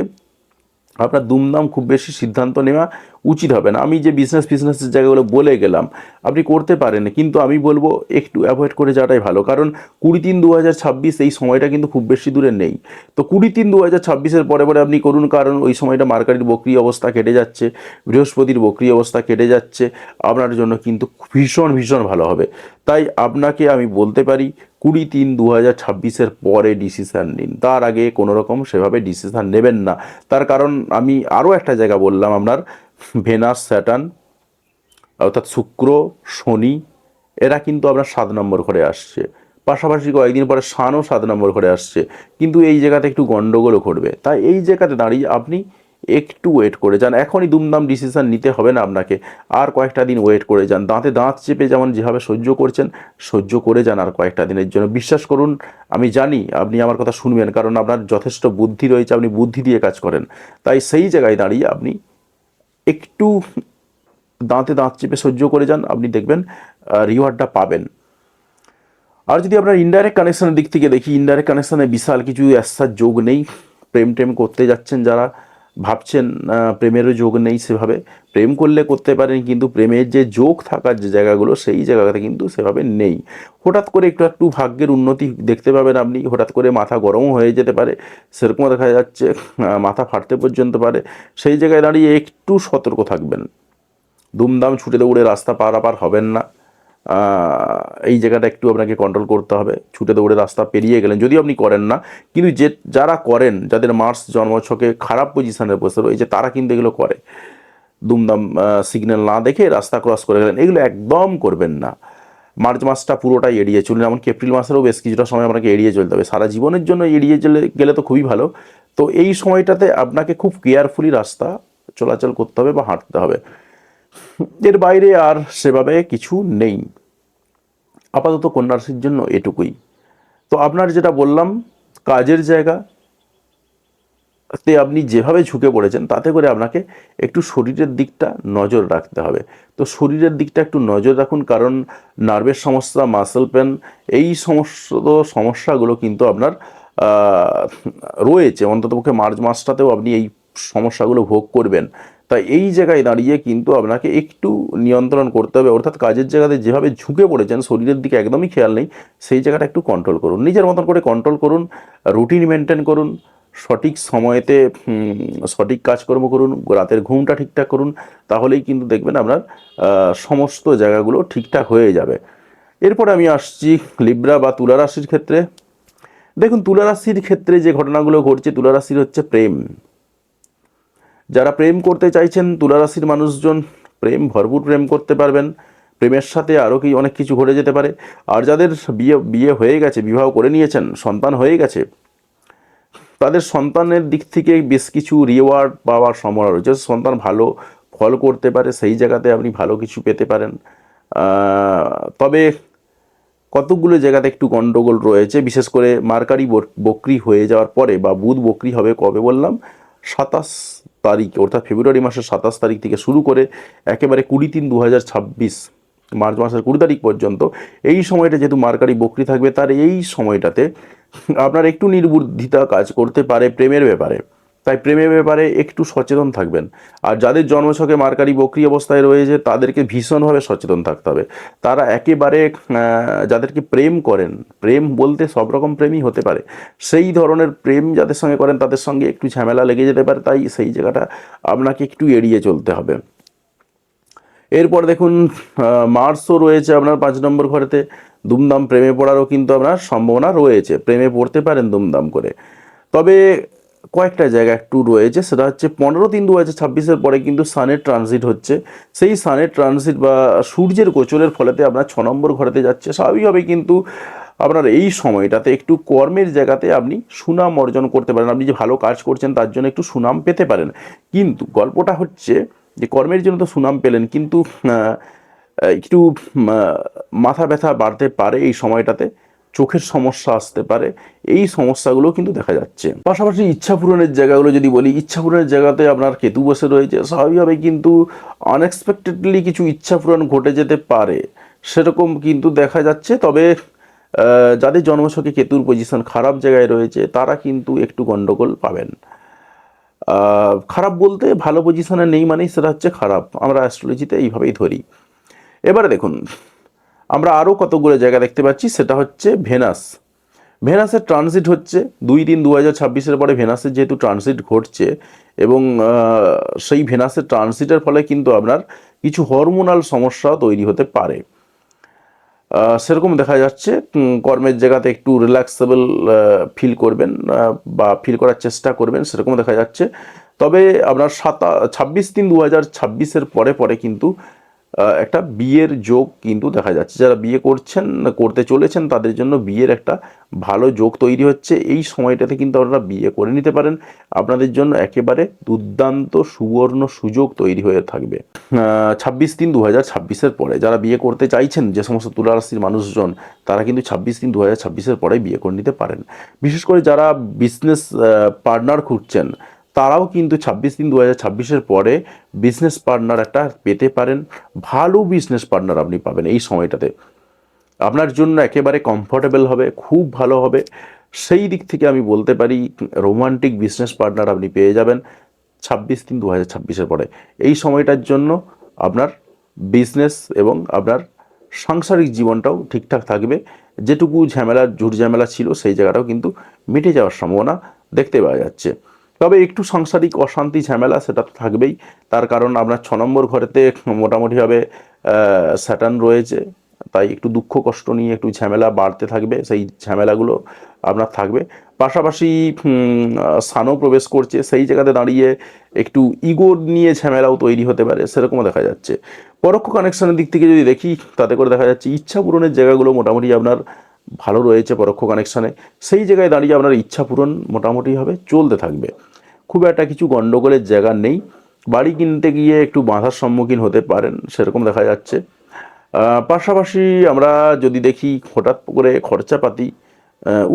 আপনার দুমদাম খুব বেশি সিদ্ধান্ত নেওয়া উচিত হবে না। আমি যে বিজনেসের জায়গাগুলো বলে গেলাম আপনি করতে পারেন, কিন্তু আমি বলবো একটু অ্যাভয়েড করে যাওয়াটাই ভালো। কারণ 20/3/2026 এই সময়টা কিন্তু খুব বেশি দূরে নেই। তো 20/3/2026-এর পরে পরে আপনি করুন, কারণ ওই সময়টা মার্কারির বক্রি অবস্থা কেটে যাচ্ছে, বৃহস্পতির বক্রি অবস্থা কেটে যাচ্ছে, আপনার জন্য কিন্তু ভীষণ ভীষণ ভালো হবে। তাই আপনাকে আমি বলতে পারি 20/3/2026-এর পরে ডিসিশান নিন, তার আগে কোনো রকম সেভাবে ডিসিশান নেবেন না। তার কারণ আমি আরও একটা জায়গা বললাম, আপনার ভেনাস, স্যাটার্ন, অর্থাৎ শুক্র, শনি, এরা কিন্তু আপনার 7 নম্বর ঘরে আসছে। পাশাপাশি কয়েকদিন পরে শানও 7 নম্বর ঘরে আসছে, কিন্তু এই জায়গাতে একটু গণ্ডগোলও ঘটবে। তাই এই জায়গাতে দাঁড়িয়ে আপনি একটু ওয়েট করে যান। এখনই দুমদাম ডিসিশান নিতে হবে না আপনাকে, আর কয়েকটা দিন ওয়েট করে যান। দাঁতে দাঁত চেপে যেমন যেভাবে সহ্য করছেন, সহ্য করে যান আর কয়েকটা দিনের জন্য। বিশ্বাস করুন, আমি জানি আপনি আমার কথা শুনবেন, কারণ আপনার যথেষ্ট বুদ্ধি রয়েছে, আপনি বুদ্ধি দিয়ে কাজ করেন। তাই সেই জায়গায় দাঁড়িয়ে আপনি একটু দাঁতে দাঁত চেপে সহ্য করে যান, আপনি দেখবেন রিওয়ার্ডটা পাবেন। আর যদি আপনার ইনডাইরেক্ট কানেকশনের দিক থেকে দেখি, ইনডাইরেক্ট কানেকশনে বিশাল কিছু অ্যাসার যোগ নেই। প্রেম টেম করতে যাচ্ছেন যারা, ভাবছেন প্রেমেরও যোগ নেই সেভাবে। প্রেম করলে করতে পারেন, কিন্তু প্রেমের যে যোগ থাকার যে জায়গাগুলো, সেই জায়গাতে কিন্তু সেভাবে নেই। হঠাৎ করে একটু একটু ভাগ্যের উন্নতি দেখতে পাবেন আপনি, হঠাৎ করে মাথা গরমও হয়ে যেতে পারে, সেরকমও দেখা যাচ্ছে, মাথা ফাটতে পর্যন্ত পারে। সেই জায়গায় দাঁড়িয়ে একটু সতর্ক থাকবেন, দুমদাম ছুটে দৌড়ে রাস্তা পারাপার হবেন না। এই জায়গাটা একটু আপনাকে কন্ট্রোল করতে হবে। ছুটে দৌড়ে রাস্তা পেরিয়ে গেলেন, যদিও আপনি করেন না, কিন্তু যারা করেন, যাদের মার্স জন্মছকে খারাপ পজিশনে বসে রয়েছে, তারা কিন্তু এগুলো করে। দুমদাম সিগন্যাল না দেখে রাস্তা ক্রস করে গেলেন, এগুলো একদম করবেন না। মার্চ মাসটা পুরোটাই এড়িয়ে চলুন, এমনকি এপ্রিল মাসেরও বেশ কিছুটা সময় আপনাকে এড়িয়ে চলতে হবে। সারা জীবনের জন্য এড়িয়ে গেলে তো খুবই ভালো। তো এই সময়টাতে আপনাকে খুব কেয়ারফুলি রাস্তা চলাচল করতে হবে বা হাঁটতে হবে, এর বাইরে আর সেভাবে কিছু নেই আপাতত কন্যা রাশির জন্য, এটুকুই। তো আপনার যেটা বললাম, কাজের জায়গা তে আপনি যেভাবে ঝুঁকে পড়েছেন তাতে করে আপনাকে একটু শরীরের দিকটা নজর রাখতে হবে। তো শরীরের দিকটা একটু নজর রাখুন, কারণ নার্ভের সমস্যা, মাসেল পেন, এই সমস্ত সমস্যাগুলো কিন্তু আপনার রয়েছে। অন্ততপক্ষে মার্চ মাসটাতেও আপনি এই সমস্যাগুলো ভোগ করবেন। তাই এই জায়গায় দাঁড়িয়ে কিন্তু আপনাকে একটু নিয়ন্ত্রণ করতে হবে, অর্থাৎ কাজের জায়গাতে যেভাবে ঝুঁকে পড়েছেন, শরীরের দিকে একদমই খেয়াল নেই, সেই জায়গাটা একটু কন্ট্রোল করুন, নিজের মতন করে কন্ট্রোল করুন, রুটিন মেনটেন করুন, সঠিক সময়েতে সঠিক কাজকর্ম করুন, রাতের ঘুমটা ঠিকঠাক করুন, তাহলেই কিন্তু দেখবেন আপনার সমস্ত জায়গাগুলো ঠিকঠাক হয়ে যাবে। এরপরে আমি আসছি লিব্রা বা তুলা রাশির ক্ষেত্রে। দেখুন, তুলা রাশির ক্ষেত্রে যে ঘটনাগুলো ঘটছে, তুলা রাশির হচ্ছে প্রেম। যারা প্রেম করতে চাইছেন তুলা রাশির মানুষজন, ভরপুর প্রেম করতে পারবেন। প্রেমের সাথে আরও কি অনেক কিছু ঘটে যেতে পারে। আর যাদের বিয়ে হয়ে গেছে, বিবাহ করে নিয়েছেন, সন্তান হয়ে গেছে, তাদের সন্তানের দিক থেকে বেশ কিছু রিওয়ার্ড পাওয়ার সম্ভাবনা রয়েছে। সন্তান ভালো ফল করতে পারে, সেই জায়গাতে আপনি ভালো কিছু পেতে পারেন। তবে কতকগুলো জায়গাতে একটু গন্ডগোল রয়েছে, বিশেষ করে মার্কারি বক্রি হয়ে যাওয়ার পরে, বা বুধ বক্রি হবে কবে বললাম, 27 তারিখ, অর্থাৎ ফেব্রুয়ারি মাসের 27 তারিখ থেকে শুরু করে একেবারে 20/3/2026 মার্চ মাসের 20 তারিখ পর্যন্ত, এই সময়টা যেহেতু মার্কারি বক্রি থাকবে, তার এই সময়টাতে আপনার একটু নির্বুদ্ধিতা কাজ করতে পারে প্রেমের ব্যাপারে। তাই প্রেমের ব্যাপারে একটু সচেতন থাকবেন। আর যাদের জন্মছকে মার্কারি বক্রি অবস্থায় রয়েছে, তাদেরকে ভীষণভাবে সচেতন থাকতে হবে। তারা একেবারে যাদেরকে প্রেম করেন, প্রেম বলতে সব রকম প্রেমই হতে পারে, সেই ধরনের প্রেম যাদের সঙ্গে করেন তাদের সঙ্গে একটু ঝামেলা লেগে যেতে পারে, তাই সেই জায়গাটা আপনাকে একটু এড়িয়ে চলতে হবে। এরপর দেখুন, মার্সও রয়েছে আপনার 5 নম্বর ঘরেতে। দুমদাম প্রেমে পড়ারও কিন্তু আপনার সম্ভাবনা রয়েছে, প্রেমে পড়তে পারেন দুমদাম করে। তবে কয়েকটা জায়গা একটু রয়েছে, সেটা হচ্ছে 15/3/2026 পরে কিন্তু সানের ট্রানজিট হচ্ছে। সেই সানের ট্রানজিট বা সূর্যের গোচরের ফলেতে আপনার 6 নম্বর ঘরেতে যাচ্ছে। স্বাভাবিকভাবে কিন্তু আপনার এই সময়টাতে একটু কর্মের জায়গাতে আপনি সুনাম অর্জন করতে পারেন। আপনি যে ভালো কাজ করছেন তার জন্য একটু সুনাম পেতে পারেন। কিন্তু গল্পটা হচ্ছে যে কর্মের জন্য তো সুনাম পেলেন, কিন্তু একটু মাথা ব্যথা বাড়তে পারে এই সময়টাতে, চোখের সমস্যা আসতে পারে, এই সমস্যাগুলো কিন্তু দেখা যাচ্ছে। পাশাপাশি ইচ্ছা পূরণের জায়গাগুলো যদি বলি, ইচ্ছা পূরণের জায়গাতে আপনার কেতু বসে রয়েছে। স্বাভাবিকভাবে কিন্তু আনএক্সপেক্টেডলি কিছু ইচ্ছা পূরণ ঘটে যেতে পারে, সেরকম কিন্তু দেখা যাচ্ছে। তবে যাদের জন্মছকে কেতুর পজিশন খারাপ জায়গায় রয়েছে, তারা কিন্তু একটু গন্ডগোল পাবেন। খারাপ বলতে ভালো পজিশনে নেই মানেই সেটা হচ্ছে খারাপ, আমরা অ্যাস্ট্রোলজিতে এইভাবেই ধরি। এবারে দেখুন, আমরা আরও কতগুলো জায়গা দেখতে পাচ্ছি, সেটা হচ্ছে ভেনাস। ভেনাসের ট্রানজিট হচ্ছে 2/3/2026 পরে। ভেনাসের যেহেতু ট্রানজিট ঘটছে, এবং সেই ভেনাসের ট্রানজিটের ফলে কিন্তু আপনার কিছু হরমোনাল সমস্যাও তৈরি হতে পারে, সেরকম দেখা যাচ্ছে। কর্মের জায়গাতে একটু রিল্যাক্সেবল ফিল করবেন, বা ফিল করার চেষ্টা করবেন, সেরকম দেখা যাচ্ছে। তবে আপনার 26/3/2026 পরে পরে কিন্তু একটা বিয়ের যোগ কিন্তু দেখা যাচ্ছে। যারা বিয়ে করতে চলেছেন, তাদের জন্য বিয়ের একটা ভালো যোগ তৈরি হচ্ছে। এই সময়টাতে কিন্তু আপনারা বিয়ে করে নিতে পারেন, আপনাদের জন্য একেবারে দুর্দান্ত সুবর্ণ সুযোগ তৈরি হয়ে থাকবে 26/3/2026 পরে। যারা বিয়ে করতে চাইছেন, যে সমস্ত তুলা রাশির মানুষজন, তারা কিন্তু 26/3/2026 পরে বিয়ে করে নিতে পারেন। বিশেষ করে যারা বিজনেস পার্টনার খুঁজছেন, তারাও কিন্তু 26/3/2026 পরে বিজনেস পার্টনার একটা পেতে পারেন। ভালো বিজনেস পার্টনার আপনি পাবেন এই সময়টাতে, আপনার জন্য একেবারে কমফোর্টেবল হবে, খুব ভালো হবে। সেই দিক থেকে আমি বলতে পারি রোমান্টিক বিজনেস পার্টনার আপনি পেয়ে যাবেন 26/3/2026 পরে। এই সময়টার জন্য আপনার বিজনেস এবং আপনার সাংসারিক জীবনটাও ঠিকঠাক থাকবে। যেটুকু ঝুট ঝামেলা ছিল, সেই জায়গাটাও কিন্তু মিটে যাওয়ার সম্ভাবনা দেখতে পাওয়া যাচ্ছে। তবে একটু সাংসারিক অশান্তি ঝামেলা সেটা তো থাকবেই, তার কারণ আপনার 6 নম্বর ঘরেতে মোটামুটিভাবে স্যাটার্ন রয়েছে, তাই একটু দুঃখ কষ্ট নিয়ে একটু ঝামেলা বাড়তে থাকবে, সেই ঝামেলাগুলো আপনার থাকবে। পাশাপাশি স্থানও প্রবেশ করছে, সেই জায়গাতে দাঁড়িয়ে একটু ইগো নিয়ে ঝামেলাও তৈরি হতে পারে, সেরকমও দেখা যাচ্ছে। পরোক্ষ কানেকশনের দিক থেকে যদি দেখি, তাতে করে দেখা যাচ্ছে ইচ্ছা পূরণের জায়গাগুলো মোটামুটি আপনার ভালো রয়েছে পরোক্ষ কানেকশনে। সেই জায়গায় দাঁড়িয়ে আপনার ইচ্ছা পূরণ মোটামুটিভাবে চলতে থাকবে, খুব একটা কিছু গণ্ডগোলের জায়গা নেই। বাড়ি কিনতে গিয়ে একটু বাধার সম্মুখীন হতে পারেন, সেরকম দেখা যাচ্ছে। পাশাপাশি আমরা যদি দেখি হঠাৎ করে খরচাপাতি,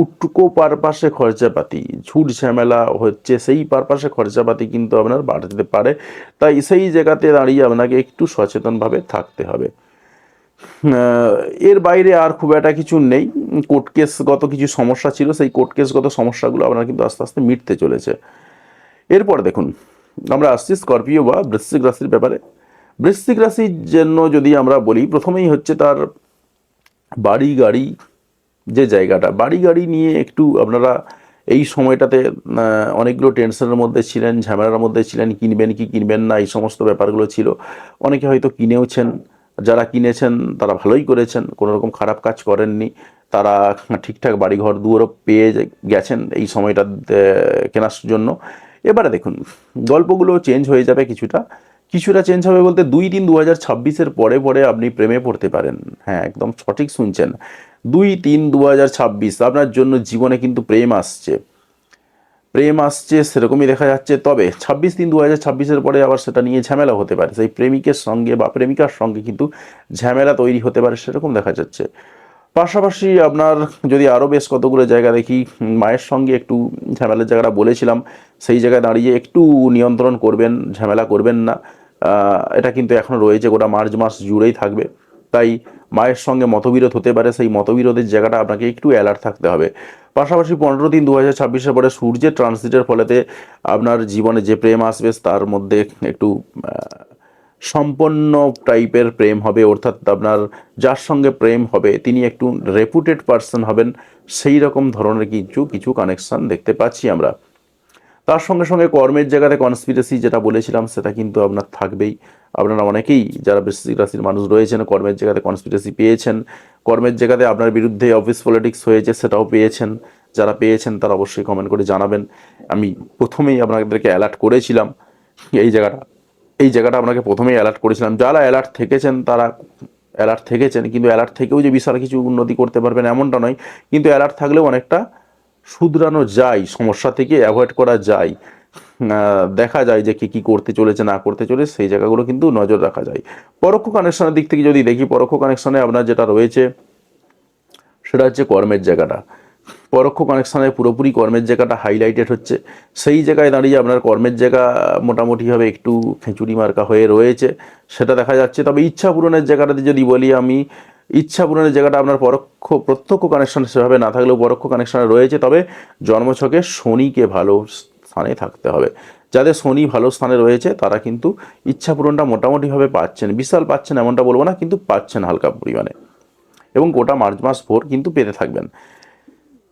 উটকো পারপাসে খরচাপাতি, ঝুট ঝামেলা হচ্ছে, সেই পারপাসে খরচাপাতি কিন্তু আপনার বাড়তে পারে। তাই সেই জায়গাতে দাঁড়িয়ে আপনাকে একটু সচেতনভাবে থাকতে হবে। এর বাইরে আর খুব একটা কিছু নেই। কোর্ট কেসগত কিছু সমস্যা ছিল, সেই কোর্ট কেসগত সমস্যাগুলো আপনার কিন্তু আস্তে আস্তে মিটতে চলেছে। এরপর দেখুন, আমরা আসছি স্করপিও বা বৃশ্চিক রাশির ব্যাপারে। বৃশ্চিক রাশির জন্য যদি আমরা বলি, প্রথমেই হচ্ছে তার বাড়ি গাড়ি যে জায়গাটা, বাড়ি গাড়ি নিয়ে একটু আপনারা এই সময়টাতে অনেকগুলো টেনশনের মধ্যে ছিলেন, ঝামেলার মধ্যে ছিলেন, কিনবেন কি কিনবেন না এই সমস্ত ব্যাপারগুলো ছিল। অনেকে হয়তো কিনেওছেন, যারা কিনেছেন তারা ভালোই করেছেন, কোনো রকম খারাপ কাজ করেননি। তারা ঠিকঠাক বাড়িঘর দুয়ারও পেয়ে গেছেন এই সময়টা কেনার জন্য। এবারে দেখুন, গল্পগুলো চেঞ্জ হয়ে যাবে কিছুটা। কিছুটা চেঞ্জ হবে বলতে 2-3-2026 পরে পরে আপনি প্রেমে পড়তে পারেন। হ্যাঁ, একদম সঠিক শুনছেন। 2-3-2026 আপনার জন্য জীবনে কিন্তু প্রেম আসছে, প্রেম আসছে সেরকমই দেখা যাচ্ছে। তবে 26-3-2026 পরে আবার সেটা নিয়ে ঝামেলা হতে পারে, সেই প্রেমিকের সঙ্গে বা প্রেমিকার সঙ্গে কিন্তু ঝামেলা তৈরি হতে পারে, সেরকম দেখা যাচ্ছে। পাশাপাশি আপনার যদি আরও বেশ কতগুলো জায়গা দেখি, মায়ের সঙ্গে একটু ঝামেলার জায়গাটা বলেছিলাম, সেই জায়গায় দাঁড়িয়ে একটু নিয়ন্ত্রণ করবেন, ঝামেলা করবেন না। এটা কিন্তু এখনও রয়েছে, গোটা মার্চ মাস জুড়েই থাকবে। তাই মায়ের সঙ্গে মতবিরোধ হতে পারে, সেই মতবিরোধের জায়গাটা আপনাকে একটু অ্যালার্ট থাকতে হবে। পাশাপাশি 15-3-2026 পরে সূর্যের ট্রানজিটের ফলেতে আপনার জীবনে যে প্রেম আসবে তার মধ্যে একটু সম্পন্ন টাইপের প্রেম হবে, অর্থাৎ আপনার যার সঙ্গে প্রেম হবে তিনি একটু রেপুটেড পার্সন হবেন, সেই রকম ধরনের কিছু কিছু কানেকশন দেখতে পাচ্ছি আমরা। তার সঙ্গে সঙ্গে কর্মের জায়গাতে কনস্পিরেসি যেটা বলেছিলাম সেটা কিন্তু আপনার থাকবেই। আপনারা অনেকেই যারা বৃশ্চিক রাশির মানুষ রয়েছেন কর্মের জায়গাতে কনস্পিরেসি পেয়েছেন, কর্মের জায়গাতে আপনার বিরুদ্ধে অফিস পলিটিক্স হয়েছে সেটাও পেয়েছেন। যারা পেয়েছেন তারা অবশ্যই কমেন্ট করে জানাবেন। আমি প্রথমেই আপনাদেরকে অ্যালার্ট করেছিলাম এই জায়গাটা, এই জায়গাটা আপনাকে প্রথমেই অ্যালার্ট করেছিলাম। যারা অ্যালার্ট থেকেছেন তারা অ্যালার্ট থেকেছেন, কিন্তু অ্যালার্ট থেকেও যে বিশাল কিছু উন্নতি করতে পারবেন এমনটা নয়, কিন্তু অ্যালার্ট থাকলেও অনেকটা শুধরানো যায়, সমস্যা থেকে অ্যাভয়েড করা যায়। দেখা যায় যে কি কি করতে চলেছে না করতে চলেছে, সেই জায়গাগুলো কিন্তু নজর রাখা যায়। পরোক্ষ কানেকশনের দিক থেকে যদি দেখি, পরোক্ষ কানেকশনে আপনার যেটা রয়েছে সেটা হচ্ছে কর্মের জায়গাটা। পরোক্ষ কানেকশানে পুরোপুরি কর্মের জায়গাটা হাইলাইটেড হচ্ছে, সেই জায়গায় দাঁড়িয়ে আপনার কর্মের জায়গা মোটামুটিভাবে একটু খিঁচুড়ি মার্কা হয়ে রয়েছে, সেটা দেখা যাচ্ছে। তবে ইচ্ছা পূরণের জায়গাটাতে যদি বলি আমি, ইচ্ছা পূরণের জায়গাটা আপনার প্রত্যক্ষ কানেকশন সেভাবে না থাকলেও পরোক্ষ কানেকশনে রয়েছে। তবে জন্মছকে শনিকে ভালো স্থানে থাকতে হবে। যাদের শনি ভালো স্থানে রয়েছে তারা কিন্তু ইচ্ছা পূরণটা মোটামুটিভাবে পাচ্ছেন, বিশাল পাচ্ছেন এমনটা বলবো না, কিন্তু পাচ্ছেন হালকা পরিমাণে, এবং গোটা মার্চ মাস ভোর কিন্তু পেতে থাকবেন।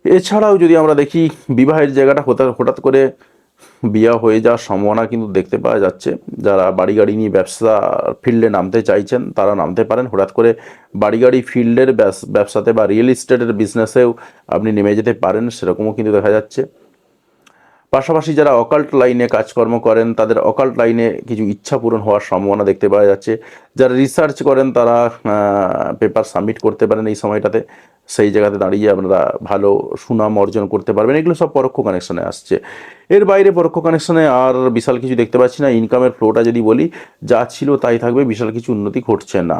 এছাড়াও যদি আমরা দেখি বিবাহের জায়গাটা, হঠাৎ করে বিয়ে হয়ে যাওয়ার সম্ভাবনা কিন্তু দেখতে পাওয়া যাচ্ছে। যারা বাড়ি গাড়ি নিয়ে ব্যবসা ফিল্ডে নামতে চাইছেন তারা নামতে পারেন। হঠাৎ করে বাড়ি গাড়ি ফিল্ডের ব্যবসাতে বা রিয়েল এস্টেটের বিজনেসেও আপনি নেমে যেতে পারেন, সেরকমও কিন্তু দেখা যাচ্ছে। পাশাপাশি যারা অকাল্ট লাইনে কাজকর্ম করেন তাদের অকাল্ট লাইনে কিছু ইচ্ছা পূরণ হওয়ার সম্ভাবনা দেখতে পাওয়া যাচ্ছে। যারা রিসার্চ করেন তারা পেপার সাবমিট করতে পারেন এই সময়টাতে, সেই জায়গাতে দাঁড়িয়ে আপনারা ভালো সুনাম অর্জন করতে পারবেন। এগুলো সব পরোক্ষ কানেকশনে আসছে। এর বাইরে পরোক্ষ কানেকশনে আর বিশাল কিছু দেখতে পাচ্ছি না। ইনকামের ফ্লোটা যদি বলি, যা ছিল তাই থাকবে, বিশাল কিছু উন্নতি ঘটছে না।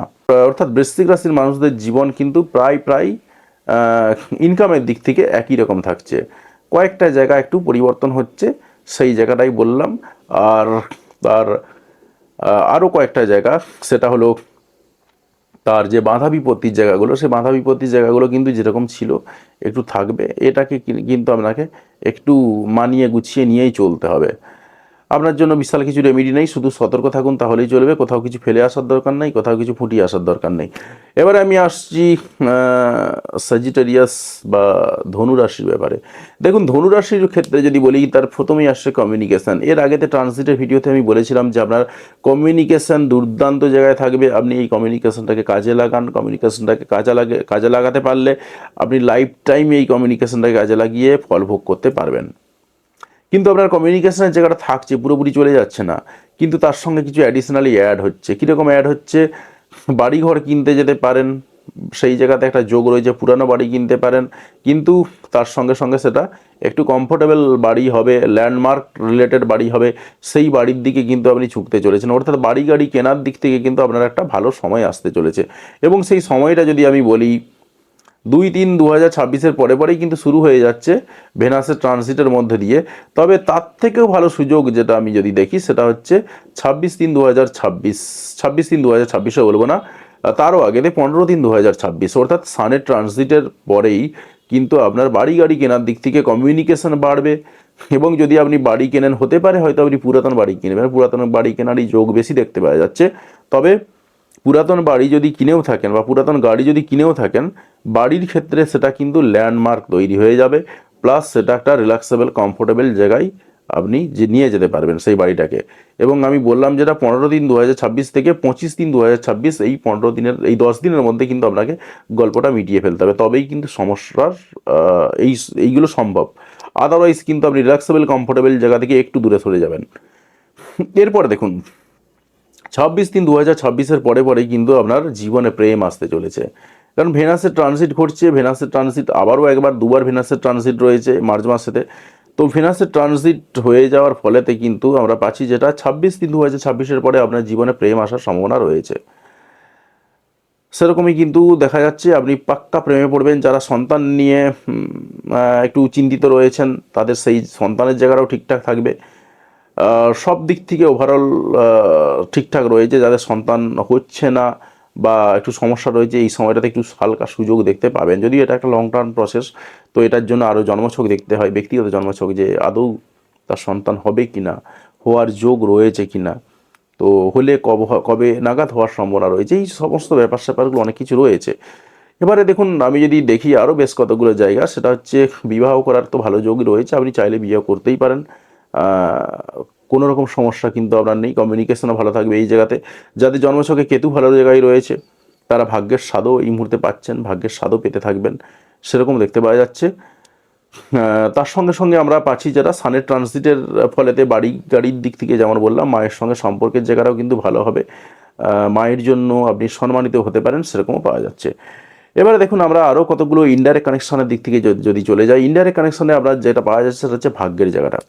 অর্থাৎ বৃশ্চিক রাশির মানুষদের জীবন কিন্তু প্রায় প্রায় ইনকামের দিক থেকে একই রকম থাকছে, কয়েকটা জায়গা একটু পরিবর্তন হচ্ছে, সেই জায়গাটাই বললাম। আর তার আরও কয়েকটা জায়গা, সেটা হলো তার যে বাধা বিপত্তির জায়গাগুলো, সেই বাধা বিপত্তির জায়গাগুলো কিন্তু যেরকম ছিল একটু থাকবে। এটাকে কিন্তু আপনাকে একটু মানিয়ে গুছিয়ে নিয়েই চলতে হবে। আপনার জন্য বিশাল কিছু রেমেডি নেই, শুধু সতর্ক থাকুন তাহলেই চলবে। কোথাও কিছু ফেলে আসার দরকার নেই, কোথাও কিছু ফুটিয়ে আসার দরকার নেই। এবারে আমি আসছি স্যাজিটেরিয়াস বা ধনুরাশির ব্যাপারে। দেখুন, ধনুরাশির ক্ষেত্রে যদি বলি, তার প্রথমেই আসছে কমিউনিকেশান। এর আগেতে ট্রানজিটের ভিডিওতে আমি বলেছিলাম যে আপনার কমিউনিকেশান দুর্দান্ত জায়গায় থাকবে। আপনি এই কমিউনিকেশানটাকে কাজে লাগান। কমিউনিকেশানটাকে কাজে লাগাতে পারলে আপনি লাইফ টাইম এই কমিউনিকেশানটাকে কাজে লাগিয়ে ফল ভোগ করতে পারবেন। কিন্তু আপনার কমিউনিকেশনের জায়গাটা থাকছে, পুরোপুরি চলে যাচ্ছে না, কিন্তু তার সঙ্গে কিছু অ্যাডিশনালি অ্যাড হচ্ছে। কীরকম অ্যাড হচ্ছে? বাড়িঘর কিনতে যেতে পারেন, সেই জায়গাতে একটা যোগ রয়েছে, পুরানো বাড়ি কিনতে পারেন, কিন্তু তার সঙ্গে সঙ্গে সেটা একটু কমফোর্টেবল বাড়ি হবে, ল্যান্ডমার্ক রিলেটেড বাড়ি হবে, সেই বাড়ির দিকে কিন্তু আপনি ঝুঁকতে চলেছেন। অর্থাৎ বাড়ি গাড়ি কেনার দিক থেকে কিন্তু আপনার একটা ভালো সময় আসতে চলেছে। এবং সেই সময়টা যদি আমি বলি, 2-3-2026 পরে পরেই কিন্তু শুরু হয়ে যাচ্ছে ভেনাসের ট্রানজিটের মধ্যে দিয়ে। তবে তার থেকেও ভালো সুযোগ যেটা আমি যদি দেখি, সেটা হচ্ছে 26-3-2026, 26-3-2026 বলবো না, তারও আগেতে 15-3-2026, অর্থাৎ সানের ট্রানজিটের পরেই কিন্তু আপনার বাড়ি গাড়ি কেনার দিক থেকে কমিউনিকেশন বাড়বে। এবং যদি আপনি বাড়ি কেনেন, হতে পারে হয়তো আপনি পুরাতন বাড়ি কিনবেন, পুরাতন বাড়ি কেনারই যোগ বেশি দেখতে পাওয়া যাচ্ছে। তবে পুরাতন বাড়ি যদি কিনেও থাকেন বা পুরাতন গাড়ি যদি কিনেও থাকেন, বাড়ির ক্ষেত্রে সেটা কিন্তু ল্যান্ডমার্ক তৈরি হয়ে যাবে, প্লাস সেটা একটা রিল্যাক্সেবল কমফোর্টেবল জায়গায় আপনি যে নিয়ে যেতে পারবেন সেই বাড়িটাকে। এবং আমি বললাম যেটা 15-3-2026 থেকে 25-3-2026, এই 15 দিনের, এই 10 দিনের মধ্যে কিন্তু আপনাকে গল্পটা মিটিয়ে ফেলতে হবে, তবেই কিন্তু সমস্যার এইগুলো সম্ভব। আদারওয়াইজ কিন্তু আপনি রিল্যাক্সেবল কমফোর্টেবল জায়গা থেকে একটু দূরে সরে যাবেন। এরপরে দেখুন, 26-3-2026 পরে পরেই কিন্তু আপনার জীবনে প্রেম আসতে চলেছে। কারণ ভেনাসের ট্রানজিট ঘটছে, ভেনাসের ট্রানজিট আবারও একবার দুবার ভেনাসের ট্রানজিট রয়েছে মার্চ মাসেতে। তো ভেনাসের ট্রানজিট হয়ে যাওয়ার ফলেতে কিন্তু আমরা পাচ্ছি যেটা 26-3-2026 পরে আপনার জীবনে প্রেম আসার সম্ভাবনা রয়েছে। সেরকমই কিন্তু দেখা যাচ্ছে আপনি পাক্কা প্রেমে পড়বেন। যারা সন্তান নিয়ে একটু চিন্তিত রয়েছেন, তাদের সেই সন্তানের জায়গাটাও ঠিকঠাক থাকবে। সব দিক থেকে ওভারঅল ঠিকঠাক রয়েছে। যাদের সন্তান হচ্ছে না বা একটু সমস্যা রয়েছে, এই সময়টাতে একটু হালকা সুযোগ দেখতে পাবেন। যদিও এটা একটা লং টার্ম প্রসেস, তো এটার জন্য আরও জন্মছক দেখতে হয়, ব্যক্তিগত জন্মছক, যে আদৌ তার সন্তান হবে কি না, হওয়ার যোগ রয়েছে কি না, তো হলে কবে নাগাদ হওয়ার সম্ভাবনা রয়েছে, এই সমস্ত ব্যাপার স্যাপারগুলো অনেক কিছু রয়েছে। এবারে দেখুন, আমি যদি দেখি আরও বেশ কতগুলো জায়গা, সেটা হচ্ছে বিবাহ করার তো ভালো যোগই রয়েছে, আপনি চাইলে বিয়ে করতেই পারেন। কোনো রকম সমস্যা কিন্তু আপনার নেই, কমিউনিকেশনও ভালো থাকবে এই জায়গাতে। যাদের জন্মছকে কেতু ভালো জায়গায় রয়েছে, তারা ভাগ্যের স্বাদও এই মুহূর্তে পাচ্ছেন, ভাগ্যের স্বাদও পেতে থাকবেন, সেরকম দেখতে পাওয়া যাচ্ছে। তার সঙ্গে সঙ্গে আমরা পাচ্ছি যারা সানের ট্রানজিটের ফলেতে বাড়ি গাড়ির দিক থেকে, যেমন বললাম, মায়ের সঙ্গে সম্পর্কের জায়গাটাও কিন্তু ভালো হবে, মায়ের জন্য আপনি সম্মানিত হতে পারেন, সেরকমও পাওয়া যাচ্ছে। এবারে দেখুন, আমরা আরও কতগুলো ইনডাইরেক্ট কানেকশনের দিক থেকে যদি চলে যাই, ইনডাইরেক্ট কানেকশনে আমরা যেটা পাওয়া যাচ্ছে সেটা হচ্ছে ভাগ্যের জায়গাটা।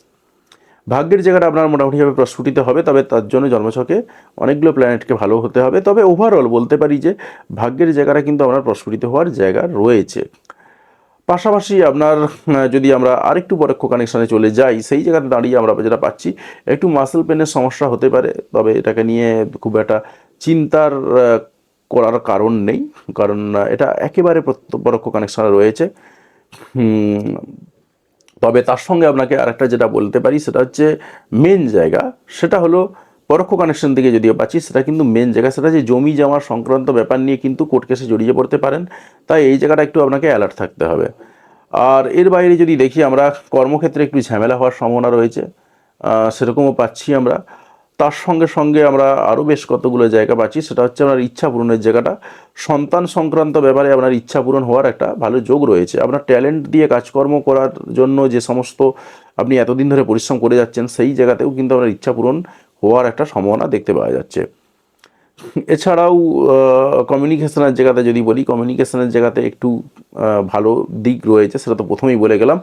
ভাগ্যের জায়গাটা আপনার মোটামুটিভাবে প্রস্ফুটিত হবে, তবে তার জন্য জন্মছকে অনেকগুলো প্ল্যানেটকে ভালো হতে হবে। তবে ওভারঅল বলতে পারি যে ভাগ্যের জায়গাটা কিন্তু আপনার প্রস্ফুটিত হওয়ার জায়গা রয়েছে। পাশাপাশি আপনার যদি আমরা আরেকটু পরোক্ষ কানেকশানে চলে যাই, সেই জায়গাতে দাঁড়িয়ে আমরা যেটা পাচ্ছি, একটু মাসেল পেনের সমস্যা হতে পারে, তবে এটাকে নিয়ে খুব একটা চিন্তার করার কারণ নেই, কারণ এটা একেবারে পরোক্ষ কানেকশানে রয়েছে। তবে তার সঙ্গে আপনাকে আরেকটা যেটা বলতে পারি, সেটা হচ্ছে মেন জায়গা, সেটা হলো পরোক্ষ কানেকশন থেকে যদিও পাচ্ছি, সেটা কিন্তু মেন জায়গা, সেটা যে জমি জমা সংক্রান্ত ব্যাপার নিয়ে কিন্তু কোর্ট কেসে জড়িয়ে পড়তে পারেন, তাই এই জায়গাটা একটু আপনাকে অ্যালার্ট থাকতে হবে। আর এর বাইরে যদি দেখি, আমরা কর্মক্ষেত্রে একটু ঝামেলা হওয়ার সম্ভাবনা রয়েছে, সেরকমও পাচ্ছি আমরা। তার সঙ্গে সঙ্গে আমরা আরও বেশ কতগুলো জায়গা পাচ্ছি, সেটা হচ্ছে আপনার ইচ্ছা পূরণের জায়গাটা। সন্তান সংক্রান্ত ব্যাপারে আপনার ইচ্ছা পূরণ হওয়ার একটা ভালো যোগ রয়েছে। আপনার ট্যালেন্ট দিয়ে কাজকর্ম করার জন্য যে সমস্ত আপনি এতদিন ধরে পরিশ্রম করে যাচ্ছেন, সেই জায়গাতেও কিন্তু আপনার ইচ্ছা পূরণ হওয়ার একটা সম্ভাবনা দেখতে পাওয়া যাচ্ছে। এছাড়াও কমিউনিকেশনের জায়গাতে যদি বলি, কমিউনিকেশনের জায়গাতে একটু ভালো দিক রয়েছে, সেটা তো প্রথমেই বলে গেলাম,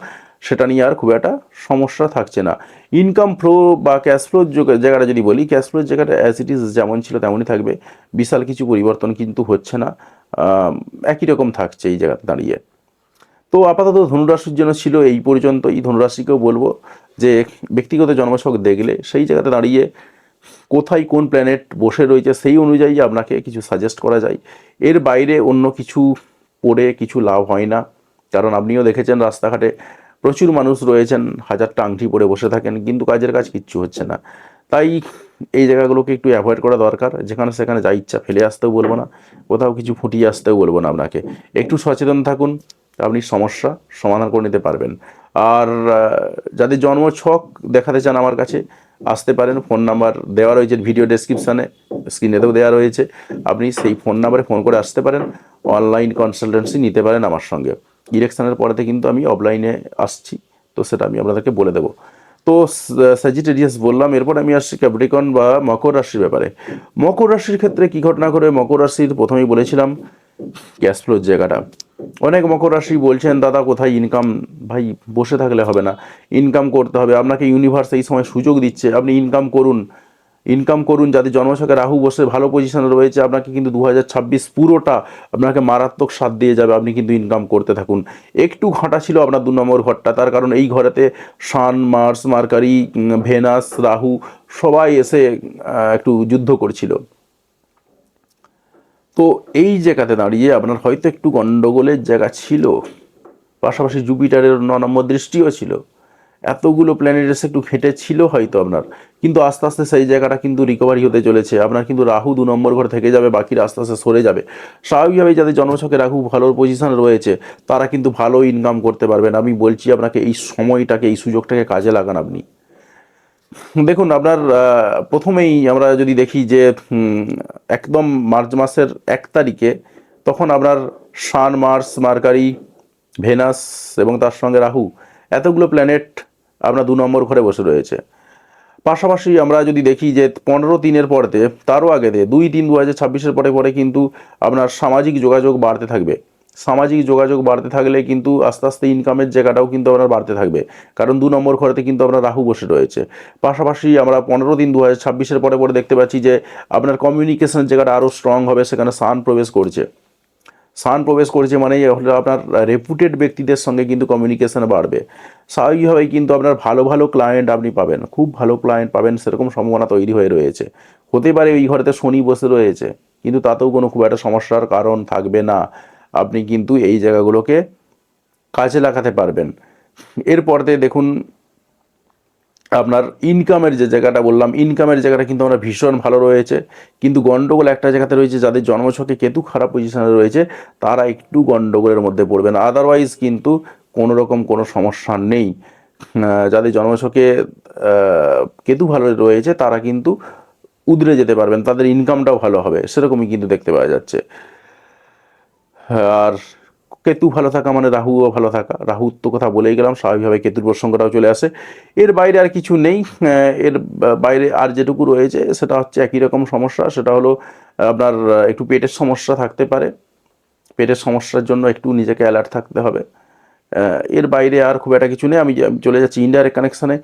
সেটা নিয়ে আর খুব একটা সমস্যা থাকছে না। ইনকাম ফ্লো বা ক্যাশ ফ্লোর জায়গাটা যদি বলি, ক্যাশ ফ্লোর জায়গাটা অ্যাজ ইট ইজ যেমন ছিল তেমনই থাকবে, বিশাল কিছু পরিবর্তন কিন্তু হচ্ছে না, একই রকম থাকছে এই জায়গাতে দাঁড়িয়ে। তো আপাতত ধনুরাশির জন্য ছিল এই পর্যন্ত। এই ধনুরাশিকেও বলবো যে ব্যক্তিগত জন্মছক দেখলে সেই জায়গাতে দাঁড়িয়ে কোথায় কোন প্ল্যানেট বসে রয়েছে সেই অনুযায়ী আপনাকে কিছু সাজেস্ট করা যায়। এর বাইরে অন্য কিছু পড়ে কিছু লাভ হয় না, কারণ আপনিও দেখেছেন রাস্তাঘাটে প্রচুর মানুষ রয়েছেন হাজারটা আংটি পরে বসে থাকেন, কিন্তু কাজের কাজ কিচ্ছু হচ্ছে না। তাই এই জায়গাগুলোকে একটু অ্যাভয়েড করা দরকার। যেখানে সেখানে যা ইচ্ছা ফেলে আসতেও বলবো না, কোথাও কিছু ফুটিয়ে আসতেও বলবো না আপনাকে। একটু সচেতন থাকুন, আপনি সমস্যা সমাধান করে নিতে পারবেন। আর যাদের জন্মছক দেখাতে চান আমার কাছে আসতে পারেন। ফোন নাম্বার দেওয়া রয়েছে ভিডিও ডেসক্রিপশানে, স্ক্রিনেতেও দেওয়া রয়েছে। আপনি সেই ফোন নাম্বারে ফোন করে আসতে পারেন, অনলাইন কনসালটেন্সি নিতে পারেন আমার সঙ্গে। ইলেকশনের পরেতে কিন্তু আমি অফলাইনে আসছি, তো সেটা আমি আপনাদেরকে বলে দেবো। তো স্যাজিটেরিয়াস বললাম, এরপর আমি আসছি ক্যাপ্রিকন বা মকর রাশির ব্যাপারে। মকর রাশির ক্ষেত্রে কি ঘটনা করে, মকর রাশির প্রথমেই বলেছিলাম ক্যাশ ফ্লোর জায়গাটা। অনেক মকর রাশি বলছেন দাদা কোথায় ইনকাম, ভাই বসে থাকলে হবে না, ইনকাম করতে হবে। আপনাকে ইউনিভার্স এই সময় সুযোগ দিচ্ছে, আপনি ইনকাম করুন, ইনকাম করুন। যাদের জন্মছকে রাহু বসে ভালো পজিশনে রয়েছে, আপনাকে কিন্তু 2026 পুরোটা আপনাকে মারাত্মক সাথ দিয়ে যাবে। আপনি কিন্তু ইনকাম করতে থাকুন। একটু ঘাঁটা ছিল আপনার 2 নম্বর ঘরটা, তার কারণ এই ঘরেতে সান, মার্স, মার্কারি, ভেনাস, রাহু সবাই এসে একটু যুদ্ধ করছিল। তো এই জায়গাতে দাঁড়িয়ে আপনার হয়তো একটু গন্ডগোলের জায়গা ছিল, পাশাপাশি জুপিটারের 9 নম্বর দৃষ্টিও ছিল, এতগুলো প্ল্যানেট এসে একটু ঘেঁটে ছিল হয়তো আপনার, কিন্তু আস্তে আস্তে সেই জায়গাটা কিন্তু রিকভারি হতে চলেছে। আপনার কিন্তু রাহু 2 নম্বর ঘরে থেকে যাবে, বাকিরা আস্তে আস্তে সরে যাবে। স্বাভাবিকভাবেই যাদের জন্মছকে রাহু ভালো পজিশনে রয়েছে তারা কিন্তু ভালো ইনকাম করতে পারবেন। আমি বলছি আপনাকে এই সময়টাকে, এই সুযোগটাকে কাজে লাগান আপনি। দেখুন আপনার প্রথমেই আমরা যদি দেখি যে একদম মার্চ মাসের 1 তারিখে, তখন আপনার সান, মার্স, মার্কারি, ভেনাস এবং তার সঙ্গে রাহু এতগুলো প্ল্যানেট আপনার 2 নম্বর ঘরে বসে রয়েছে। পাশাপাশি আমরা যদি দেখি যে 15-3-এর পরেতে, তারও আগেতে 2-3-2026-এর পরে পরে কিন্তু আপনার সামাজিক যোগাযোগ বাড়তে থাকবে। সামাজিক যোগাযোগ বাড়তে থাকলে কিন্তু আস্তে আস্তে ইনকামের জায়গাটাও কিন্তু আপনার বাড়তে থাকবে, কারণ 2 নম্বর ঘরেতে কিন্তু আপনার রাহু বসে রয়েছে। পাশাপাশি আমরা 15-3-2026-এর পরে পরে দেখতে পাচ্ছি যে আপনার কমিউনিকেশনের জায়গাটা আরও স্ট্রং হবে, সেখানে সান প্রবেশ করছে। সান প্রবেশ করেছে মানে আপনার রেপুটেড ব্যক্তিদের সঙ্গে কিন্তু কমিউনিকেশন বাড়বে। স্বাভাবিকভাবেই কিন্তু আপনার ভালো ভালো ক্লায়েন্ট আপনি পাবেন, খুব ভালো ক্লায়েন্ট পাবেন, সেরকম সম্ভাবনা তৈরি হয়ে রয়েছে। হতে পারে এই ঘরেতে শনি বসে রয়েছে, কিন্তু তাতেও কোনো খুব একটা সমস্যার কারণ থাকবে না। আপনি কিন্তু এই জায়গাগুলোকে কাজে লাগাতে পারবেন। এরপরতে দেখুন আপনার ইনকামের যে জায়গাটা বললাম, ইনকামের জায়গাটা কিন্তু আমরা ভীষণ ভালো রয়েছে, কিন্তু গন্ডগোল একটা জায়গাতে রয়েছে। যাদের জন্মছকে কেতু খারাপ পজিশনে রয়েছে তারা একটু গন্ডগোলের মধ্যে পড়বেন, আদারওয়াইজ কিন্তু কোনো রকম কোনো সমস্যা নেই। যাদের জন্মছকে কেতু ভালো রয়েছে তারা কিন্তু উদরে যেতে পারবেন, তাদের ইনকামটাও ভালো হবে, সেরকমই কিন্তু দেখতে পাওয়া যাচ্ছে। আর কেতু ভালো থাকা মানে রাহুও ভালো থাকা, রাহুর তো কথা বলেই গেলাম, স্বাভাবিকভাবে কেতুর প্রসঙ্গটাও চলে আসে। এর বাইরে আর কিছু নেই। এর বাইরে আর যেটুকু রয়েছে সেটা হচ্ছে একই রকম সমস্যা, সেটা হলো আপনার একটু পেটের সমস্যা থাকতে পারে। পেটের সমস্যার জন্য একটু নিজেকে অ্যালার্ট থাকতে হবে। এর বাইরে আর খুব একটা কিছু নেই। আমি চলে যাচ্ছি ইনডাইরেক্ট কানেকশানে।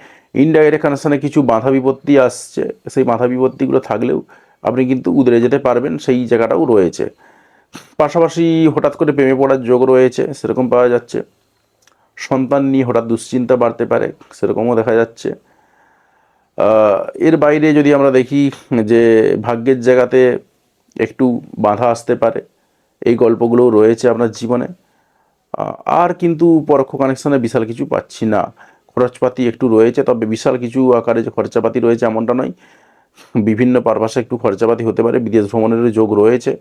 ইনডাইরেক্ট কানেকশানে কিছু বাধা বিপত্তি আসছে, সেই বাধা বিপত্তিগুলো থাকলেও আপনি কিন্তু উদরে যেতে পারবেন, সেই জায়গাটাও রয়েছে। পাশাপাশি হঠাৎ করে প্রেমে পড়ার যোগ রয়েছে, সেরকম পাওয়া যাচ্ছে। সন্তান নিয়ে হঠাৎ দুশ্চিন্তা বাড়তে পারে, সেরকমও দেখা যাচ্ছে। এর বাইরে যদি আমরা দেখি যে ভাগ্যের জায়গাতে একটু বাধা আসতে পারে, এই গল্পগুলোও রয়েছে আপনার জীবনে। আর কিন্তু পরোক্ষ কানেকশানে বিশাল কিছু পাচ্ছি না। খরচপাতি একটু রয়েছে, তবে বিশাল কিছু আকারে যে খরচাপাতি রয়েছে এমনটা নয়। বিভিন্ন পারপাসে একটু খরচাপাতি হতে পারে, বিদেশ ভ্রমণের যোগ রয়েছে,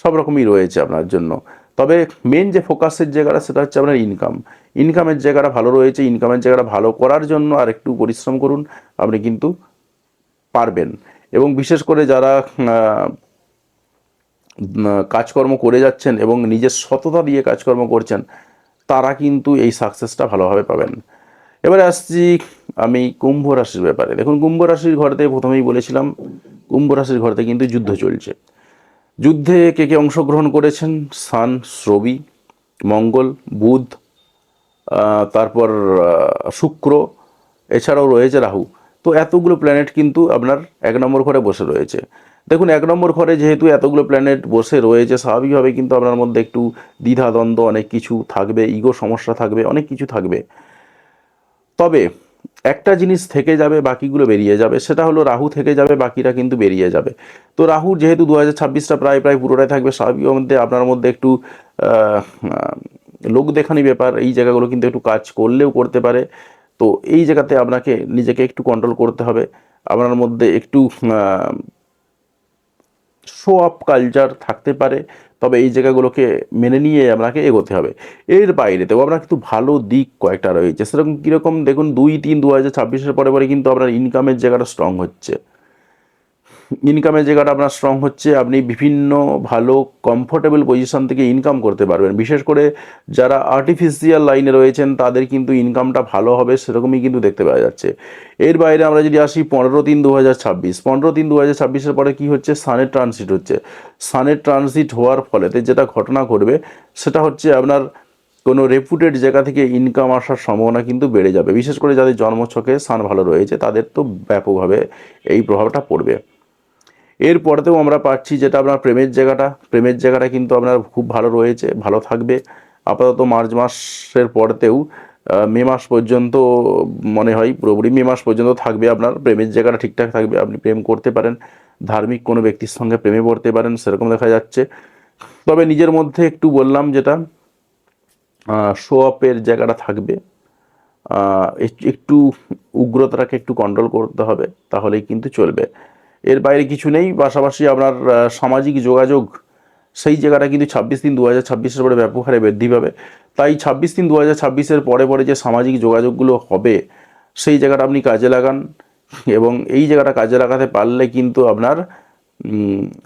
সব রকমই রয়েছে আপনার জন্য। তবে মেন যে ফোকাসের জায়গাটা সেটা হচ্ছে আপনার ইনকাম। ইনকামের জায়গাটা ভালো রয়েছে, ইনকামের জায়গাটা ভালো করার জন্য আর একটু পরিশ্রম করুন, আপনি কিন্তু পারবেন। এবং বিশেষ করে যারা কাজকর্ম করে যাচ্ছেন এবং নিজের সততা দিয়ে কাজকর্ম করছেন, তারা কিন্তু এই সাকসেসটা ভালোভাবে পাবেন। এবারে আসছি আমি কুম্ভ রাশির ব্যাপারে। দেখুন কুম্ভ রাশির ঘরেতে প্রথমেই বলেছিলাম, কুম্ভ রাশির ঘরেতে কিন্তু যুদ্ধ চলছে। যুদ্ধে কে কে অংশগ্রহণ করেছেন? সান, রবি, মঙ্গল, বুধ, তারপর শুক্র, এছাড়াও রয়েছে রাহু। তো এতগুলো প্ল্যানেট কিন্তু আপনার 1 নম্বর ঘরে বসে রয়েছে। দেখুন 1 নম্বর ঘরে যেহেতু এতগুলো প্ল্যানেট বসে রয়েছে, স্বাভাবিকভাবে কিন্তু আপনার মধ্যে একটু দ্বিধাদ্বন্দ্ব অনেক কিছু থাকবে, ইগো সমস্যা থাকবে, অনেক কিছু থাকবে। তবে একটা জিনিস থেকে যাবে, বাকিগুলো বেরিয়ে যাবে, সেটা হলো রাহু থেকে যাবে, বাকিরা কিন্তু বেরিয়ে যাবে। তো রাহু যেহেতু 2026টা প্রায় প্রায় পুরোটাই থাকবে, স্বাভাবিক মধ্যে আপনার মধ্যে একটু লোক দেখানি ব্যাপার, এই জায়গাগুলো কিন্তু একটু কাজ করলেও করতে পারে। তো এই জায়গাতে আপনাকে নিজেকে একটু কন্ট্রোল করতে হবে, আপনার মধ্যে একটু শো আপ কালচার থাকতে পারে, তবে এই জায়গাগুলোকে মেনে নিয়ে আপনাকে এগোতে হবে। এর বাইরেতেও আপনার কিন্তু ভালো দিক কয়েকটা রয়েছে। সেরকম কীরকম দেখুন, 2-3-2026-এর পরে পরে কিন্তু আপনার ইনকামের জায়গাটা স্ট্রং হচ্ছে। ইনকামের জায়গাটা আপনার স্ট্রং হচ্ছে, আপনি বিভিন্ন ভালো কমফোর্টেবল পজিশন থেকে ইনকাম করতে পারবেন। বিশেষ করে যারা আর্টিফিশিয়াল লাইনে রয়েছেন তাদের কিন্তু ইনকামটা ভালো হবে, সেরকমই কিন্তু দেখতে পাওয়া যাচ্ছে। এর বাইরে আমরা যদি আসি 15-3-2026, 15-3-2026-এর পরে কী হচ্ছে, সানের ট্রানজিট হচ্ছে। সানের ট্রানজিট হওয়ার ফলেতে যেটা ঘটনা ঘটবে সেটা হচ্ছে আপনার কোনো রেপুটেড জায়গা থেকে ইনকাম আসার সম্ভাবনা কিন্তু বেড়ে যাবে। বিশেষ করে যাদের জন্মছকে সান ভালো রয়েছে তাদের তো ব্যাপকভাবে এই প্রভাবটা পড়বে। এরপরেতেও আমরা পাচ্ছি যেটা আপনার প্রেমের জায়গাটা কিন্তু আপনার খুব ভালো রয়েছে, ভালো থাকবে আপাতত মার্চ মাসের পরেতেও। মে মাস পর্যন্ত মনে হয় পুরোপুরি মে মাস পর্যন্ত থাকবে, আপনার প্রেমের জায়গাটা ঠিকঠাক থাকবে, আপনি প্রেম করতে পারেন, ধার্মিক কোনো ব্যক্তির সঙ্গে প্রেমে পড়তে পারেন, সেরকম দেখা যাচ্ছে। তবে নিজের মধ্যে একটু বললাম যেটা শো আপের জায়গাটা থাকবে, একটু উগ্রতাটাকে একটু কন্ট্রোল করতে হবে, তাহলেই কিন্তু চলবে। এর বাইরে কিছু নেই। পাশাপাশি আপনার সামাজিক যোগাযোগ, সেই জায়গাটা কিন্তু 26-3-2026-এর পরে ব্যাপক হারে বৃদ্ধি পাবে। তাই 26-3-2026-এর পরে পরে যে সামাজিক যোগাযোগগুলো হবে সেই জায়গাটা আপনি কাজে লাগান, এবং এই জায়গাটা কাজে লাগাতে পারলে কিন্তু আপনার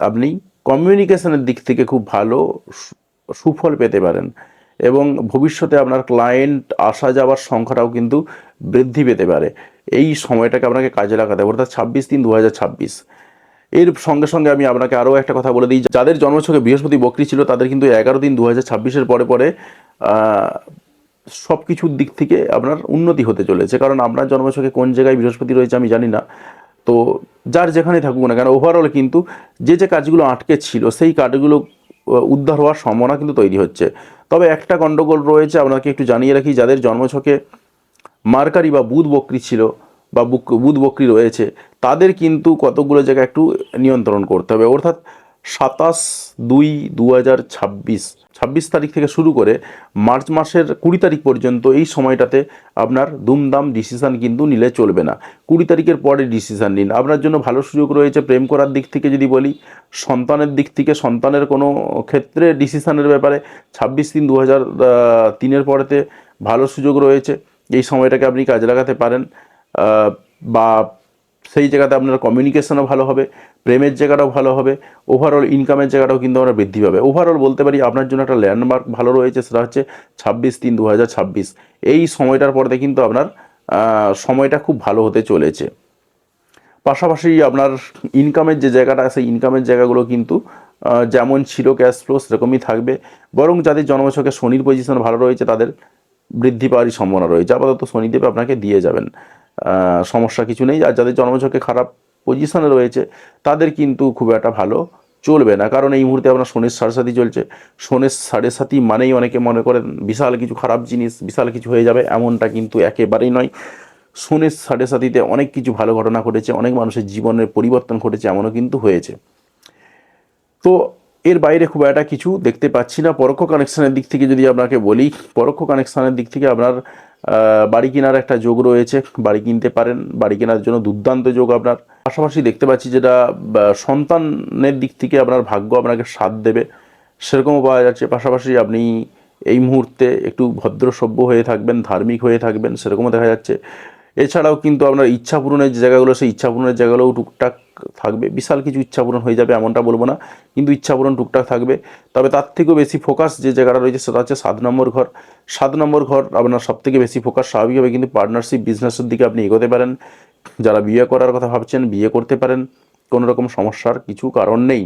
আপনি কমিউনিকেশনের দিক থেকে খুব ভালো সুফল পেতে পারেন, এবং ভবিষ্যতে আপনার ক্লায়েন্ট আসা যাওয়ার সংখ্যাটাও কিন্তু বৃদ্ধি পেতে পারে। এই সময়টাকে আপনাকে কাজে লাগাতে হবে, অর্থাৎ 26-3-2026। এর সঙ্গে সঙ্গে আমি আপনাকে আরও একটা কথা বলে দিই, যাদের জন্মছকে বৃহস্পতি বক্রী ছিল তাদের কিন্তু 11-3-2026-এর পরে পরে সব কিছুর দিক থেকে আপনার উন্নতি হতে চলেছে। কারণ আপনার জন্মছকে কোন জায়গায় বৃহস্পতি রয়েছে আমি জানি না, তো যার যেখানে থাকুক না কেন, ওভারঅল কিন্তু যে কাজগুলো আটকে ছিল সেই কাজগুলো উদ্ধার হওয়ার সম্ভাবনা কিন্তু তৈরি হচ্ছে। তবে একটা গণ্ডগোল রয়েছে, আপনাকে একটু জানিয়ে রাখি, যাদের জন্মছকে মার্কারি বা বুধ বক্রী ছিল বা বুধ বক্রী রয়েছে তাদের কিন্তু কতগুলো জায়গা একটু নিয়ন্ত্রণ করতে হবে। অর্থাৎ 27-2-2026 তারিখ থেকে শুরু করে মার্চ মাসের 20 তারিখ পর্যন্ত এই সময়টাতে আপনার দুমদাম ডিসিশান কিন্তু নিলে চলবে না। 20 তারিখের পরে ডিসিশান নিন, আপনার জন্য ভালো সুযোগ রয়েছে। প্রেম করার দিক থেকে যদি বলি, সন্তানের দিক থেকে, সন্তানের কোনো ক্ষেত্রে ডিসিশানের ব্যাপারে 26-3-2003-এর পরেতে ভালো সুযোগ রয়েছে, এই সময়টাকে আপনি কাজে লাগাতে পারেন। বা সেই জায়গাতে আপনার কমিউনিকেশনও ভালো হবে, প্রেমের জায়গাটাও ভালো হবে, ওভারঅল ইনকামের জায়গাটাও কিন্তু আমরা বৃদ্ধি পাবে। ওভারঅল বলতে পারি আপনার জন্য একটা ল্যান্ডমার্ক ভালো রয়েছে, সেটা হচ্ছে 26-3-2026। এই সময়টার পরে কিন্তু আপনার সময়টা খুব ভালো হতে চলেছে। পাশাপাশি আপনার ইনকামের যে জায়গাটা, সেই ইনকামের জায়গাগুলো কিন্তু যেমন ছিল ক্যাশ ফ্লো সেরকমই থাকবে, বরং যাদের জন্মছকে শনির পজিশন ভালো রয়েছে তাদের বৃদ্ধি পাওয়ারই সম্ভাবনা রয়েছে। আপাতত শনিদেব আপনাকে দিয়ে যাবেন, সমস্যা কিছু নেই। আর যাদের জন্মছকে খারাপ পজিশনে রয়েছে তাদের কিন্তু খুব একটা ভালো চলবে না, কারণ এই মুহূর্তে আপনার শনির সাড়ে সাথী চলছে। শনির সাড়ে সাথী মানেই অনেকে মনে করেন বিশাল কিছু খারাপ জিনিস, বিশাল কিছু হয়ে যাবে, এমনটা কিন্তু একেবারেই নয়। শনির সাড়ে সাথীতে অনেক কিছু ভালো ঘটনা ঘটেছে, অনেক মানুষের জীবনের পরিবর্তন ঘটেছে, এমনও কিন্তু হয়েছে। তো এর বাইরে খুব একটা কিছু দেখতে পাচ্ছি না। পরোক্ষ কানেকশানের দিক থেকে যদি আপনাকে বলি, পরোক্ষ কানেকশানের দিক থেকে আপনার বাড়ি কেনার একটা যোগ রয়েছে, বাড়ি কিনতে পারেন, বাড়ি কেনার জন্য দুর্দান্ত যোগ আপনার। পাশাপাশি দেখতে পাচ্ছি যেটা সন্তানের দিক থেকে আপনার ভাগ্য আপনাকে সাথ দেবে, সেরকমও পাওয়া যাচ্ছে। পাশাপাশি আপনি এই মুহূর্তে একটু ভদ্র সভ্য হয়ে থাকবেন, ধার্মিক হয়ে থাকবেন, সেরকমও দেখা যাচ্ছে। এছাড়াও কিন্তু আপনার ইচ্ছা পূরণের যে জায়গাগুলো, সেই ইচ্ছা পূরণের জায়গাগুলোও টুকটাক থাকবে। বিশাল কিছু ইচ্ছা পূরণ হয়ে যাবে এমনটা বলবো না, কিন্তু ইচ্ছা পূরণ টুকটাক থাকবে। তবে তার থেকেও বেশি ফোকাস যে জায়গাটা রয়েছে সেটা হচ্ছে 7 নম্বর ঘর। 7 নম্বর ঘর আপনার সব থেকে বেশি ফোকাস, স্বাভাবিকভাবে কিন্তু পার্টনারশিপ বিজনেসের দিকে আপনি এগোতে পারেন। যারা বিয়ে করার কথা ভাবছেন বিয়ে করতে পারেন, কোনো রকম সমস্যার কিছু কারণ নেই।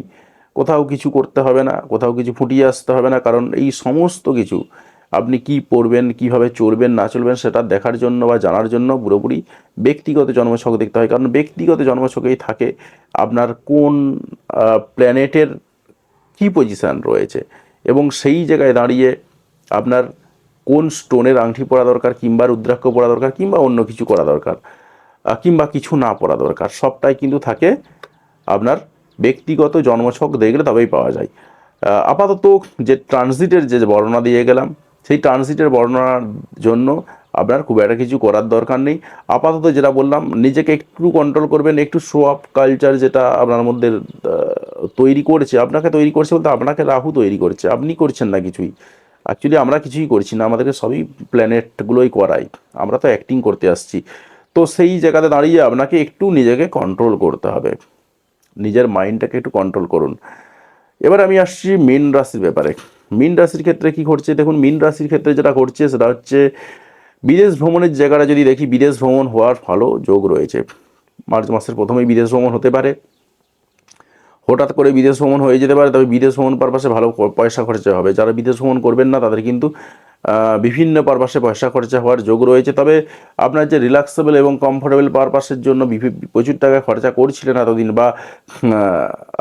কোথাও কিছু করতে হবে না, কোথাও কিছু ফুটিয়ে আসতে হবে না, কারণ এই সমস্ত কিছু আপনি কি পড়বেন, কিভাবে চলবেন না চলবেন সেটা দেখার জন্য বা জানার জন্য পুরোপুরি ব্যক্তিগত জন্মছক দেখতে হয়। কারণ ব্যক্তিগত জন্মছকেই থাকে আপনার কোন প্ল্যানেটের কী পজিশান রয়েছে, এবং সেই জায়গায় দাঁড়িয়ে আপনার কোন স্টোনের আংটি পরা দরকার, কিংবা রুদ্রাক্ষ পরা দরকার, কিংবা অন্য কিছু করা দরকার, কিংবা কিছু না পড়া দরকার, সবটাই কিন্তু থাকে আপনার ব্যক্তিগত জন্মছক দেখলে তবেই পাওয়া যায়। আপাতত যে ট্রানজিটের যে বর্ণনা দিয়ে গেলাম সেই ট্রানজিটের বর্ণনার জন্য আপনার খুব একটা কিছু করার দরকার নেই। আপাতত যেটা বললাম, নিজেকে একটু কন্ট্রোল করবেন, একটু শো অফ কালচার যেটা আপনার মধ্যে তৈরি করেছে, আপনাকে তৈরি করছে বলতে আপনাকে রাহু তৈরি করছে, আপনি করছেন না কিছুই। অ্যাকচুয়ালি আমরা কিছুই করছি না, আমাদেরকে সবই প্ল্যানেটগুলোই করাই, আমরা তো অ্যাক্টিং করতে আসছি। তো সেই জায়গাতে দাঁড়িয়ে আপনাকে একটু নিজেকে কন্ট্রোল করতে হবে, নিজের মাইন্ডটাকে একটু কন্ট্রোল করুন। এবার আমি আসছি মীন রাশির ব্যাপারে। মীন রাশির ক্ষেত্রে কি ঘটছে দেখুন, মীন রাশির ক্ষেত্রে যেটা ঘটছে সেটা হচ্ছে বিদেশ ভ্রমণের জায়গাটা যদি দেখি, বিদেশ ভ্রমণ হওয়ার ভালো যোগ রয়েছে। মার্চ মাসের প্রথমেই বিদেশ ভ্রমণ হতে পারে, হঠাৎ করে বিদেশ ভ্রমণ হয়ে যেতে পারে, তবে বিদেশ ভ্রমণ পারপাসে ভালো পয়সা খরচা হবে। যারা বিদেশ ভ্রমণ করবেন না তাদের কিন্তু বিভিন্ন পারপাসে পয়সা খরচা হওয়ার যোগ রয়েছে। তবে আপনার যে রিল্যাক্সেবল এবং কমফোর্টেবল পারপাসের জন্য প্রচুর টাকা খরচা করছিলেন এতদিন, বা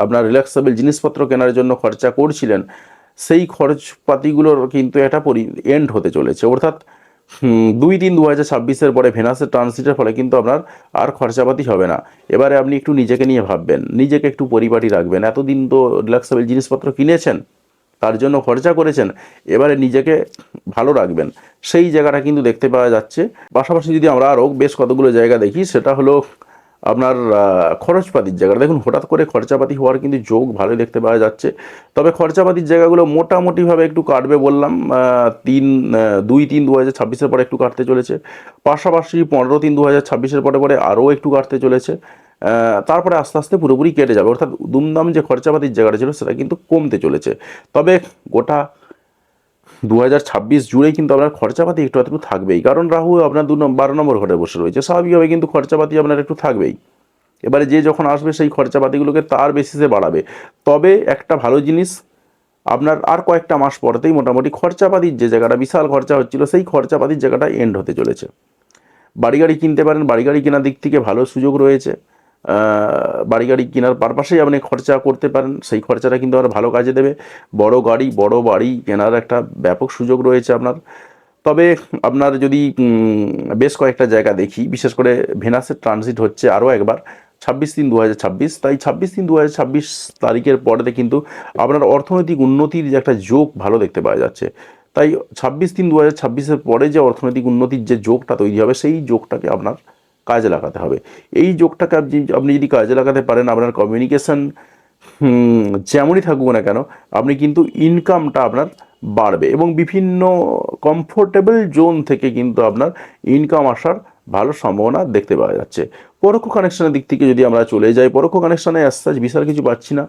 আপনার রিল্যাক্সেবল জিনিসপত্র কেনার জন্য খরচা করছিলেন, সেই খরচপাতিগুলোর কিন্তু একটা এন্ড হতে চলেছে। অর্থাৎ 2-3-2026 পরে ভেনাসের ট্রানজিটের ফলে কিন্তু আপনার আর খরচাপাতি হবে না। এবারে আপনি একটু নিজেকে নিয়ে ভাববেন, নিজেকে একটু পরিপাটি রাখবেন। এতদিন তো রিল্যাক্সেবল জিনিসপত্র কিনেছেন, তার জন্য খরচা করেছেন, এবারে নিজেকে ভালো রাখবেন, সেই জায়গাটা কিন্তু দেখতে পাওয়া যাচ্ছে। পাশাপাশি যদি আমরা আরও বেশ কতগুলো জায়গা দেখি, সেটা হলো আপনার খরচপাতির জায়গাটা দেখুন, হঠাৎ করে খরচাপাতি হওয়ার কিন্তু যোগ ভালোই দেখতে পাওয়া যাচ্ছে। তবে খরচাপাতির জায়গাগুলো মোটামুটিভাবে একটু কাটবে বললাম, 2-3-2026 পরে একটু কাটতে চলেছে। পাশাপাশি 15-3-2026 পরে আরও একটু কাটতে চলেছে। তারপরে আস্তে আস্তে পুরোপুরি কেটে যাবে, অর্থাৎ দুমদাম যে খরচাপাতির জায়গাটা ছিল সেটা কিন্তু কমতে চলেছে। তবে গোটা 2026 জুড়েই কিন্তু আপনার খরচাপাতি একটু একটু থাকবেই, কারণ রাহু আপনার 12 নম্বর ঘরে বসে রয়েছে, স্বাভাবিকভাবে কিন্তু খরচাপাতি আপনার একটু থাকবেই। এবারে যে যখন আসবে সেই খরচাপাতিগুলোকে তার বেসিসে বাড়াবে। তবে একটা ভালো জিনিস, আপনার আর কয়েকটা মাস পরতেই মোটামুটি খরচাপাতির যে জায়গাটা বিশাল খরচা হচ্ছিল, সেই খরচাপাতির জায়গাটা এন্ড হতে চলেছে। বাড়ি গাড়ি কিনতে পারেন, বাড়ি গাড়ি কেনার দিক থেকে ভালো সুযোগ রয়েছে। বাড়ি গাড়ি কেনার পারপাসেই আপনি খরচা করতে পারেন, সেই খরচাটা কিন্তু আপনার ভালো কাজে দেবে। বড় গাড়ি বড় বাড়ি কেনার একটা ব্যাপক সুযোগ রয়েছে আপনার। তবে আপনার যদি বেশ কয়েকটা জায়গা দেখি, বিশেষ করে ভেনাসের ট্রানজিট হচ্ছে আরও একবার 26-3-2026, তাই 26-3-2026 তারিখের পরেতে কিন্তু আপনার অর্থনৈতিক উন্নতির যে একটা যোগ ভালো দেখতে পাওয়া যাচ্ছে। তাই 26-3-2026 পরে যে অর্থনৈতিক উন্নতির যে যোগটা তৈরি হবে, সেই যোগটাকে আপনার কাজে লাগাতে হবে। এই যোগটাকে আপনি যদি কাজে লাগাতে পারেন, আপনার কমিউনিকেশন যেমনই থাকুক না কেন, আপনি কিন্তু ইনকামটা আপনার বাড়বে এবং বিভিন্ন কমফোর্টেবল জোন থেকে কিন্তু আপনার ইনকাম আসার ভালো সম্ভাবনা দেখতে পাওয়া যাচ্ছে। পরোক্ষ কানেকশনের দিক থেকে যদি আমরা চলে যাই, পরোক্ষ কানেকশনে আস্তে বিশাল কিছু পাচ্ছি না।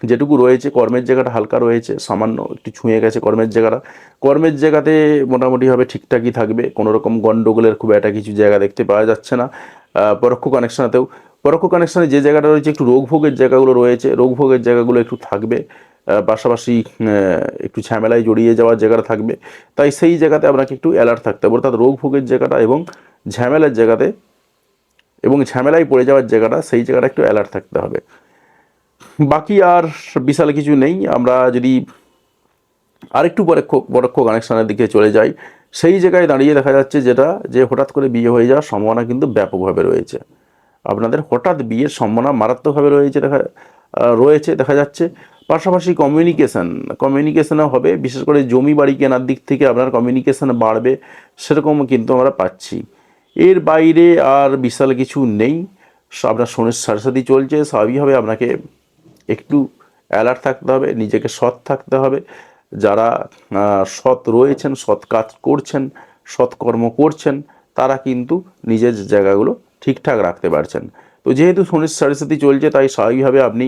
যেটুকু রয়েছে কর্মের জায়গাটা হালকা রয়েছে, সামান্য একটু ছুঁয়ে গেছে কর্মের জায়গাটা। কর্মের জায়গাতে মোটামুটিভাবে ঠিকঠাকই থাকবে, কোনো রকম গণ্ডগোলের খুব একটা কিছু জায়গা দেখতে পাওয়া যাচ্ছে না। পরোক্ষ কানেকশানেতেও, পরোক্ষ কানেকশানে যে জায়গাটা রয়েছে একটু রোগভোগের জায়গাগুলো রয়েছে, রোগভোগের জায়গাগুলো একটু থাকবে। পাশাপাশি একটু ঝামেলায় জড়িয়ে যাওয়ার জায়গাটা থাকবে, তাই সেই জায়গাতে আপনাকে একটু অ্যালার্ট থাকতে হবে। অর্থাৎ রোগভোগের জায়গাটা এবং ঝামেলার জায়গাতে এবং ঝামেলায় পড়ে যাওয়ার জায়গাটা, সেই জায়গাটা একটু অ্যালার্ট থাকতে হবে। বাকি আর বিশাল কিছু নেই। আমরা যদি আরেকটু পরোক্ষ কানেকশানের দিকে চলে যাই, সেই জায়গায় দাঁড়িয়ে দেখা যাচ্ছে যে হঠাৎ করে বিয়ে হয়ে যাওয়ার সম্ভাবনা কিন্তু ব্যাপকভাবে রয়েছে। আপনাদের হঠাৎ বিয়ের সম্ভাবনা মারাত্মকভাবে রয়েছে দেখা যাচ্ছে। পাশাপাশি কমিউনিকেশনও হবে, বিশেষ করে জমি বাড়ি কেনার দিক থেকে আপনার কমিউনিকেশন বাড়বে, সেরকম কিন্তু আমরা পাচ্ছি। এর বাইরে আর বিশাল কিছু নেই। আপনার শনির সাড়ে চলছে, স্বাভাবিকভাবে আপনাকে একটু অ্যালার্ট থাকতে হবে, নিজেকে সৎ থাকতে হবে। যারা সৎ রয়েছেন, সৎ কাজ করছেন, সৎকর্ম করছেন, তারা কিন্তু নিজের জায়গাগুলো ঠিকঠাক রাখতে পারছেন। তো যেহেতু শনির সাড়ে চলছে, তাই স্বাভাবিকভাবে আপনি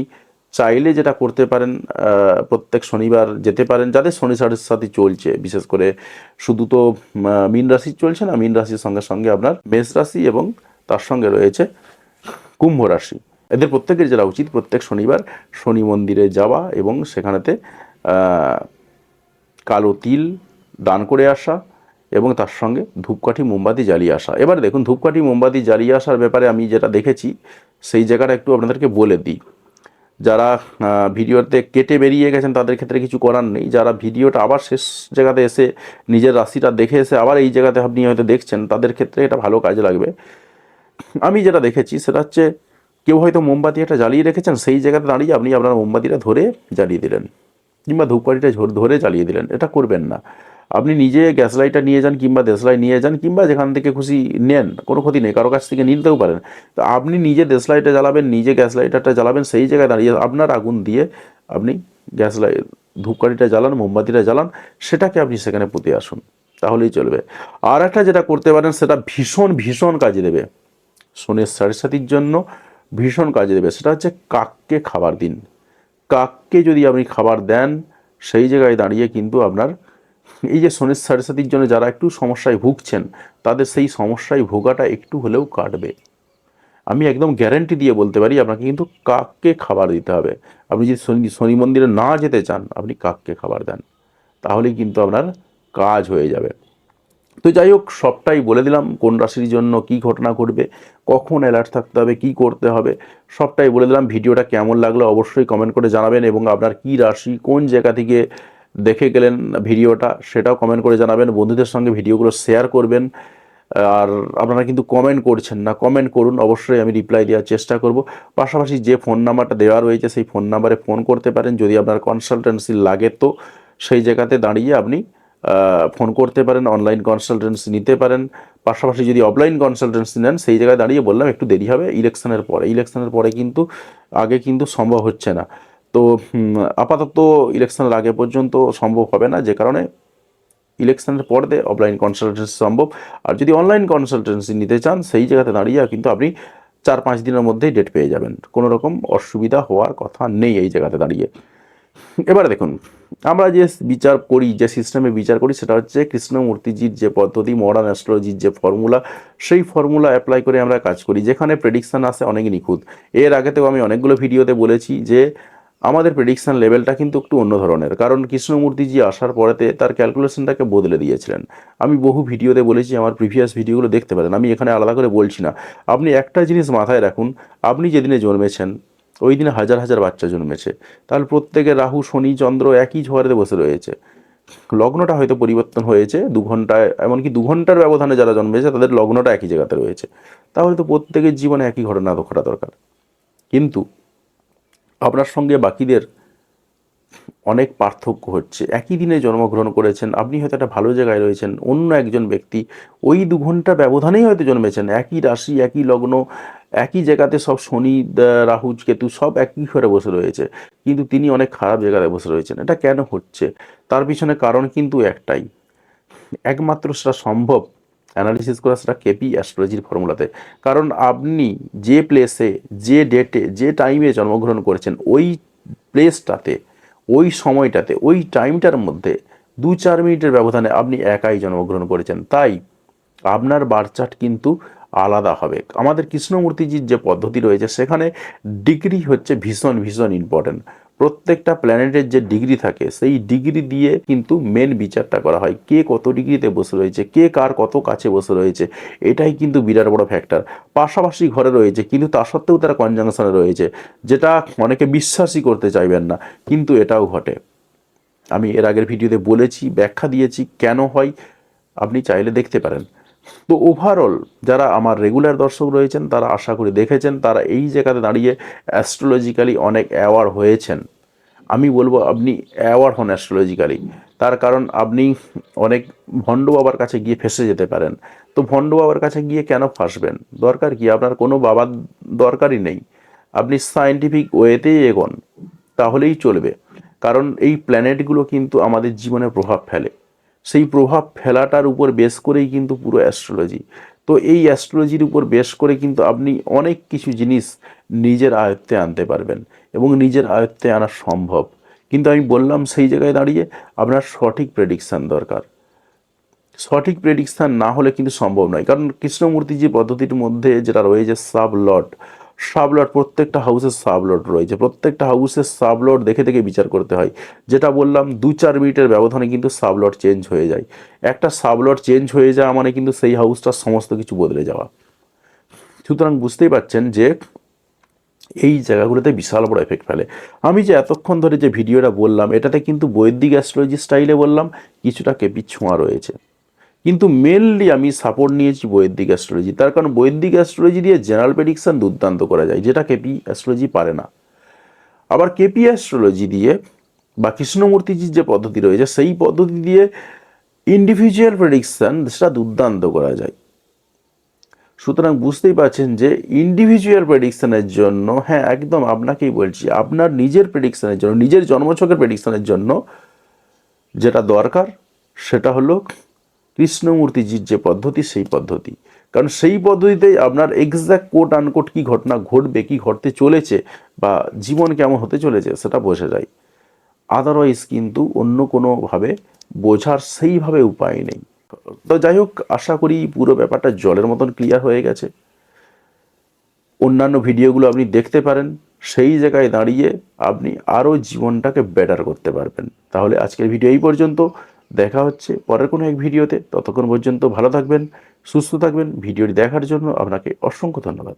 চাইলে যেটা করতে পারেন, প্রত্যেক শনিবার যেতে পারেন। যাদের শনি সাড়ে চলছে, বিশেষ করে শুধু তো মীন রাশি চলছে না, মীন রাশির সঙ্গে সঙ্গে আপনার মেষ রাশি এবং তার সঙ্গে রয়েছে কুম্ভ রাশি, এদের প্রত্যেকের যেটা উচিত প্রত্যেক শনিবার শনি মন্দিরে যাওয়া এবং সেখানেতে কালো তিল দান করে আসা এবং তার সঙ্গে ধূপকাঠি মোমবাতি জ্বালিয়ে আসা। এবার দেখুন, ধূপকাঠি মোমবাতি জ্বালিয়ে আসার ব্যাপারে আমি যেটা দেখেছি, সেই জায়গাটা একটু আপনাদেরকে বলে দিই। যারা ভিডিওতে কেটে বেরিয়ে গেছেন তাদের ক্ষেত্রে কিছু করার নেই। যারা ভিডিওটা আবার শেষ জায়গাতে এসে নিজের রাশিটা দেখে এসে আবার এই জায়গাতে আপনি হয়তো দেখছেন, তাদের ক্ষেত্রে এটা ভালো কাজে লাগবে। আমি যেটা দেখেছি সেটা হচ্ছে, কেউ হয়তো মোমবাতি একটা জ্বালিয়ে রেখেছেন, সেই জায়গাতে দাঁড়িয়ে আপনি আপনার মোমবাতিটা ধরে জ্বালিয়ে দিলেন। কিংবা ধূপকাঠিটা ধরে জ্বালিয়ে দিলেন, এটা করবেন না। আপনি নিজে গ্যাস লাইটার নিয়ে যান কিংবা দেশলাই নিয়ে যান কিংবা যেখান থেকে খুশি নেন, কোনো ক্ষতি নেই, কারো কাছ থেকে নিতেও পারেন। তো আপনি নিজে দেশলাইটা জ্বালাবেন, নিজে গ্যাস লাইটারটা জ্বালাবেন, সেই জায়গায় দাঁড়িয়ে আপনার আগুন দিয়ে আপনি ধূপকাঠিটা জ্বালান, মোমবাতিটা জ্বালান, সেটাকে আপনি সেখানে পুঁতে আসুন, তাহলেই চলবে। আর একটা যেটা করতে পারেন সেটা ভীষণ ভীষণ কাজে দেবে, শনির সাড়ে সাতির জন্য ভীষণ কাজে দেবে, সেটা হচ্ছে কাককে খাবার দিন। কাককে যদি আপনি খাবার দেন, সেই জায়গায় দাঁড়িয়ে কিন্তু আপনার এই যে শনির সাড়ে সাতির জন্য যারা একটু সমস্যায় ভুগছেন, তাদের সেই সমস্যায় ভোগাটা একটু হলেও কাটবে। আমি একদম গ্যারেন্টি দিয়ে বলতে পারি, আপনাকে কিন্তু কাককে খাবার দিতে হবে। আপনি যদি শনি মন্দিরে না যেতে চান, আপনি কাককে খাবার দেন, তাহলেই কিন্তু আপনার কাজ হয়ে যাবে। তো যাই হোক, সবটাই বলে দিলাম, কোন রাশির জন্য কি ঘটনা ঘটবে, কখন অ্যালার্ট থাকতে হবে, কি করতে হবে, সবটাই বলে দিলাম। ভিডিওটা কেমন লাগলো অবশ্যই কমেন্ট করে জানাবেন, এবং আপনার কি রাশি, কোন জায়গা থেকে দেখে গেলেন ভিডিওটা, সেটাও কমেন্ট করে জানাবেন। বন্ধুদের সঙ্গে ভিডিওগুলো শেয়ার করবেন। আর আপনারা কিন্তু কমেন্ট করছেন না, কমেন্ট করুন, অবশ্যই আমি রিপ্লাই দেওয়ার চেষ্টা করব। পাশাপাশি যে ফোন নাম্বারটা দেওয়া রয়েছে সেই ফোন নাম্বারে ফোন করতে পারেন, যদি আপনার কনসালটেন্সি লাগে তো সেই জায়গাতে দাঁড়িয়ে আপনি ফোন করতে পারেন, অনলাইন কনসালটেন্সি নিতে পারেন। পাশাপাশি যদি অফলাইন কনসালটেন্সি নেন, সেই জায়গায় দাঁড়িয়ে বললাম একটু দেরি হবে ইলেকশনের পরে কিন্তু আগে কিন্তু সম্ভব হচ্ছে না। তো আপাতত ইলেকশনের আগে পর্যন্ত সম্ভব হবে না, যে কারণে ইলেকশনের পরে অফলাইন কনসালটেন্সি সম্ভব। আর যদি অনলাইন কনসালটেন্সি নিতে চান, সেই জায়গাতে দাঁড়িয়ে কিন্তু আপনি 4-5 দিনের মধ্যেই ডেট পেয়ে যাবেন, কোনো রকম অসুবিধা হওয়ার কথা নেই এই জায়গাতে দাঁড়িয়ে। এবারে দেখুন, আমরা যে বিচার করি, যে সিস্টেমে বিচার করি, সেটা হচ্ছে কৃষ্ণমূর্তিজির যে পদ্ধতি, মডার্ন অ্যাস্ট্রোলজির যে ফর্মুলা, সেই ফর্মুলা অ্যাপ্লাই করে আমরা কাজ করি, যেখানে প্রেডিকশান আসে অনেক নিখুঁত। এর আগেতেও আমি অনেকগুলো ভিডিওতে বলেছি যে আমাদের প্রেডিকশান লেভেলটা কিন্তু একটু অন্য ধরনের, কারণ কৃষ্ণমূর্তিজি আসার পরেতে তার ক্যালকুলেশনটাকে বদলে দিয়েছিলেন। আমি বহু ভিডিওতে বলেছি, আমার প্রিভিয়াস ভিডিওগুলো দেখতে পারেন, আমি এখানে আলাদা করে বলছি না। আপনি একটা জিনিস মাথায় রাখুন, আপনি যেদিনে জন্মেছেন ওই দিনে হাজার হাজার বাচ্চা জন্মেছে, তাহলে প্রত্যেকে রাহু শনি চন্দ্র একই ঝড়ে বসে রয়েছে। লগ্নটা হয়তো পরিবর্তন হয়েছে 2 ঘন্টায়, এমনকি 2 ঘন্টার ব্যবধানে যারা জন্মেছে তাদের লগ্নটা একই জায়গাতে রয়েছে, তাহলে তো প্রত্যেকের জীবনে একই ঘটনা ঘটা দরকার। কিন্তু আপনার সঙ্গে বাকিদের অনেক পার্থক্য হচ্ছে। একই দিনে জন্মগ্রহণ করেছেন, আপনি হয়তো একটা ভালো জায়গায় রয়েছেন, অন্য একজন ব্যক্তি ওই 2 ঘন্টা ব্যবধানেই হয়তো জন্মেছেন, একই রাশি একই লগ্ন একই জায়গাতে, সব শনি রাহু কেতু সব একই ঘরে বসে রয়েছে, কিন্তু তিনি অনেক খারাপ জায়গায় বসে রয়েছেন। এটা কেন হচ্ছে? তার পিছনে কারণ কিন্তু একটাই, একমাত্র সেটা সম্ভব অ্যানালিসিস করা, সেটা কেপি অ্যাস্ট্রোলজির ফর্মুলাতে। কারণ আপনি যে প্লেসে, যে ডেটে, যে টাইমে জন্মগ্রহণ করেছেন, ওই প্লেসটাতে, ওই সময়টাতে, ওই টাইমটার মধ্যে 2-4 মিনিটের ব্যবধানে আপনি একাই জন্মগ্রহণ করেছেন, তাই আপনার বার্থচার্ট কিন্তু আলাদা হবে। আমাদের কৃষ্ণমূর্তিজির যে পদ্ধতি রয়েছে, সেখানে ডিগ্রি হচ্ছে ভীষণ ভীষণ ইম্পর্ট্যান্ট। প্রত্যেকটা প্ল্যানেটের যে ডিগ্রি থাকে, সেই ডিগ্রি দিয়ে কিন্তু মেন বিচারটা করা হয়, কে কত ডিগ্রিতে বসে রয়েছে, কে কার কত কাছে বসে রয়েছে, এটাই কিন্তু বিরাট বড় ফ্যাক্টর। পাশাপাশি ঘরে রয়েছে কিন্তু তা সত্ত্বেও তারা কনজাংশনে রয়েছে, যেটা অনেকে বিশ্বাসই করতে চাইবেন না, কিন্তু এটাও ঘটে। আমি এর আগের ভিডিওতে বলেছি, ব্যাখ্যা দিয়েছি কেন হয়, আপনি চাইলে দেখতে পারেন। তো ওভারঅল যারা আমার রেগুলার দর্শক রয়েছেন, তারা আশা করি দেখেছেন, তারা এই জায়গাতে দাঁড়িয়ে অ্যাস্ট্রোলজিক্যালি অনেক অ্যাওয়ার হয়েছেন। আমি বলবো আপনি অ্যাওয়ার হন অ্যাস্ট্রোলজিক্যালি, তার কারণ আপনি অনেক ভণ্ড বাবার কাছে গিয়ে ফেঁসে যেতে পারেন। তো ভণ্ড বাবার কাছে গিয়ে কেন ফাঁসবেন? দরকার কি? আপনার কোনো বাবার দরকারই নেই, আপনি সায়েন্টিফিক ওয়েতেই এগোন, তাহলেই চলবে। কারণ এই প্ল্যানেটগুলো কিন্তু আমাদের জীবনে প্রভাব ফেলে, সেই প্রভাব ফেলাটার উপর বেস করেই কিন্তু পুরো অ্যাস্ট্রোলজি। তো এই অ্যাস্ট্রোলজির উপর বেস করে কিন্তু আপনি অনেক কিছু জিনিস নিজের আয়ত্তে আনতে পারবেন, এবং নিজের আয়ত্তে আনা সম্ভব। কিন্তু আমি বললাম, সেই জায়গায় দাঁড়িয়ে আপনার সঠিক প্রেডিকশান দরকার। সঠিক প্রেডিকশান না হলে কিন্তু সম্ভব নয়, কারণ কৃষ্ণমূর্তিজি পদ্ধতির মধ্যে যেটা রয়েছে সাবলট, সাবলট প্রত্যেকটা হাউসের সাবলট রয়েছে, প্রত্যেকটা হাউসের সাবলট দেখে দেখে বিচার করতে হয়। যেটা বললাম, 2-4 মিনিটের ব্যবধানে কিন্তু সাবলট চেঞ্জ হয়ে যায়। একটা সাবলট চেঞ্জ হয়ে যাওয়া মানে কিন্তু সেই হাউসটার সমস্ত কিছু বদলে যাওয়া। সুতরাং বুঝতেই পারছেন যে এই জায়গাগুলোতে বিশাল বড় এফেক্ট ফেলে। আমি যে এতক্ষণ ধরে যে ভিডিওটা বললাম, এটাতে কিন্তু বৈদিক অ্যাস্ট্রোলজি স্টাইলে বললাম, কিছুটা কেপি ছোঁয়া রয়েছে, কিন্তু মেনলি আমি সাপোর্ট নিয়েছি বৈদিক অ্যাস্ট্রোলজি। তার কারণ বৈদিক অ্যাস্ট্রোলজি দিয়ে জেনারেল প্রেডিকশন দুর্দান্ত করা যায়, যেটা কেপি অ্যাস্ট্রোলজি পারে না। আবার কেপি অ্যাস্ট্রোলজি দিয়ে বা কৃষ্ণমূর্তিজির যে পদ্ধতি রয়েছে সেই পদ্ধতি দিয়ে ইন্ডিভিজুয়াল প্রেডিকশন সেটা দুর্দান্ত করা যায়। সুতরাং বুঝতেই পারছেন যে ইন্ডিভিজুয়াল প্রেডিকশনের জন্য, হ্যাঁ একদম আপনাকেই বলছি, আপনার নিজের প্রেডিকশনের জন্য, নিজের জন্মছকের প্রেডিকশনের জন্য যেটা দরকার সেটা হলো কৃষ্ণমূর্তিজির যে পদ্ধতি সেই পদ্ধতি। কারণ সেই পদ্ধতিতেই আপনার এক্স্যাক্ট কোট আনকোট কী ঘটনা ঘটবে, কী ঘটতে চলেছে বা জীবন কেমন হতে চলেছে সেটা বোঝা যায়। আদারওয়াইজ কিন্তু অন্য কোনোভাবে বোঝার সেইভাবে উপায় নেই। তো যাই হোক, আশা করি পুরো ব্যাপারটা জলের মতন ক্লিয়ার হয়ে গেছে। অন্যান্য ভিডিওগুলো আপনি দেখতে পারেন, সেই জায়গায় দাঁড়িয়ে আপনি আরও জীবনটাকে বেটার করতে পারবেন। তাহলে আজকের ভিডিও এই পর্যন্ত, দেখা হচ্ছে পরের কোনো এক ভিডিওতে। ততক্ষণ পর্যন্ত ভালো থাকবেন, সুস্থ থাকবেন। ভিডিওটি দেখার জন্য আপনাকে অসংখ্য ধন্যবাদ।